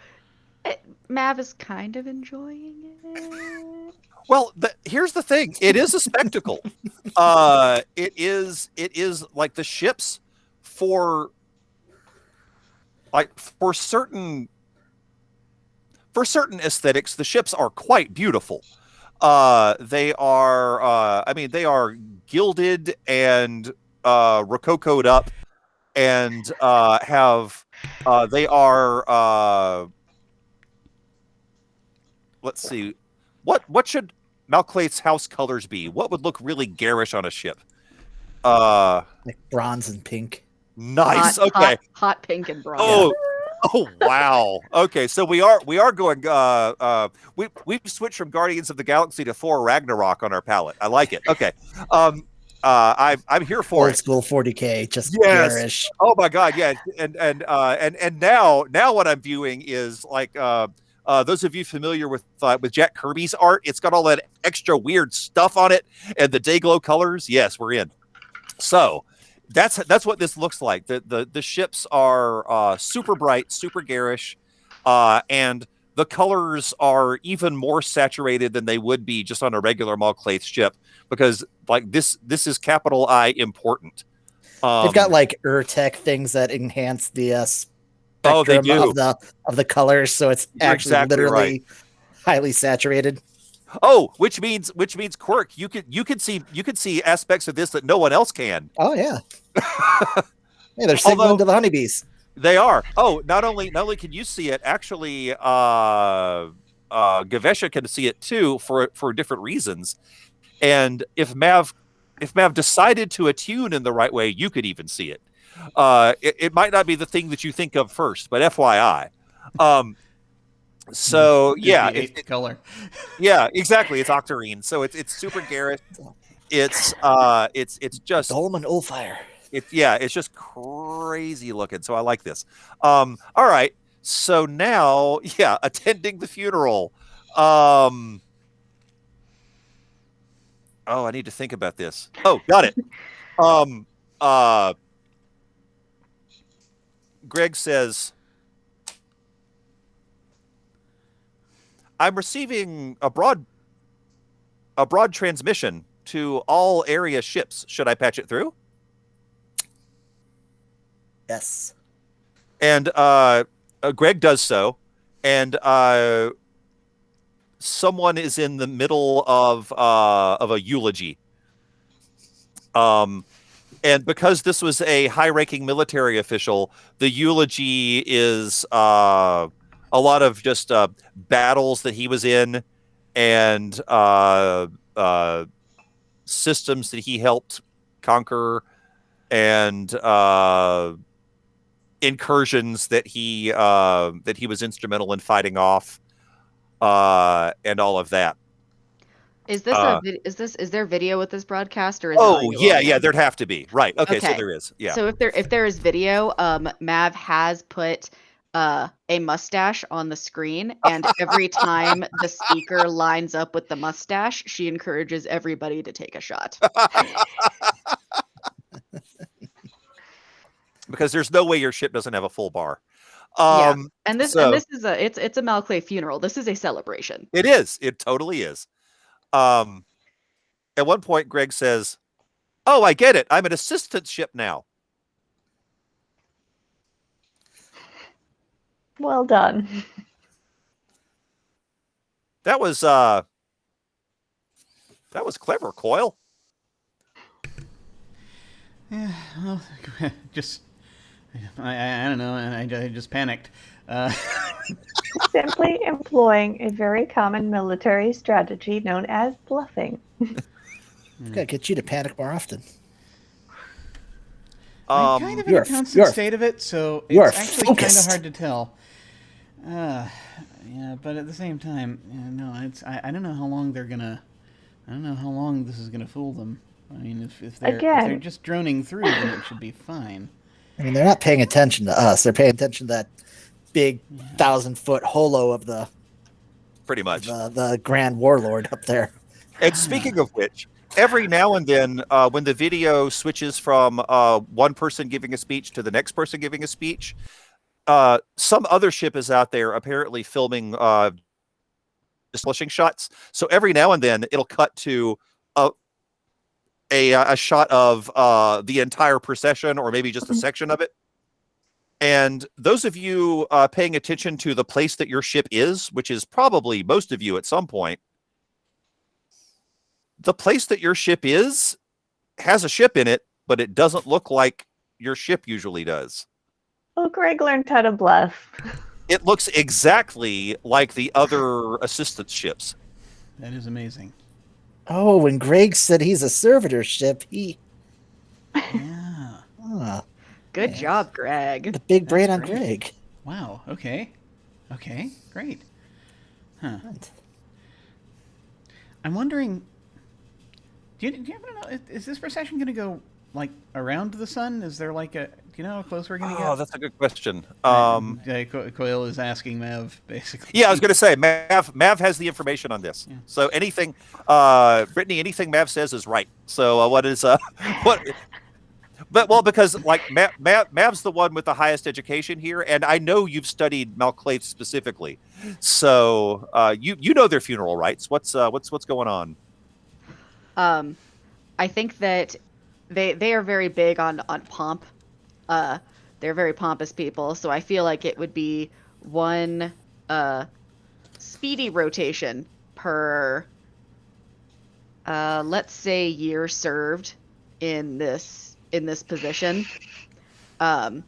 Mav is kind of enjoying it. Well, here's the thing. It is a spectacle. It is like the ships for certain aesthetics, the ships are quite beautiful. They are gilded and rococoed up, and let's see, what should MacLeod's house colors be? What would look really garish on a ship? Like bronze and pink. Nice. Okay. Hot pink and bronze. Oh wow. Okay, so we are going. We've switched from Guardians of the Galaxy to Thor Ragnarok on our palette. I like it. Okay. I'm here for Old it. school 40K, just Yes. garish. Oh my god, yeah. And now what I'm viewing is like those of you familiar with Jack Kirby's art, it's got all that extra weird stuff on it and the Dayglow colors. Yes, we're in. So that's what this looks like. The ships are super bright, super garish, and the colors are even more saturated than they would be just on a regular MacLeod ship, because like this is capital I important. They've got like Urtech things that enhance the spectrum they do. of the colors, so it's You're actually exactly literally right. highly saturated. Oh, which means Quirk, you can see aspects of this that no one else can. Oh yeah. Hey, they're signaling to the honeybees. They are. Oh, not only can you see it, actually Gavesha can see it too for different reasons. And if Mav decided to attune in the right way, you could even see it. It might not be the thing that you think of first, but FYI. So yeah, the eighth color. Yeah, exactly. It's octarine, so it's super garish. It's just Dolman Ulfire. It's just crazy looking. So I like this. All right. So now, attending the funeral. Oh, I need to think about this. Oh, got it. Greg says, I'm receiving a broad transmission to all area ships. Should I patch it through? Yes. And Greg does so, and someone is in the middle of a eulogy. And because this was a high-ranking military official, the eulogy is a lot of just battles that he was in, and systems that he helped conquer, and incursions that he was instrumental in fighting off, and all of that. Is this is there video with this broadcast, or is Oh, it audio yeah, only? yeah, there'd have to be. Right. Okay, so Okay. there is. Yeah. So if there is video, Mav has put a mustache on the screen, and every time the speaker lines up with the mustache, she encourages everybody to take a shot. Because there's no way your ship doesn't have a full bar. Yeah. And this so is it's a MacLeod funeral. This is a celebration. it is. It totally is. At one point, Greg says, "Oh, I get it. I'm an assistant ship now." Well done. That was clever, Coyle. Yeah, well, just I don't know, and I just panicked. Simply employing a very common military strategy known as bluffing. Gotta get you to panic more often. I'm kind of in you're- a constant you're- state of it, so you are it's actually kind of focused. hard to tell. Yeah, but at the same time, no, I don't know how long they're gonna. I don't know how long this is gonna fool them. I mean, if they're Again. just droning through, then it should be fine. I mean, they're not paying attention to us. They're paying attention to that big 1,000-foot holo of the Pretty much. the Grand Warlord up there. And speaking of which, every now and then, when the video switches from one person giving a speech to the next person giving a speech, some other ship is out there apparently filming establishing shots. So every now and then, it'll cut to a shot of the entire procession, or maybe just a section of it. And those of you paying attention to the place that your ship is, which is probably most of you at some point, the place that your ship is has a ship in it, but it doesn't look like your ship usually does. Oh, Greg learned how to bluff. It looks exactly like the other assistance ships. That is amazing. Oh, when Greg said he's a servitor ship, he Yeah. Good Yes. job, Greg. the big brain on great. Greg. Wow. Okay. Okay. Great. Huh. Right. I'm wondering. Do you happen to know? Is this procession going to go like around the sun? Is there like a? Do you know how close we're going to get? Oh, that's a good question. Coyle is asking Mav basically. Yeah, I was going to say, Mav has the information on this. Yeah. So anything, Brittany, anything Mav says is right. So what is what? But well, because like Mav's the one with the highest education here, and I know you've studied MacLeod specifically, so you know their funeral rites. What's going on? I think that they are very big on pomp. They're very pompous people, so I feel like it would be one speedy rotation per let's say year served in this position. But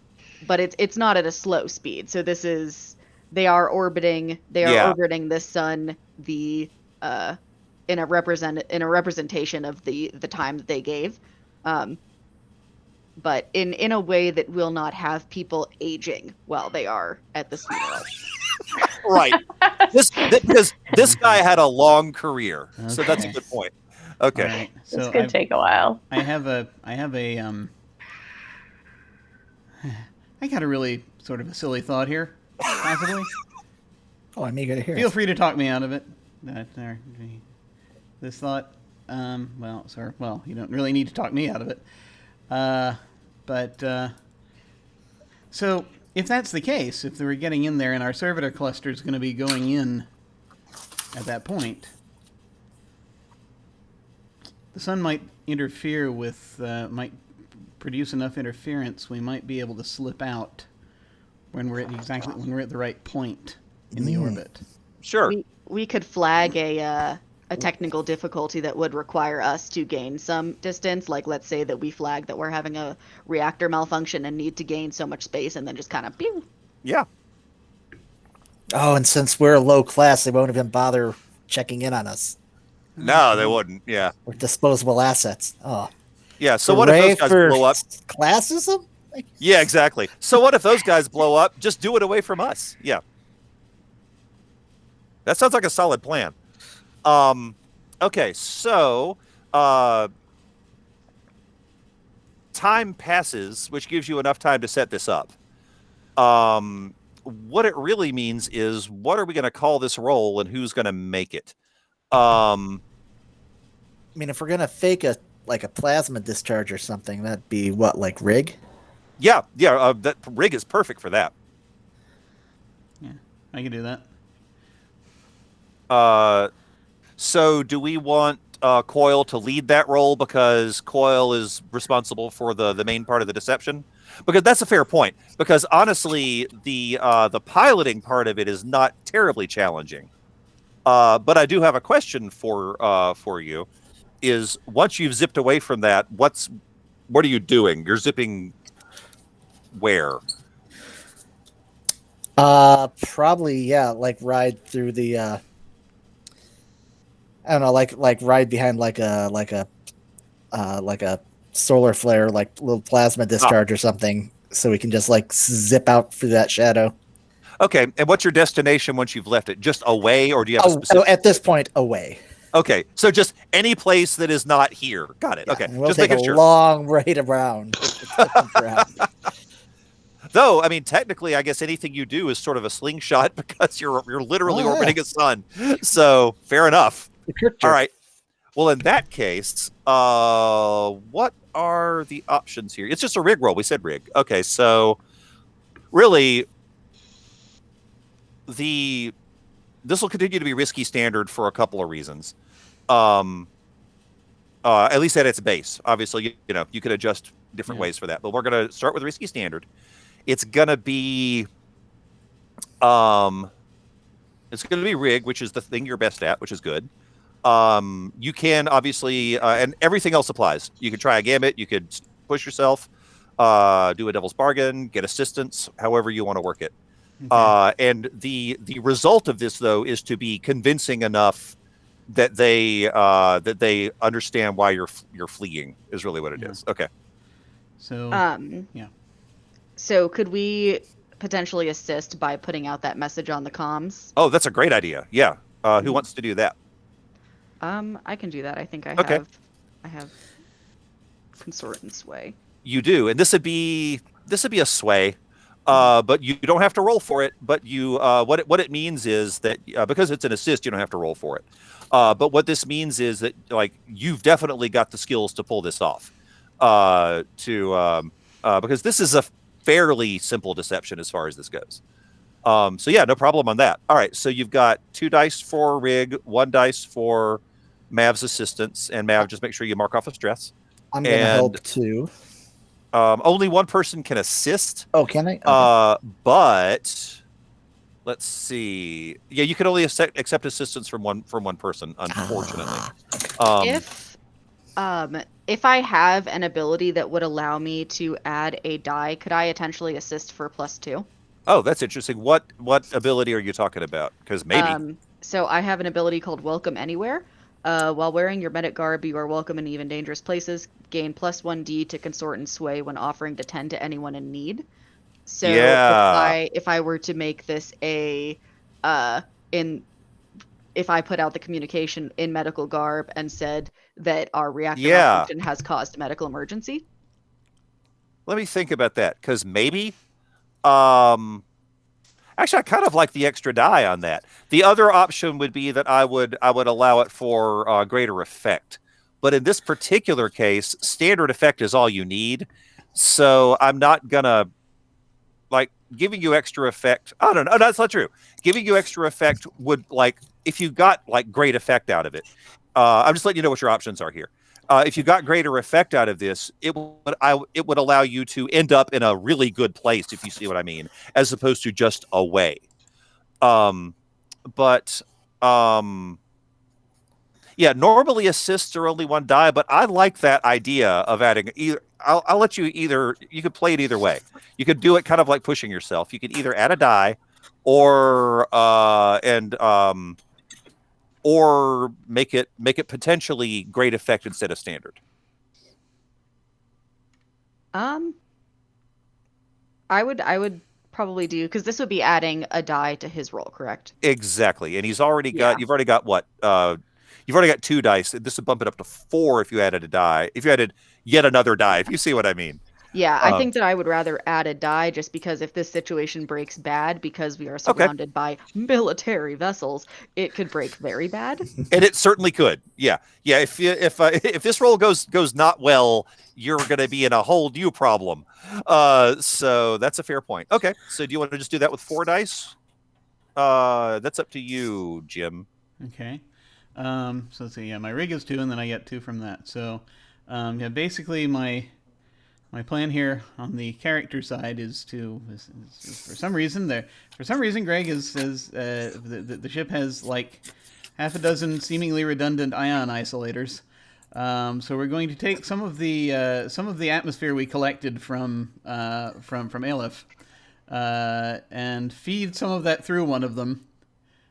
it's not at a slow speed. So they are orbiting this sun in a representation of the time that they gave. But in a way that will not have people aging while they are at the funeral. Right. Because this guy had a long career, so that's a Okay. good point. Okay. All right. This So could take a while. I have a I got a really sort of a silly thought here, possibly. Oh, I'm eager to hear Feel it. free to talk me out of it. This thought, you don't really need to talk me out of it. So if that's the case, if we're getting in there and our servitor cluster is going to be going in at that point, the sun might interfere with, might produce enough interference. We might be able to slip out when we're at the right point in the orbit. Sure. We could flag a technical difficulty that would require us to gain some distance. Like, let's say that we flag that we're having a reactor malfunction and need to gain so much space, and then just kind of pew. Yeah. Oh, and since we're low class, they won't even bother checking in on us. No, they wouldn't. Yeah. We're disposable assets. Oh. Yeah. So what if those guys blow up? Classism? Yeah, exactly. So what if those guys blow up? Just do it away from us. Yeah. That sounds like a solid plan. Okay, so time passes, which gives you enough time to set this up. What it really means is, what are we going to call this roll, and who's going to make it? I mean, if we're gonna fake a plasma discharge or something, that'd be what, like rig? Yeah. That rig is perfect for that. Yeah, I can do that. So do we want Coil to lead that role because Coil is responsible for the main part of the deception? Because that's a fair point. Because honestly, the piloting part of it is not terribly challenging. But I do have a question for you. Is once you've zipped away from that, what are you doing? You're zipping where? Probably, yeah, like ride through the I don't know, like ride behind like a solar flare, like little plasma discharge or something, so we can just like zip out through that shadow. Okay, and what's your destination once you've left it? Just away, or do you have a specific? At this point, away. Okay, so just any place that is not here. Got it. Yeah, okay, we'll just take making a sure. long ride around. Though, I mean, technically, I guess anything you do is sort of a slingshot because you're literally orbiting a sun. So fair enough. All right. Well, in that case, what are the options here? It's just a rig roll. We said rig. Okay, so really, this will continue to be risky standard for a couple of reasons. At least at its base. Obviously, you could adjust different ways for that, but we're going to start with risky standard. It's going to be rig, which is the thing you're best at, which is good. You can obviously, and everything else applies. You could try a gambit, you could push yourself, do a devil's bargain, get assistance, however you want to work it. Okay. And the result of this, though, is to be convincing enough that they understand why you're fleeing is really what it is. Okay. So yeah. So could we potentially assist by putting out that message on the comms? Oh, that's a great idea. Yeah. Who wants to do that? I can do that. I think I have consort and sway. You do, and this would be a sway. But you don't have to roll for it. But you, what it means is that because it's an assist, you don't have to roll for it. But what this means is that you've definitely got the skills to pull this off. Because this is a fairly simple deception as far as this goes. So yeah, no problem on that. All right, so you've got 2 dice for rig, 1 dice for Mav's assistance, and Mav, just make sure you mark off a stress. I'm gonna help too. Only one person can assist. Oh, can I? Okay. But let's see. Yeah, you can only accept assistance from one person, unfortunately. If I have an ability that would allow me to add a die, could I potentially assist for +2? Oh, that's interesting. What ability are you talking about? Because maybe. So I have an ability called Welcome Anywhere. While wearing your medic garb, you are welcome in even dangerous places. Gain +1d to consort and sway when offering to tend to anyone in need. So if I were to make this if I put out the communication in medical garb and said that our reactor malfunction has caused a medical emergency. Let me think about that, because maybe. Actually, I kind of like the extra die on that. The other option would be that I would allow it for greater effect. But in this particular case, standard effect is all you need. So I'm not gonna like giving you extra effect. I don't know. That's not true. Giving you extra effect would like if you got like great effect out of it. I'm just letting you know what your options are here. If you got greater effect out of this, it would allow you to end up in a really good place, if you see what I mean, as opposed to just away. But yeah, normally assists are only one die, but I like that idea of adding either. I'll let you either. You could play it either way. You could do it kind of like pushing yourself. You could either add a die, or or make it potentially great effect instead of standard. I would probably do, because this would be adding a die to his roll, correct? Exactly, and he's already got. You've already got what? You've already got 2 dice. This would bump it up to 4 if you added a die. If you added yet another die, if you see what I mean. Yeah, I think that I would rather add a die, just because if this situation breaks bad, because we are surrounded by military vessels, it could break very bad. And it certainly could. Yeah. If this roll goes not well, you're going to be in a whole new problem. So that's a fair point. Okay. So do you want to just do that with 4 dice? That's up to you, Jim. Okay. So let's see. Yeah, my rig is 2, and then I get 2 from that. So, yeah, basically my plan here on the character side is to for some reason Greg is the ship has like half a dozen seemingly redundant ion isolators. So we're going to take some of the atmosphere we collected from Aleph, and feed some of that through one of them,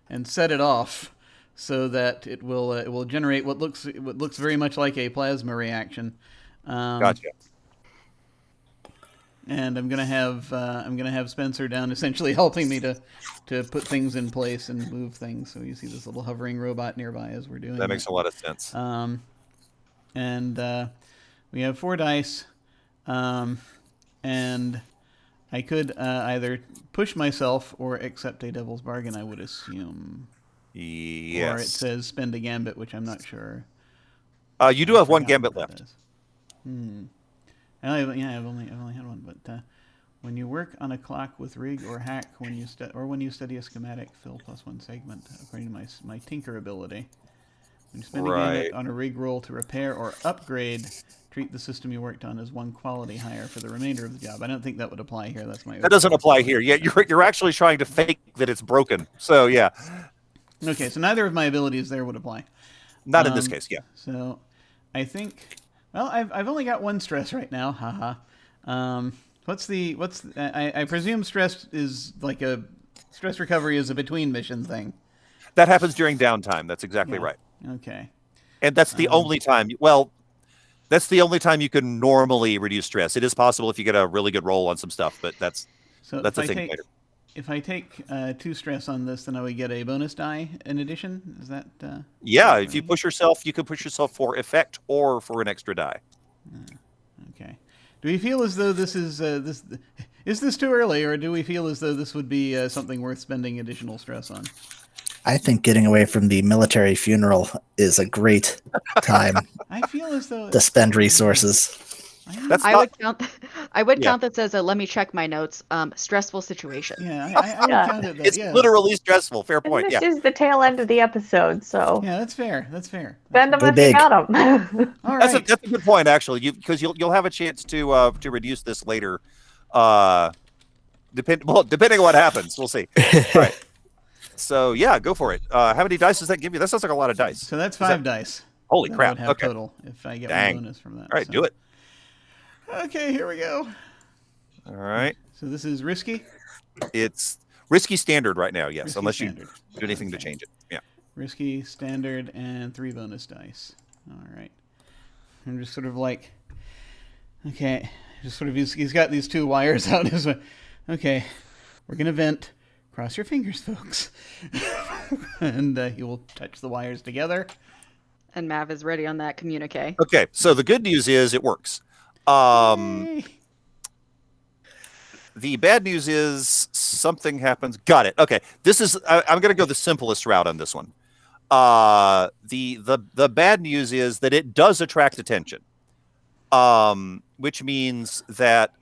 and set it off, so that it will generate what looks very much like a plasma reaction. Gotcha. And I'm gonna have Spencer down, essentially helping me to put things in place and move things. So you see this little hovering robot nearby as we're doing that. Makes a lot of sense. And we have 4 dice, and I could either push myself or accept a devil's bargain, I would assume. Yes. Or it says spend a gambit, which I'm not sure. You do have 1 gambit left. I've only had one. But when you work on a clock with rig or hack, when you study a schematic, fill +1 segment according to my tinker ability. When you spend a gambit on a rig roll to repair or upgrade, treat the system you worked on as 1 quality higher for the remainder of the job. I don't think that would apply here. That doesn't apply here. Yeah, you're actually trying to fake that it's broken. So yeah. Okay, so neither of my abilities there would apply. Not in this case, yeah. So I think, well, I've only got 1 stress right now. Haha. I presume stress is like stress recovery is a between mission thing. That happens during downtime. That's exactly right. Okay. And that's the only time. Well, that's the only time you can normally reduce stress. It is possible if you get a really good roll on some stuff, but that's a thing later. If I take 2 stress on this, then I would get a bonus die in addition. Is that? Yeah, if you push yourself, you can push yourself for effect or for an extra die. Okay. Do we feel as though this is this? Is this too early, or do we feel as though this would be something worth spending additional stress on? I think getting away from the military funeral is a great time. I feel as though to spend resources. I would count that as a let me check my notes. Stressful situation. Yeah, I would count it. It's literally stressful. Fair point. And this is the tail end of the episode, so yeah, that's fair. Spend them if you got them. All right. That's a good point, actually, because you'll have a chance to reduce this later. Depending on what happens, we'll see. All right. So yeah, go for it. How many dice does that give you? That sounds like a lot of dice. So that's 5 dice. Holy that crap! I would have total if I get 1 bonus from that. All right, do it. Okay, here we go. All right. So this is risky? It's risky standard right now, yes, Risky unless standard. you do anything to change it. Yeah. Risky standard and 3 bonus dice. All right. I'm just sort of like, okay, just sort of he's got these 2 wires out his way. Okay, we're gonna vent. Cross your fingers, folks. And he will touch the wires together. And Mav is ready on that communique. Okay, so the good news is it works. The bad news is something happens. Got it. Okay, this is I'm going to go the simplest route on this one. The bad news is that it does attract attention, which means that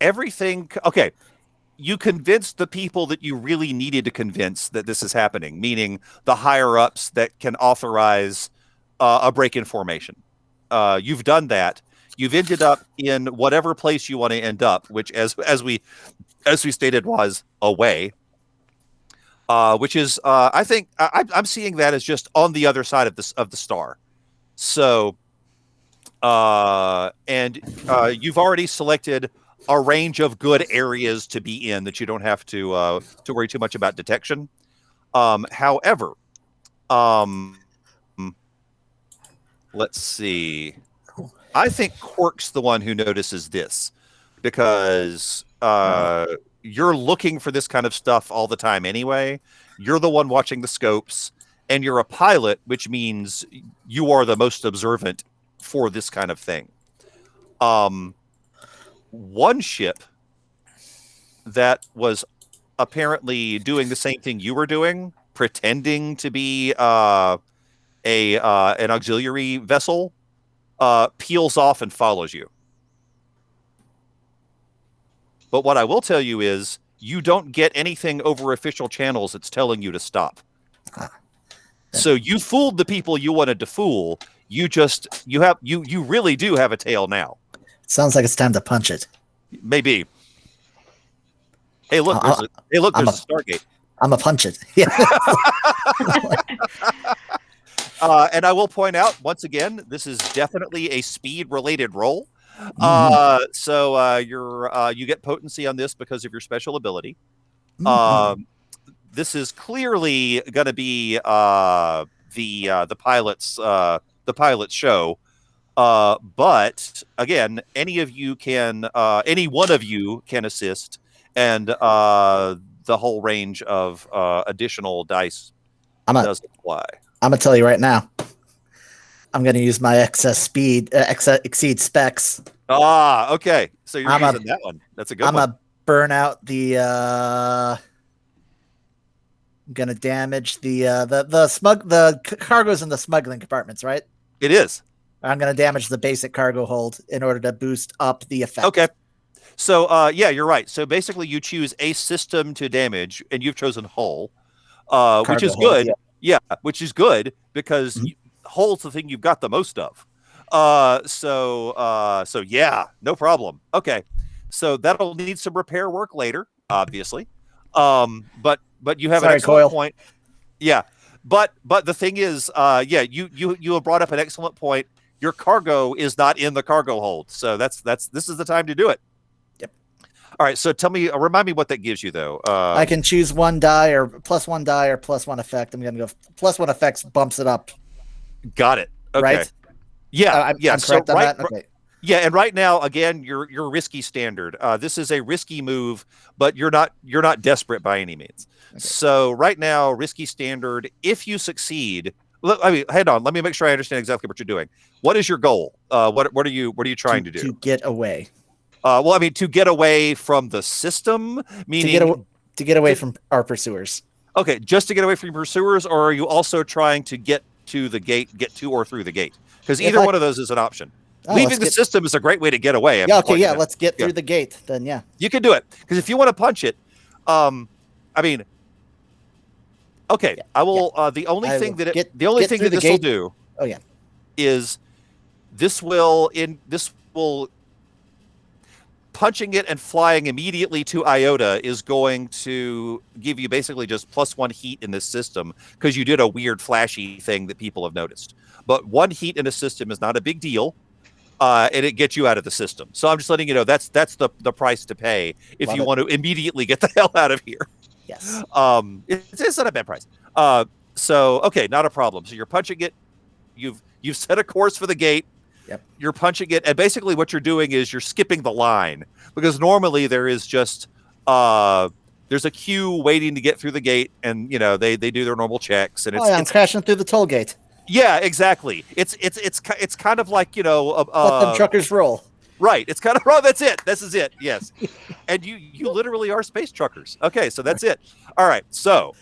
everything. Okay, you convinced the people that you really needed to convince that this is happening, meaning the higher ups that can authorize a break in formation. You've done that. You've ended up in whatever place you want to end up, which, as we stated, was away. Which is, I think, I'm seeing that as just on the other side of the star. So, and you've already selected a range of good areas to be in that you don't have to worry too much about detection. However, let's see. I think Quirk's the one who notices this because you're looking for this kind of stuff all the time anyway. You're the one watching the scopes, and you're a pilot, which means you are the most observant for this kind of thing. One ship that was apparently doing the same thing you were doing, pretending to be an auxiliary vessel, peels off and follows you. But what I will tell you is you don't get anything over official channels that's telling you to stop. So you fooled the people you wanted to fool. You really do have a tail now. Sounds like it's time to punch it. Maybe. Hey, look! There's a Stargate. I'm a punch it. Yeah. And I will point out once again, this is definitely a speed-related roll. So you get potency on this because of your special ability. This is clearly going to be the pilot's show. But again, any one of you can assist, and the whole range of additional dice does apply. I'm gonna tell you right now. I'm gonna use my excess speed, exceed specs. Ah, okay. So you're using that one. That's a good one. I'm gonna burn out the. I'm gonna damage the cargo's in the smuggling compartments, right? It is. I'm gonna damage the basic cargo hold in order to boost up the effect. Okay. So yeah, you're right. So basically, you choose a system to damage, and you've chosen hull, which is good. Yeah, which is good because hull's the thing you've got the most of. So yeah, no problem. Okay, so that'll need some repair work later, obviously. But you have an excellent point. Yeah, but the thing is, you have brought up an excellent point. Your cargo is not in the cargo hold, so this is the time to do it. Yep. All right, so remind me what that gives you though. I can choose one die or plus one die or plus one effect. I'm gonna go plus one effects bumps it up. Got it. Okay. Right? Yeah, I'm correct on that? Okay. Yeah, and right now, again, you're risky standard. This is a risky move, but you're not desperate by any means. Okay. So right now, risky standard. If you succeed, head on. Let me make sure I understand exactly what you're doing. What is your goal? What are you trying to do? To get away. To get away from the system, meaning to get away from our pursuers. Okay, just to get away from your pursuers, or are you also trying to get to the gate, get to or through the gate? Because either one of those is an option. Leaving the system is a great way to get away. Let's get through the gate. Then, yeah. You can do it. Because if you want to punch it, okay, I will. The only thing that this will do. Oh yeah. Is this will punching it and flying immediately to Iota is going to give you basically just +1 heat in this system because you did a weird flashy thing that people have noticed. But 1 heat in a system is not a big deal, and it gets you out of the system. So I'm just letting you know that's the price to pay if you want to immediately get the hell out of here. Yes. It's not a bad price. So okay, not a problem. So you're punching it. You've set a course for the gate. Yep. You're punching it, and basically what you're doing is you're skipping the line because normally there is just there's a queue waiting to get through the gate, and they do their normal checks, and it's crashing through the toll gate. Yeah, exactly. It's kind of like let them truckers roll. Right. It's kind of that's it. This is it. Yes. And you literally are space truckers. Okay, so that's it. All right. So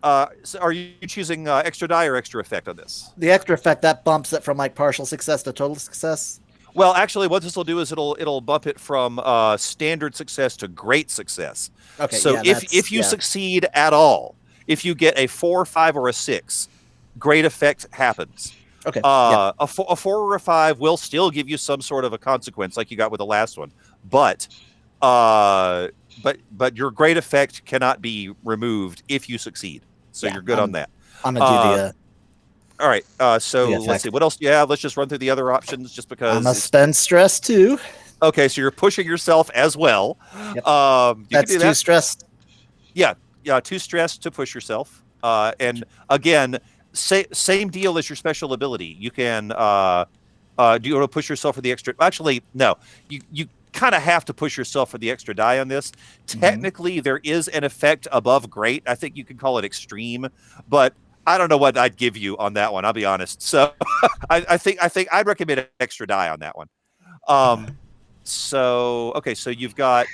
are you choosing extra die or extra effect on this? The extra effect that bumps it from like partial success to total success. Well, actually, what this will do is it'll bump it from standard success to great success. Okay. So yeah, if you succeed at all, if you get a 4, 5, or a 6, great effect happens. Okay. A 4 or a 5 will still give you some sort of a consequence, like you got with the last one, but your great effect cannot be removed if you succeed. So you're good on that. I'm gonna do the. All right. So the let's see what else. Yeah, let's just run through the other options, just because. I'm gonna spend stress too. Okay, so you're pushing yourself as well. Yep. You That's can do too that. stressed. Yeah, too stressed to push yourself. And again, same deal as your special ability. You can do you want to push yourself for the extra? Actually, no. You kind of have to push yourself for the extra die on this. Technically, there is an effect above great. I think you can call it extreme, but I don't know what I'd give you on that one. I'll be honest. So I think I'd recommend an extra die on that one. So okay, so you've got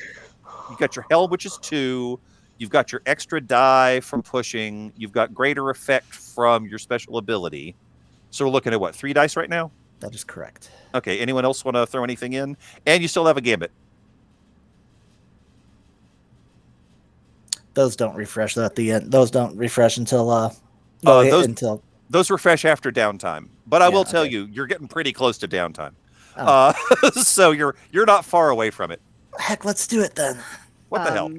your helm, which is 2. You've got your extra die from pushing. You've got greater effect from your special ability. So we're looking at what, 3 dice right now? That is correct. Okay. Anyone else want to throw anything in? And you still have a gambit. Those don't refresh at the end. Those don't refresh until those refresh after downtime. But I will tell okay. you, you're getting pretty close to downtime. Oh. So you're not far away from it. Heck, let's do it then. What the hell?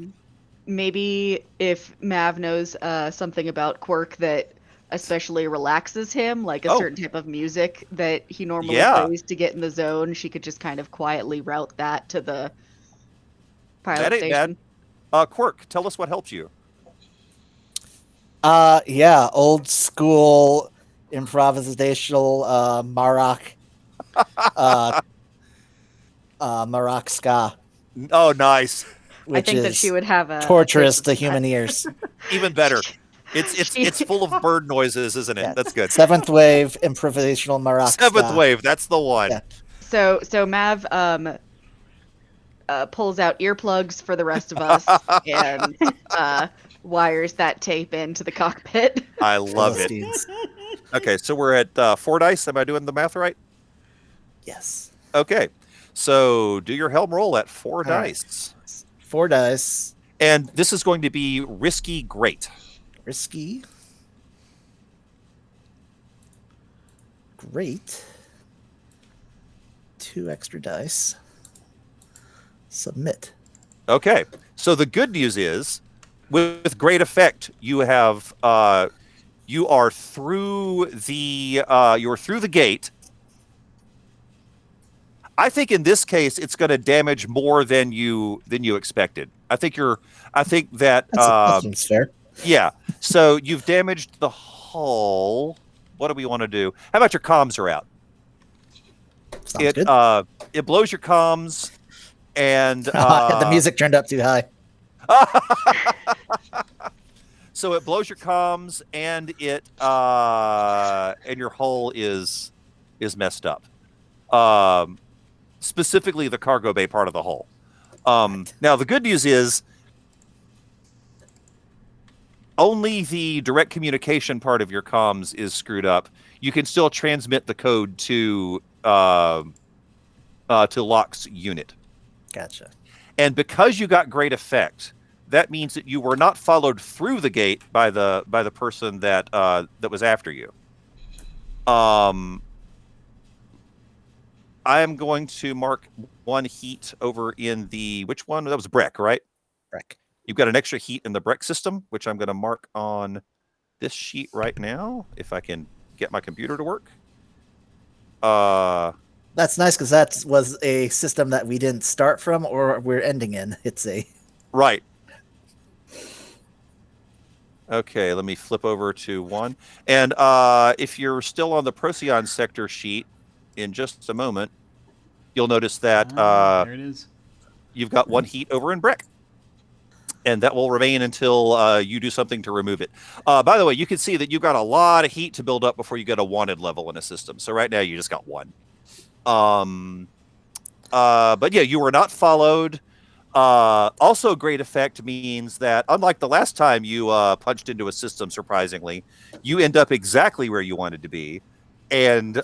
Maybe if Mav knows something about Quirk that especially relaxes him, like a certain type of music that he normally plays to get in the zone, she could just kind of quietly route that to the pilot That ain't station. bad. Quirk, tell us what helps you. Yeah, old school improvisational Maroc Maroc ska. Oh, nice. Which I think that she would have a torturous to human ears. Even better. It's full of bird noises, isn't it? Yeah. That's good. 7th wave improvisational Maroc ska. 7th wave, that's the one. Yeah. So Mav pulls out earplugs for the rest of us and wires that tape into the cockpit. I love it. Philistines. Okay, so we're at 4 dice. Am I doing the math right? Yes. Okay, so do your helm roll at 4 All right. dice. 4 dice. And this is going to be risky great. Risky. Great. 2 extra dice. Submit. Okay, so the good news is, with great effect, you have you are through the gate. I think in this case it's going to damage more than you expected. I think that That seems fair. yeah. So you've damaged the hull. What do we want to do? How about your comms are out? Sounds good. It blows your comms, and The music turned up too high. So it blows your comms, and it and your hull is messed up. Specifically, the cargo bay part of the hull. Now the good news is only the direct communication part of your comms is screwed up. You can still transmit the code to Locke's unit. Gotcha. And because you got great effect, that means that you were not followed through the gate by the person that was after you. I am going to mark 1 heat over in the which one? That was Breck, right? Breck. You've got an extra heat in the Breck system, which I'm going to mark on this sheet right now, if I can get my computer to work. That's nice because that was a system that we didn't start from or we're ending in. It's a right. Okay, let me flip over to 1. And if you're still on the Procyon sector sheet, in just a moment, you'll notice that there it is. You've got 1 heat over in Breck. And that will remain until you do something to remove it. By the way, you can see that you've got a lot of heat to build up before you get a wanted level in a system. So right now you just got 1. But yeah, you were not followed. Also, great effect means that, unlike the last time you punched into a system, surprisingly, you end up exactly where you wanted to be. and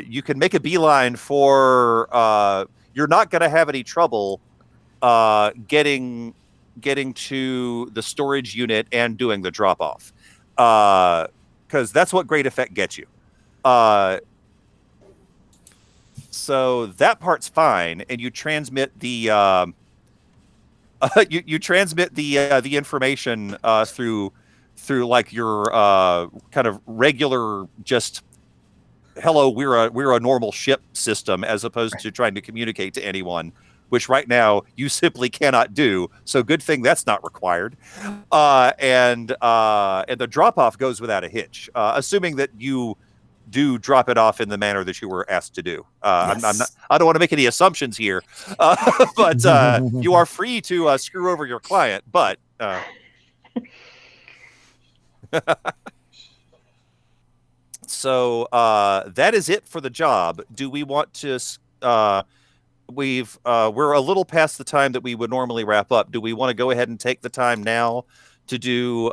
you can make a beeline for. You're not going to have any trouble getting to the storage unit and doing the drop off, because that's what great effect gets you. So that part's fine, and you transmit the you transmit the information through like your kind of regular just hello, we're a normal ship system, as opposed to trying to communicate to anyone, which right now you simply cannot do. So good thing that's not required. And the drop off goes without a hitch, assuming that you do drop it off in the manner that you were asked to do. Yes. I don't want to make any assumptions here, but you are free to screw over your client. But so that is it for the job. Do we want to? We're a little past the time that we would normally wrap up. Do we want to go ahead and take the time now to do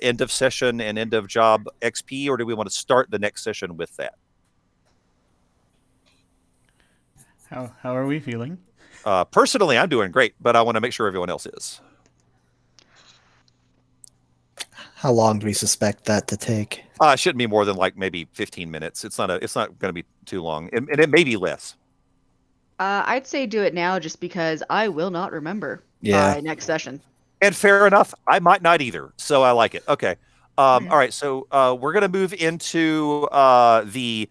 end of session and end of job XP, or do we want to start the next session with that? How are we feeling? Personally, I'm doing great, but I want to make sure everyone else is. How long do we suspect that to take? It shouldn't be more than like maybe 15 minutes. It's not going to be too long, and it may be less. I'd say do it now, just because I will not remember by next session. And fair enough. I might not either. So I like it. Okay. All right. So we're going to move into the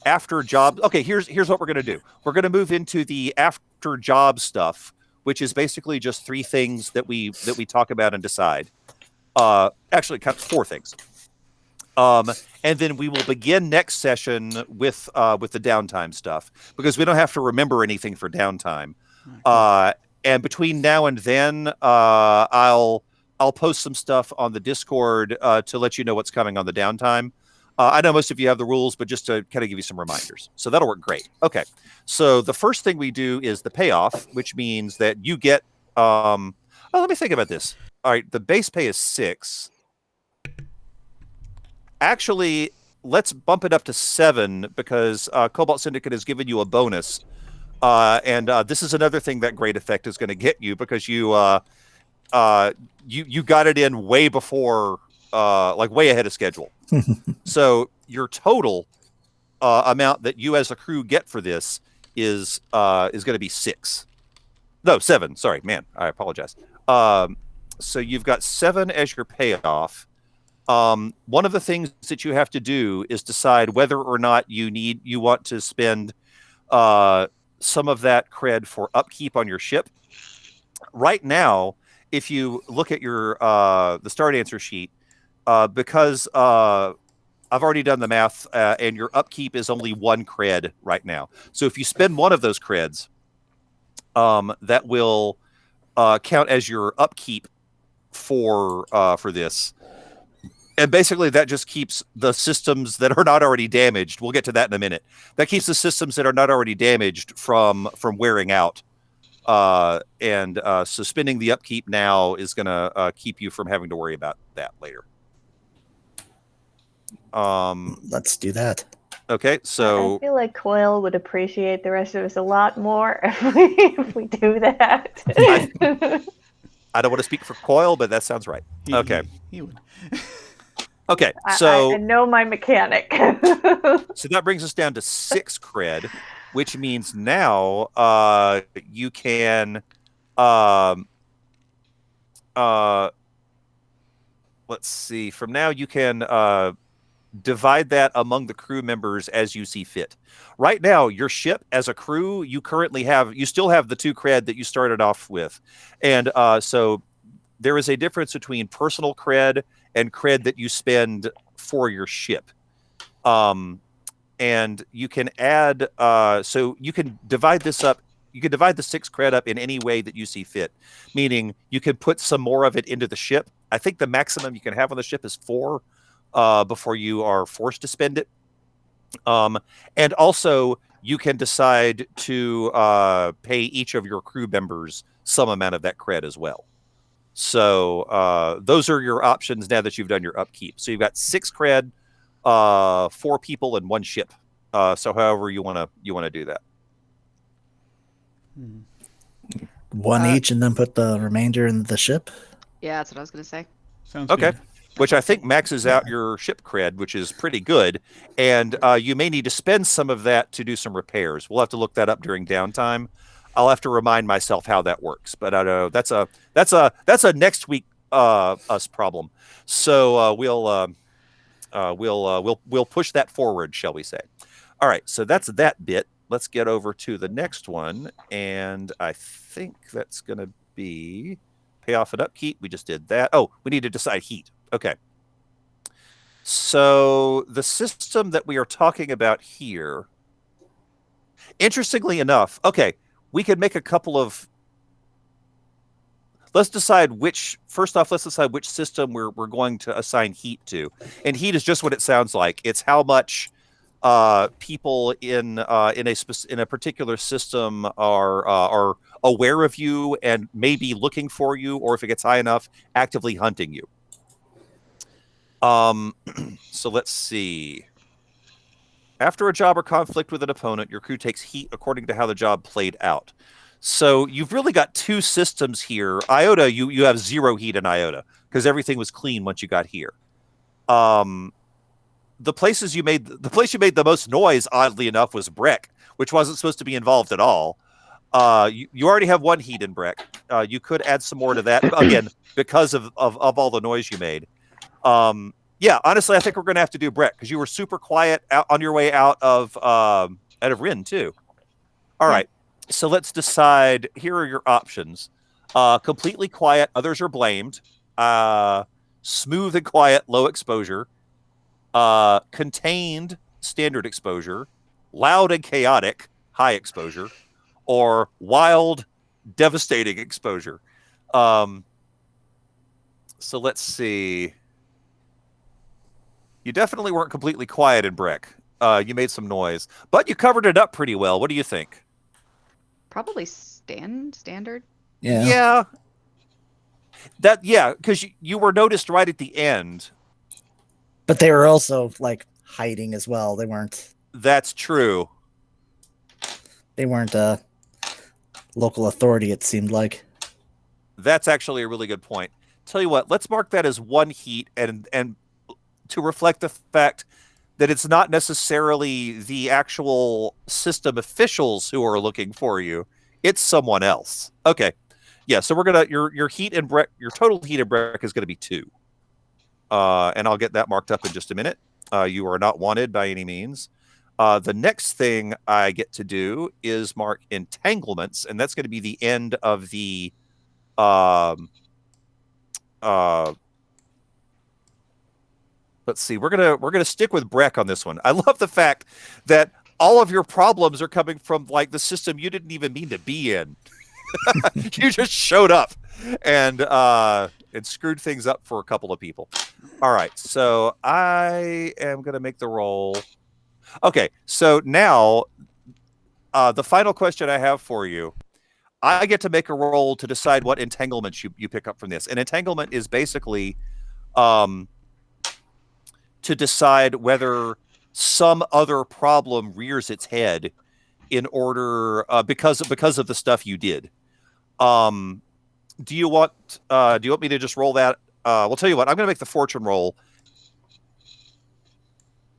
after job. Okay. Here's what we're going to do. We're going to move into the after job stuff, which is basically just 3 things that we talk about and decide. Actually, kind of 4 things. And then we will begin next session with the downtime stuff, because we don't have to remember anything for downtime. And between now and then, I'll post some stuff on the Discord to let you know what's coming on the downtime. I know most of you have the rules, but just to kind of give you some reminders. So that'll work great. Okay. So the first thing we do is the payoff, which means that you get. Let me think about this. All right, the base pay is 6. Actually, let's bump it up to 7, because Cobalt Syndicate has given you a bonus. And this is another thing that great effect is going to get you, because you got it in way before, like way ahead of schedule. So your total amount that you as a crew get for this is going to be 6. No, 7. Sorry, man, I apologize. So you've got 7 as your payoff. One of the things that you have to do is decide whether or not you want to spend some of that cred for upkeep on your ship. Right now, if you look at your the start answer sheet, because I've already done the math, and your upkeep is only 1 cred right now. So if you spend one of those creds, that will count as your upkeep for this. And basically, that just keeps the systems that are not already damaged. We'll get to that in a minute. That keeps the systems that are not already damaged from wearing out. And so spending the upkeep now is going to keep you from having to worry about that later. Let's do that. Okay, so I feel like Coil would appreciate the rest of us a lot more if we do that. I don't want to speak for Coil, but that sounds right. Okay. He would. Okay, so I know my mechanic. So that brings us down to 6 cred, which means now you can let's see. From now you can divide that among the crew members as you see fit. Right now, your ship as a crew, you still have the 2 cred that you started off with, and so there is a difference between personal cred and cred that you spend for your ship. And you can add, so you can divide this up. You can divide the 6 cred up in any way that you see fit, meaning you can put some more of it into the ship. I think the maximum you can have on the ship is 4 before you are forced to spend it. And also you can decide to pay each of your crew members some amount of that cred as well. So those are your options now that you've done your upkeep. So you've got 6 cred 4 people and 1 ship. So however you want to do that. One each, and then put the remainder in the ship. Yeah, that's what I was going to say. Sounds Okay. good. Which I think maxes out your ship cred, which is pretty good. And you may need to spend some of that to do some repairs. We'll have to look that up during downtime. I'll have to remind myself how that works. But I know that's a next week us problem. So we'll push that forward, shall we say? All right. So that's that bit. Let's get over to the next one, and I think that's going to be payoff and upkeep. We just did that. Oh, we need to decide heat. Okay. So the system that we are talking about here, interestingly enough, okay, we could make a couple of. Let's decide which. First off, let's decide which system we're going to assign heat to, and heat is just what it sounds like. It's how much people in a particular system are aware of you and maybe looking for you, or if it gets high enough, actively hunting you. So let's see. After a job or conflict with an opponent, your crew takes heat according to how the job played out. So you've really got 2 systems here. Iota, you have 0 heat in Iota because everything was clean once you got here. The place you made the most noise, oddly enough, was Breck, which wasn't supposed to be involved at all. You already have 1 heat in Breck. You could add some more to that again because of all the noise you made. Yeah, honestly, I think we're going to have to do Breck because you were super quiet on your way out of Rin too. All right, so let's decide. Here are your options: completely quiet, others are blamed; smooth and quiet, low exposure; contained, standard exposure; loud and chaotic, high exposure; or wild, devastating exposure. So let's see. You definitely weren't completely quiet in Breck. You made some noise, but you covered it up pretty well. What do you think? Probably standard. Yeah. Yeah, because you were noticed right at the end. But they were also like hiding as well. They weren't. That's true. They weren't a local authority. It seemed like. That's actually a really good point. Tell you what, let's mark that as 1 heat and to reflect the fact that it's not necessarily the actual system officials who are looking for you. It's someone else. Okay. Yeah, so we're gonna your heat and Breck, your total heat and Breck is gonna be 2. And I'll get that marked up in just a minute. You are not wanted by any means. The next thing I get to do is mark entanglements, and that's going to be the end of the let's see. We're gonna stick with Breck on this one. I love the fact that all of your problems are coming from like the system you didn't even mean to be in. You just showed up and screwed things up for a couple of people. All right, so I am gonna make the roll. Okay, so now the final question I have for you. I get to make a roll to decide what entanglements you pick up from this. An entanglement is basically to decide whether some other problem rears its head in order because of the stuff you did. Do you want me to just roll that? We'll tell you what. I'm going to make the fortune roll.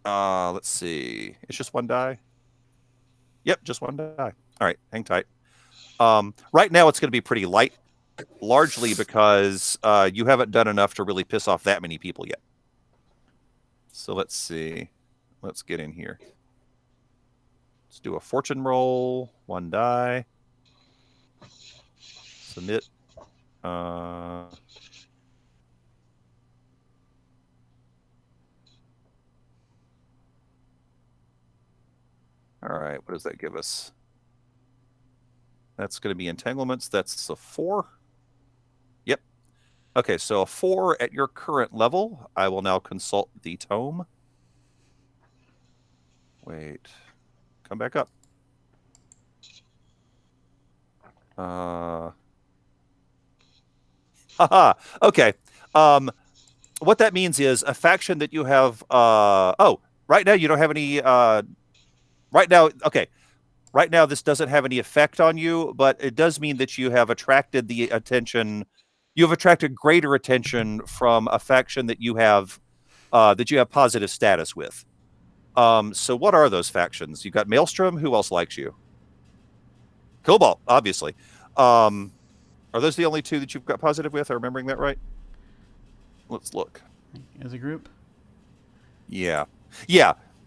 Let's see. It's just 1 die. Yep, just 1 die. All right, hang tight. Right now it's going to be pretty light, largely because you haven't done enough to really piss off that many people yet. So let's see. Let's get in here. Let's do a fortune roll. 1 die. Submit. All right. What does that give us? That's going to be entanglements. That's a 4. Yep. Okay, so a 4 at your current level. I will now consult the tome. Wait. Come back up. Haha. Okay. what that means is a faction that you have. Right now you don't have any. Right now, okay. Right now, this doesn't have any effect on you, but it does mean that you have attracted the attention. You have attracted greater attention from a faction that you have positive status with. So what are those factions? You've got Maelstrom. Who else likes you? Cobalt, obviously. Are those the only two that you've got positive with? Am I remembering that right? Let's look. As a group? Yeah.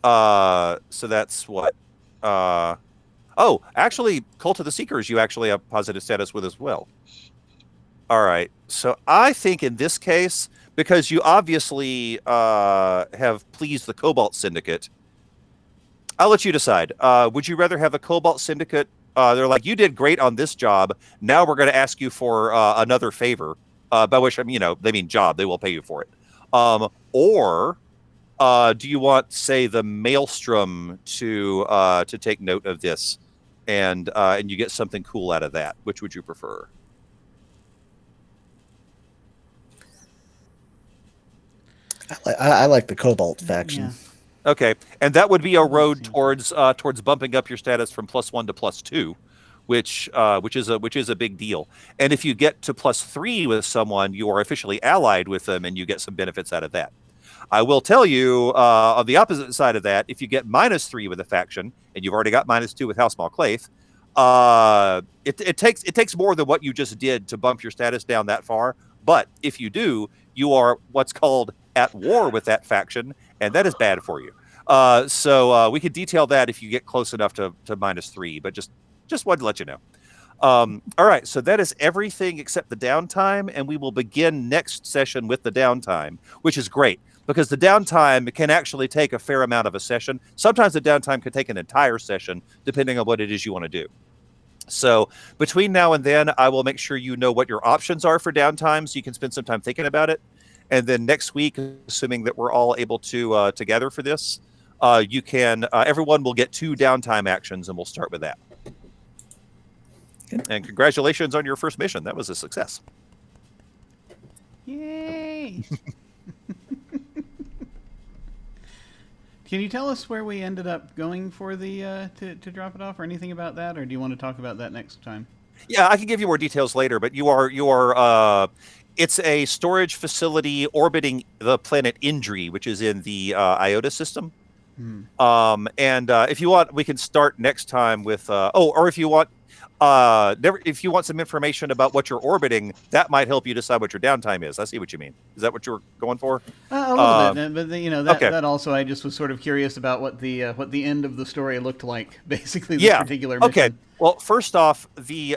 So that's what? Actually, Cult of the Seekers, you actually have positive status with as well. All right. So I think in this case, because you obviously have pleased the Cobalt Syndicate, I'll let you decide. Would you rather have a Cobalt Syndicate? They're like, you did great on this job. Now we're going to ask you for another favor, by which I mean, they mean job. They will pay you for it. Or do you want, say, the Maelstrom to take note of this, and you get something cool out of that? Which would you prefer? I like the Cobalt faction. Yeah. Okay, and that would be a road towards bumping up your status from +1 to +2, which is a big deal. And if you get to +3 with someone, you are officially allied with them, and you get some benefits out of that. I will tell you, on the opposite side of that, if you get -3 with a faction, and you've already got -2 with House Malclaith, it takes more than what you just did to bump your status down that far. But if you do, you are what's called at war with that faction, and that is bad for you. So we could detail that if you get close enough to -3, but just wanted to let you know. All right, so that is everything except the downtime, and we will begin next session with the downtime, which is great, because the downtime can actually take a fair amount of a session. Sometimes the downtime can take an entire session, depending on what it is you want to do. So between now and then, I will make sure you know what your options are for downtime, so you can spend some time thinking about it. And then next week, assuming that we're all able to gather for this, you can everyone will get 2 downtime actions, and we'll start with that. And congratulations on your first mission. That was a success. Yay! Can you tell us where we ended up going for the to drop it off, or anything about that, or do you want to talk about that next time? Yeah, I can give you more details later, but you are it's a storage facility orbiting the planet Indri, which is in the Iota system. And if you want, we can start next time with or if you want some information about what you're orbiting, that might help you decide what your downtime is. I see what you mean. Is that what you're going for? A little bit, but okay. that also, I just was sort of curious about what the end of the story looked like. Basically, this particular mission. Okay. Well, first off, the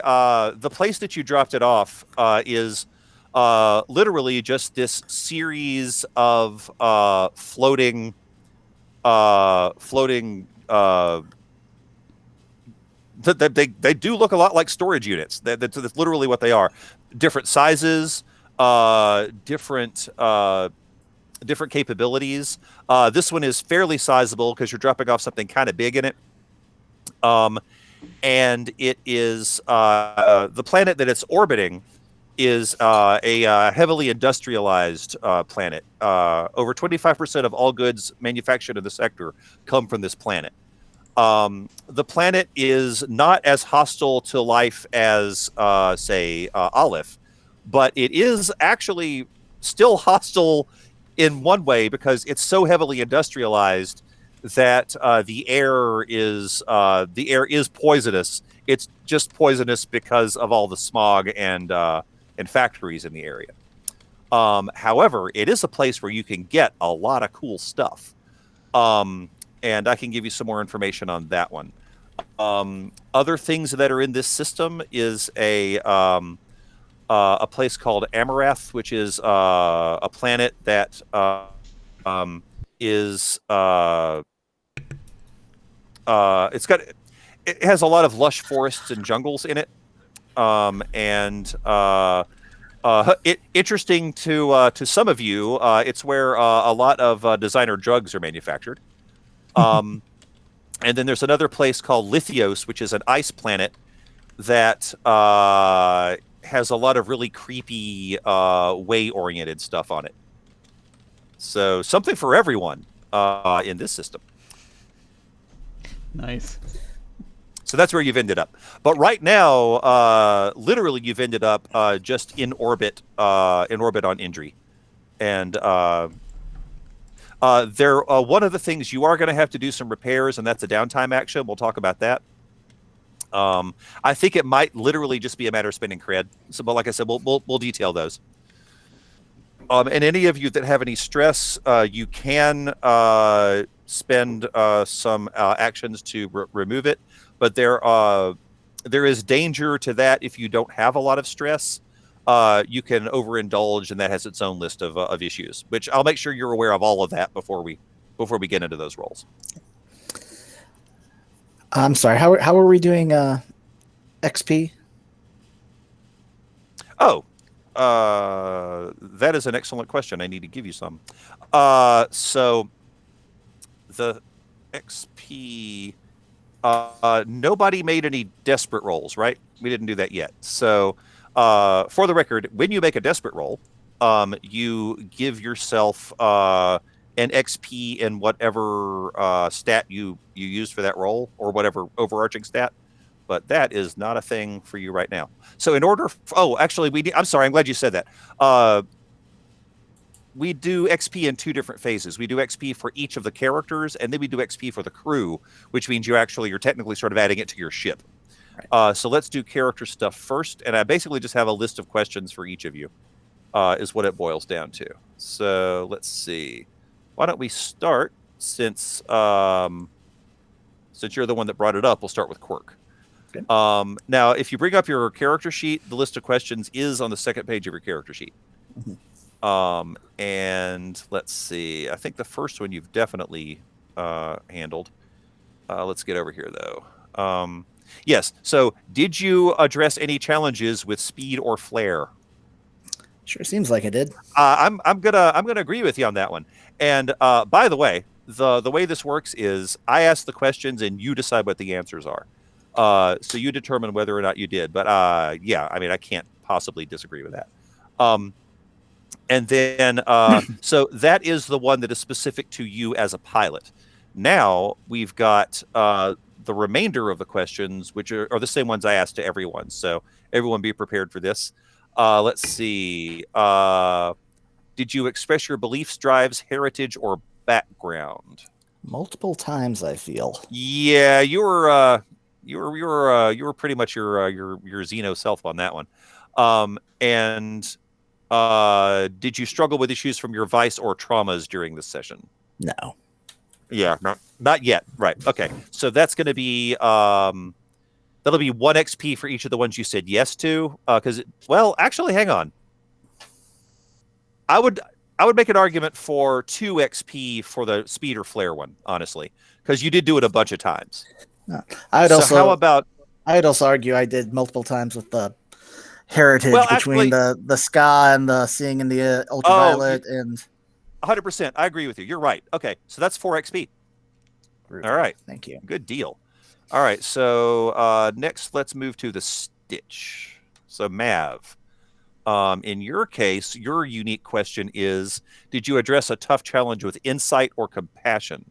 place that you dropped it off is literally just this series of floating. They do look a lot like storage units. That's literally what they are. Different sizes, different capabilities. This one is fairly sizable because you're dropping off something kind of big in it. And it is the planet that it's orbiting is a heavily industrialized planet. Over 25% of all goods manufactured in the sector come from this planet. The planet is not as hostile to life as, say, Aleph, but it is actually still hostile in one way because it's so heavily industrialized that the air is poisonous. It's just poisonous because of all the smog and factories in the area. However, it is a place where you can get a lot of cool stuff. And I can give you some more information on that one. Other things that are in this system is a place called Amarath, which is a planet that it has a lot of lush forests and jungles in it, interesting to some of you. It's where a lot of designer drugs are manufactured. And then there's another place called Lithios, which is an ice planet that has a lot of really creepy way-oriented stuff on it. So something for everyone in this system. Nice. So that's where you've ended up. But right now, literally, you've ended up just in orbit on Indri. And one of the things you are going to have to do some repairs, and that's a downtime action. We'll talk about that. I think it might literally just be a matter of spending cred. So, but like I said, we'll detail those. And any of you that have any stress, you can spend some actions to remove it. But there is danger to that if you don't have a lot of stress. You can overindulge, and that has its own list of issues. Which I'll make sure you're aware of all of that before we get into those roles. I'm sorry. How are we doing XP? Oh, that is an excellent question. I need to give you some. So the XP, nobody made any desperate rolls, right? We didn't do that yet. So for the record, when you make a desperate roll, you give yourself an XP in whatever stat you use for that roll, or whatever overarching stat. But that is not a thing for you right now. So in order, actually, I'm sorry, I'm glad you said that. We do XP in two different phases. We do XP for each of the characters, and then we do XP for the crew, which means you're technically sort of adding it to your ship. Right. So let's do character stuff first, and I basically just have a list of questions for each of you, is what it boils down to. So let's see. Why don't we start, since you're the one that brought it up, we'll start with Quirk. Okay. Now, if you bring up your character sheet, the list of questions is on the second page of your character sheet. Mm-hmm. And let's see. I think the first one you've definitely handled. Let's get over here, though. Yes. So, did you address any challenges with speed or flair? Sure seems like I did. I'm gonna agree with you on that one. And by the way, the way this works is I ask the questions and you decide what the answers are. So you determine whether or not you did. But yeah, I mean, I can't possibly disagree with that. And then so that is the one that is specific to you as a pilot. Now we've got the remainder of the questions, which are the same ones I asked to everyone. So everyone be prepared for this. Let's see. Did you express your beliefs, drives, heritage, or background? Multiple times, I feel. Yeah, you were pretty much your Xeno self on that one. And did you struggle with issues from your vice or traumas during this session? No. Yeah, not yet. Right. Okay. So that's going to be that'll be 1 XP for each of the ones you said yes to. Because actually, hang on. I would make an argument for 2 XP for the speed or flare one, honestly, because you did do it a bunch of times. I'd also argue I did multiple times with the heritage between the ska and the seeing in the ultraviolet and 100%. I agree with you. You're right. Okay, so that's 4 XP. Rude. All right. Thank you. Good deal. All right. So next, let's move to the Stitch. So Mav, in your case, your unique question is: did you address a tough challenge with insight or compassion?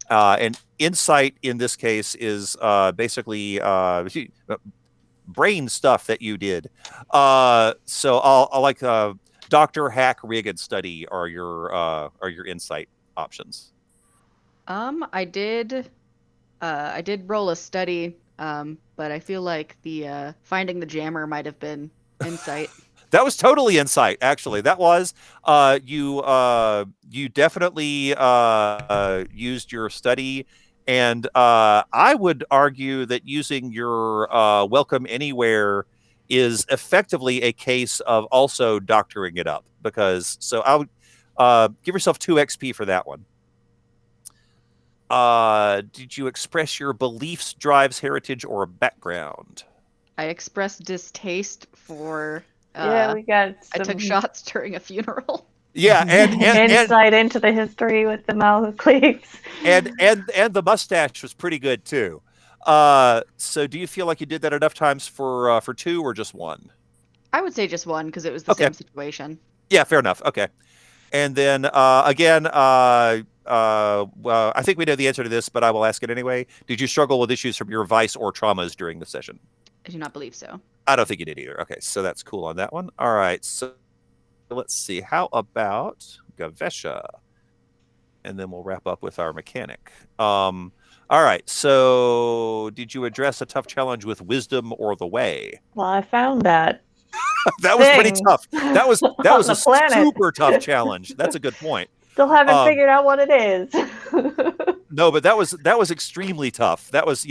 And insight in this case is basically brain stuff that you did. So I'll like Doctor, Hack, Rig, and Study are your insight options. I did roll a study, but I feel like the finding the jammer might have been insight. That was totally insight, actually. That was you definitely used your study, and I would argue that using your welcome anywhere is effectively a case of also doctoring it up, because so I would give yourself 2 XP for that one. Did you express your beliefs, drives, heritage, or background? I expressed distaste for. Yeah, we got. I took shots during a funeral. Yeah, and insight into the history with the MacLeod. and the mustache was pretty good too. So do you feel like you did that enough times for 2 or just 1? I would say just 1 because it was the same situation. Yeah, fair enough. Okay. And then again, I think we know the answer to this, but I will ask it anyway. Did you struggle with issues from your vice or traumas during the session? I do not believe so. I don't think you did either. Okay, so that's cool on that one. All right, so let's see. How about Gavesha? And then we'll wrap up with our mechanic. All right, so did you address a tough challenge with wisdom or the way? Well, I found that. That was pretty thing tough. That was on a the planet. super tough challenge. That's a good point. Still haven't figured out what it is. No, but that was extremely tough. That was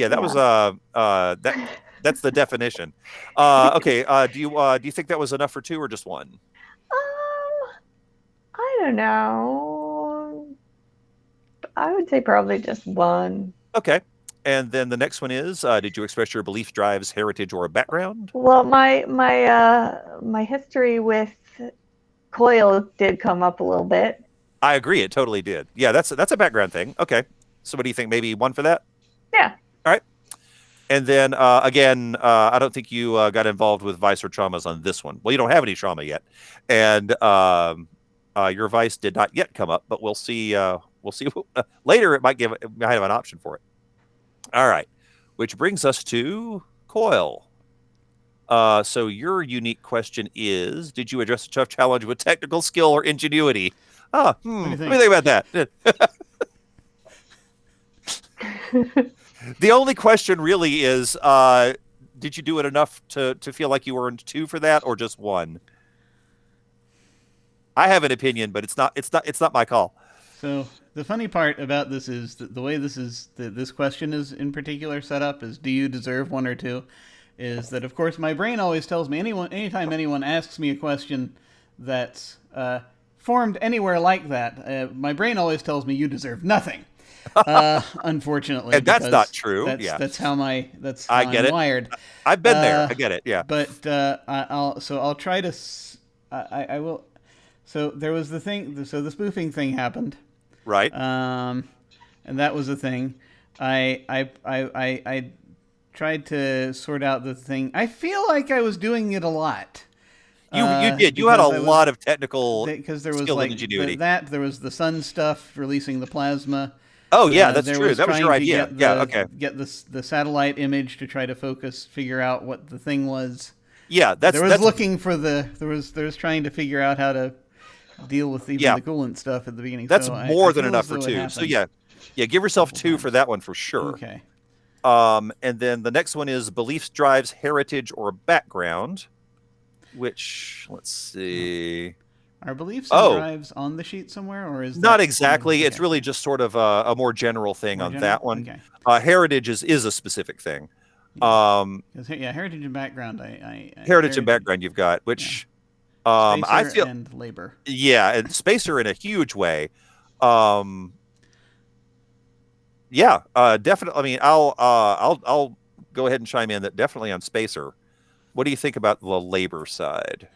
that's the definition. Okay, do you think that was enough for 2 or just 1? I don't know. I would say probably just 1. Okay. And then the next one is, did you express your belief, drives, heritage, or background? Well, my history with Coil did come up a little bit. I agree, it totally did. Yeah, that's a background thing. Okay. So what do you think? Maybe 1 for that? Yeah. All right. And then again, I don't think you got involved with vice or traumas on this one. Well, you don't have any trauma yet, and your vice did not yet come up. But we'll see. We'll see later. It might have an option for it. All right, which brings us to Coil. So your unique question is: did you address a tough challenge with technical skill or ingenuity? Let me think about that. The only question really is, did you do it enough to feel like you earned 2 for that, or just 1? I have an opinion, but it's not my call. So the funny part about this is that the way this question is in particular set up is, do you deserve 1 or 2? Is that, of course, my brain always tells me anytime anyone asks me a question that's formed anywhere like that, my brain always tells me you deserve nothing. Unfortunately, and that's not true. That's how I'm wired. I've been there. I get it. Yeah. But I'll try to. I will. So there was the thing. So the spoofing thing happened. Right. And that was the thing. I tried to sort out the thing. I feel like I was doing it a lot. You did. You had a lot of technical because there was skill like and ingenuity. There was the sun stuff, releasing the plasma. Oh yeah, that's true. That was your idea. Get the satellite image to try to figure out what the thing was. Yeah, there was trying to figure out how to deal with even the coolant stuff at the beginning. That's so more than enough for 2. So yeah, give yourself 2 for that one for sure. Okay. And then the next one is beliefs, drives, heritage, or background. Which, let's see. Are beliefs and drives on the sheet somewhere, or is not exactly? Okay. It's really just sort of a more general thing on that one. Okay. Heritage is a specific thing. Heritage and background. Heritage and background you've got, which Spacer I feel and labor. Yeah, and Spacer in a huge way. Definitely. I mean, I'll go ahead and chime in that definitely on Spacer. What do you think about the labor side?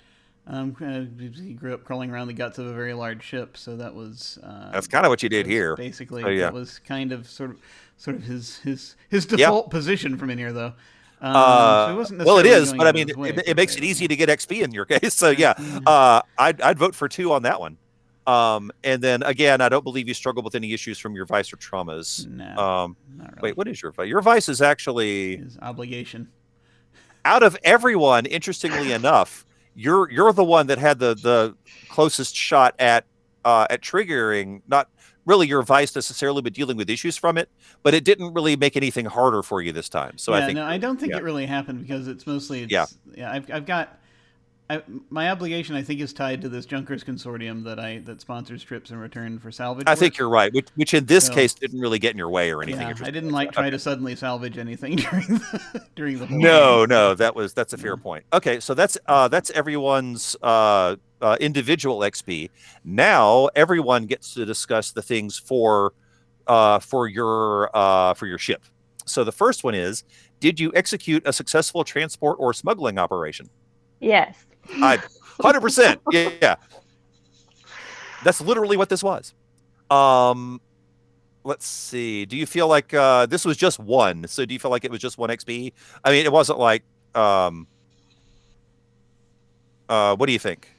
He grew up crawling around the guts of a very large ship, so that was. That's kind of what you did here. Basically, that was kind of sort of his default position from in here, though. So it wasn't well, it is, but I mean, it makes it easy to get XP in your case. So yeah, I'd vote for 2 on that one. And then again, I don't believe you struggle with any issues from your vice or traumas. No, not really. Wait, what is your vice? Your vice is actually his obligation. Out of everyone, interestingly enough, you're the one that had the closest shot at triggering, not really your vice necessarily, but dealing with issues from it. But it didn't really make anything harder for you this time. So I don't think it really happened because it's mostly I've got my obligation, I think, is tied to this Junkers Consortium that sponsors trips in return for salvage. I think you're right, which in this case didn't really get in your way or anything. Yeah, I didn't try to suddenly salvage anything during the whole No, that's a fair point. Okay, so that's everyone's individual XP. Now everyone gets to discuss the things for your ship. So the first one is: did you execute a successful transport or smuggling operation? Yes. 100%. Yeah. That's literally what this was. Let's see. Do you feel like this was just 1? So do you feel like it was just 1 XP? I mean, it wasn't like what do you think?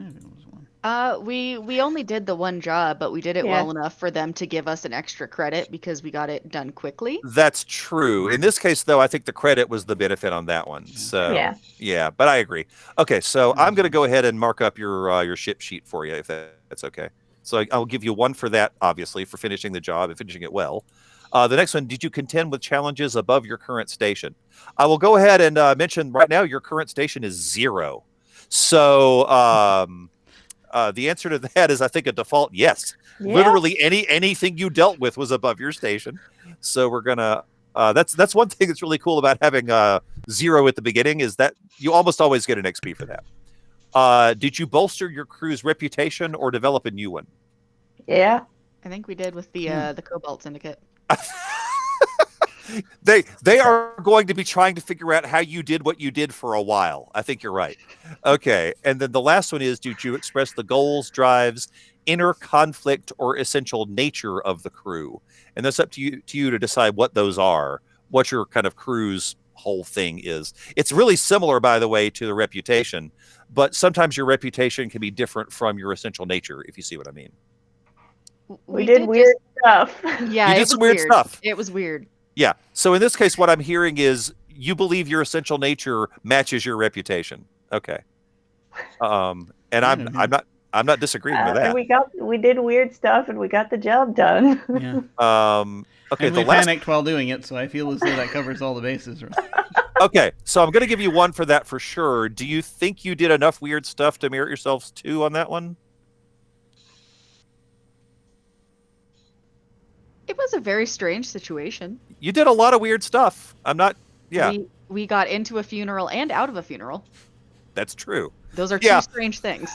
might have been was one. We only did the one job, but we did it Yeah. well enough for them to give us an extra credit because we got it done quickly. That's true. In this case, though, I think the credit was the benefit on that one. So Yeah. but I agree. Okay, so I'm going to go ahead and mark up your ship sheet for you, if that's okay. So I'll give you 1 for that, obviously, for finishing the job and finishing it well. The next one, did you contend with challenges above your current station? I will go ahead and mention right now your current station is 0. So the answer to that is, I think, a default yes. Yeah. Literally anything you dealt with was above your station. So we're gonna. That's one thing that's really cool about having 0 at the beginning, is that you almost always get an XP for that. Did you bolster your crew's reputation or develop a new one? Yeah. I think we did with the Cobalt Syndicate. They are going to be trying to figure out how you did what you did for a while. I think you're right. Okay, and then the last one is, did you express the goals, drives, inner conflict, or essential nature of the crew? And that's up to you to decide what those are, what your kind of crew's whole thing is. It's really similar, by the way, to the reputation, but sometimes your reputation can be different from your essential nature, if you see what I mean. We did weird stuff. Yeah, You did it was some weird stuff. It was weird. Yeah. So in this case, what I'm hearing is you believe your essential nature matches your reputation. Okay. And I'm not disagreeing with that. And we did weird stuff and we got the job done. Yeah. Okay. And we panicked while doing it, so I feel as though that covers all the bases. Okay. So I'm going to give you 1 for that for sure. Do you think you did enough weird stuff to merit yourselves 2 on that one? It was a very strange situation. You did a lot of weird stuff. I'm not. Yeah. We got into a funeral and out of a funeral. That's true. Those are two strange things.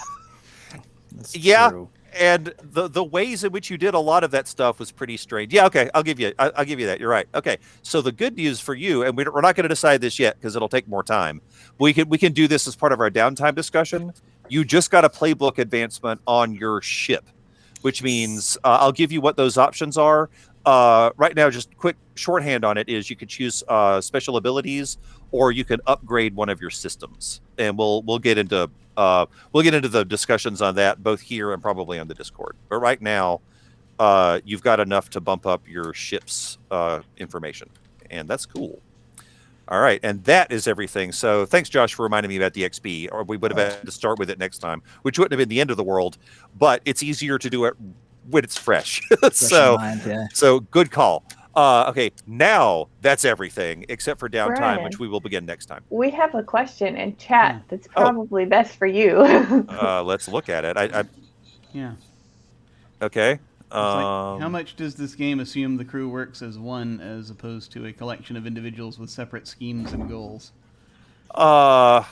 That's Yeah. true. And the ways in which you did a lot of that stuff was pretty strange. Yeah, okay, I'll give you that. You're right. Okay, so the good news for you, and we're not going to decide this yet because it'll take more time. We can do this as part of our downtime discussion. You just got a playbook advancement on your ship, which means I'll give you what those options are. Right now, just quick shorthand on it is you could choose special abilities, or you can upgrade one of your systems, and we'll get into the discussions on that both here and probably on the Discord. But right now, you've got enough to bump up your ship's information, and that's cool. All right, and that is everything. So thanks, Josh, for reminding me about the XP, or we would have had to start with it next time, which wouldn't have been the end of the world, but it's easier to do it when it's fresh. So good call. Okay, now that's everything except for downtime, Brian, which we will begin next time. We have a question in chat that's probably best for you. Let's look at it. Yeah. Okay. How much does this game assume the crew works as one, as opposed to a collection of individuals with separate schemes and goals? The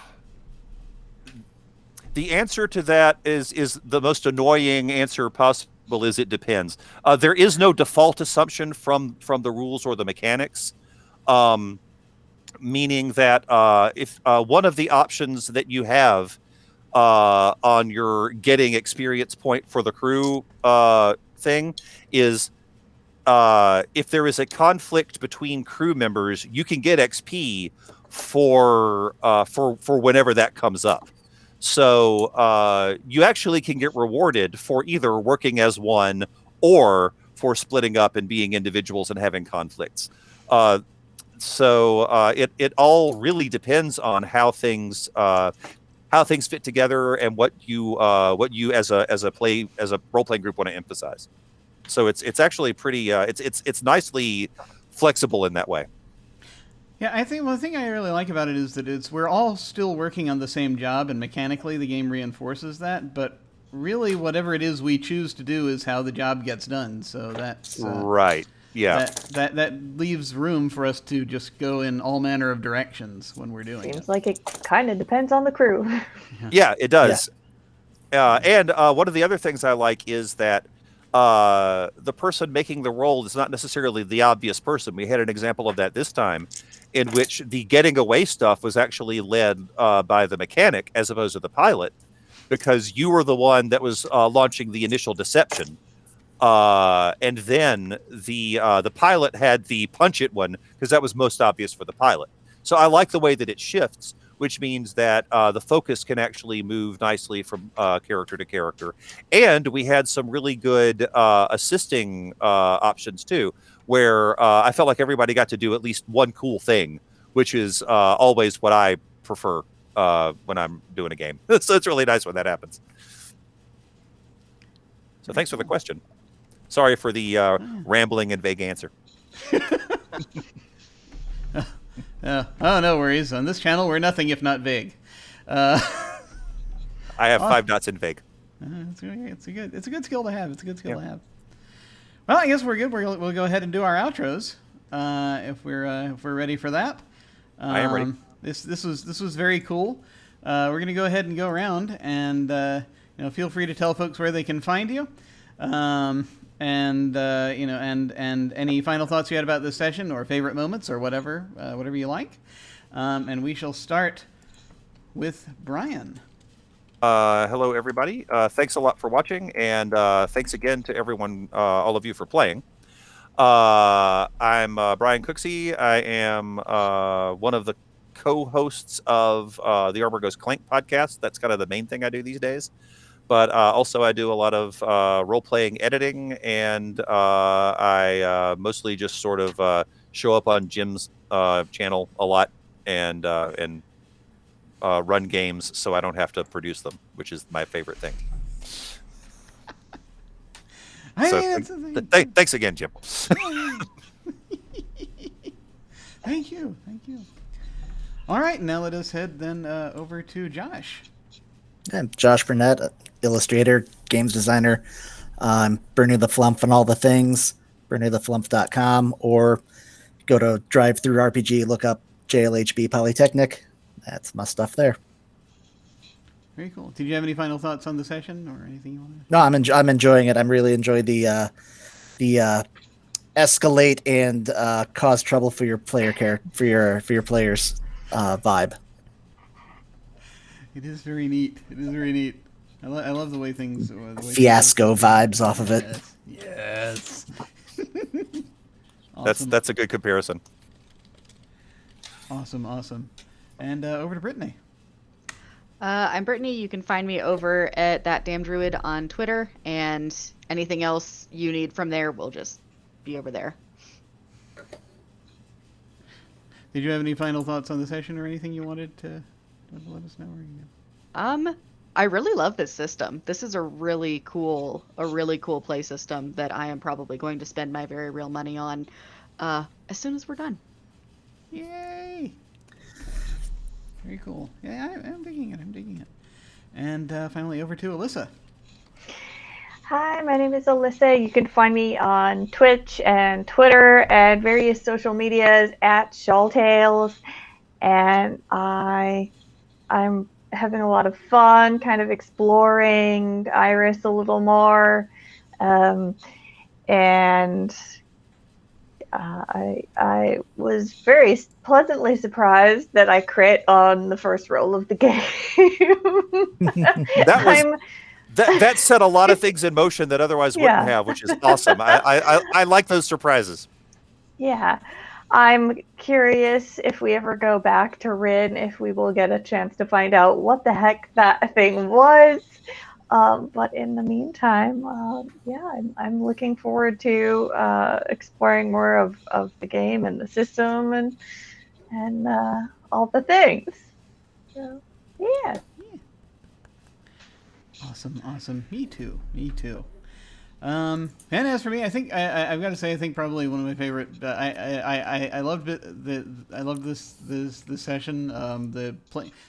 answer to that is the most annoying answer possible. Is it depends. There is no default assumption from the rules or the mechanics, meaning that if one of the options that you have on your getting experience point for the crew thing is if there is a conflict between crew members, you can get XP for whenever that comes up. So you actually can get rewarded for either working as one or for splitting up and being individuals and having conflicts. So it all really depends on how things fit together and what you as a role playing group want to emphasize. So it's actually pretty it's nicely flexible in that way. Yeah, I think one thing I really like about it is that we're all still working on the same job, and mechanically the game reinforces that. But really, whatever it is we choose to do is how the job gets done. So that's right. Yeah. That leaves room for us to just go in all manner of directions when we're doing it. Seems like it kind of depends on the crew. Yeah, it does. Yeah. And one of the other things I like is that the person making the roll is not necessarily the obvious person. We had an example of that this time, in which the getting away stuff was actually led by the mechanic as opposed to the pilot, because you were the one that was launching the initial deception, and then the pilot had the punch it one because that was most obvious for the pilot. So I like the way that it shifts, which means that the focus can actually move nicely from character to character. And we had some really good assisting options too, where I felt like everybody got to do at least one cool thing, which is always what I prefer when I'm doing a game. So it's really nice when that happens. So thanks for the question. Sorry for the rambling and vague answer. Oh, no worries. On this channel, we're nothing if not vague. I have 5 dots in vague. It's a good skill to have. It's a good skill to have. Well, I guess we're good. We'll go ahead and do our outros if we're ready for that. I am ready. This was very cool. We're gonna go ahead and go around and feel free to tell folks where they can find you. And any final thoughts you had about this session or favorite moments or whatever you like. And we shall start with Brian. Hello, everybody. Thanks a lot for watching, and thanks again to everyone, all of you, for playing. I'm Brian Cooksey. I am one of the co-hosts of the Armor Goes Clank podcast. That's kind of the main thing I do these days. But also I do a lot of role-playing editing, and I mostly just sort of show up on Jim's channel a lot and run games so I don't have to produce them, which is my favorite thing. Thanks again, Jim. Thank you. All right, now let us head then over to Josh. I'm Josh Burnett, illustrator, games designer. Bernie the Flump and all the things, BernieTheFlump.com, or go to DriveThruRPG, look up JLHB Polytechnic. That's my stuff there. Very cool. Did you have any final thoughts on the session or anything you want to? No, I'm enjoying it. I'm really enjoying the escalate and cause trouble for your player for your players vibe. It is very neat. I love the way things. Fiasco vibes off of it. Yes. Awesome. That's a good comparison. Awesome. And over to Brittany. I'm Brittany. You can find me over at That Damn Druid on Twitter, and anything else you need from there will just be over there. Did you have any final thoughts on the session or anything you wanted to let us know? I really love this system. This is a really cool play system that I am probably going to spend my very real money on as soon as we're done. Yay! Very cool. Yeah, I'm digging it. And finally over to Alyssa. Hi, my name is Alyssa. You can find me on Twitch and Twitter and various social medias at Shawltales. And I'm having a lot of fun kind of exploring Iris a little more. I was very pleasantly surprised that I crit on the first roll of the game. That set a lot of things in motion that otherwise wouldn't have, which is awesome. I like those surprises. Yeah. I'm curious if we ever go back to Rin, if we will get a chance to find out what the heck that thing was. But in the meantime, I'm looking forward to exploring more of the game and the system and all the things. So, yeah. Awesome. Me too. And as for me, I think I've got to say, I think probably one of my favorite. I loved it. I loved this session.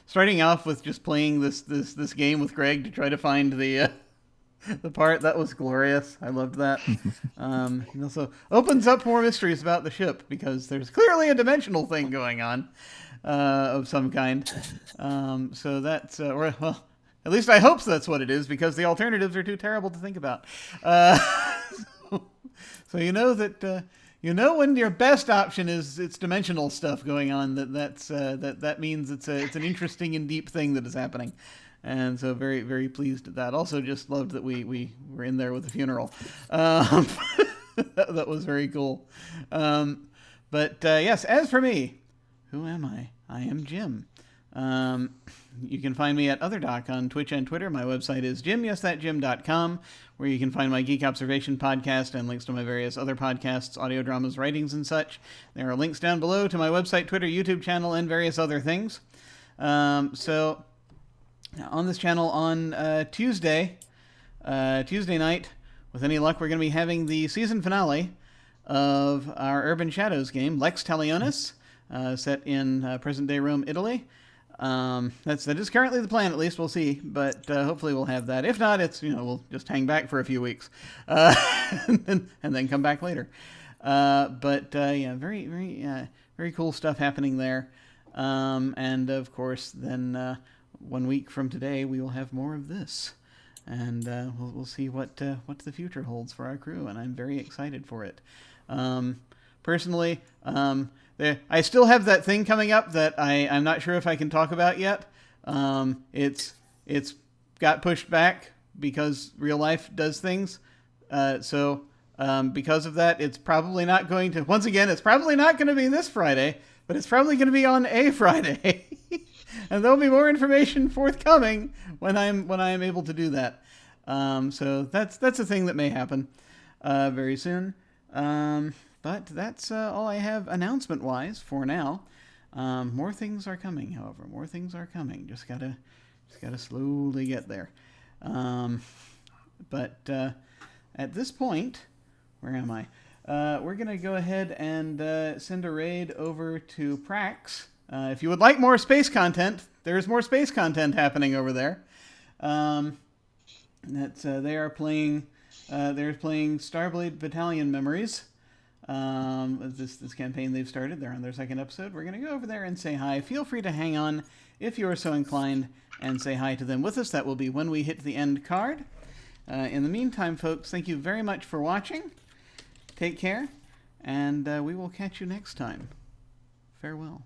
Starting off with just playing this game with Greg to try to find the part that was glorious. I loved that. It also opens up more mysteries about the ship because there's clearly a dimensional thing going on of some kind. So that's well. At least I hope that's what it is, because the alternatives are too terrible to think about. So you know that when your best option is it's dimensional stuff going on. That means it's an interesting and deep thing that is happening, and so very, very pleased at that. Also, just loved that we were in there with the funeral. That was very cool. But yes, as for me, who am I? I am Jim. You can find me at OtherDoc on Twitch and Twitter. My website is jimyesthatjim.com, where you can find my Geek Observation podcast and links to my various other podcasts, audio dramas, writings, and such. There are links down below to my website, Twitter, YouTube channel, and various other things. So on this channel on Tuesday night, with any luck, we're going to be having the season finale of our Urban Shadows game, Lex Talionis, set in present-day Rome, Italy. That is currently the plan, at least. We'll see, but hopefully we'll have that. If not, it's, we'll just hang back for a few weeks and then come back later. Yeah, very, very, very cool stuff happening there. And of course, then 1 week from today, we will have more of this, and we'll see what the future holds for our crew, and I'm very excited for it. Personally, I still have that thing coming up that I'm not sure if I can talk about yet. It's got pushed back because real life does things. So because of that, it's probably not going to. Once again, it's probably not going to be this Friday, but it's probably going to be on a Friday, and there'll be more information forthcoming when I'm able to do that. So that's a thing that may happen very soon. But that's all I have announcement-wise for now. More things are coming, however. More things are coming. Just gotta slowly get there. But at this point, where am I? We're gonna go ahead and send a raid over to Prax. If you would like more space content, there's more space content happening over there. They are playing. They're playing Starblade Battalion Memories. This campaign they've started. They're on their second episode. We're going to go over there and say hi. Feel free to hang on if you are so inclined and say hi to them with us. That will be when we hit the end card. In the meantime, folks, thank you very much for watching. Take care, and we will catch you next time. Farewell.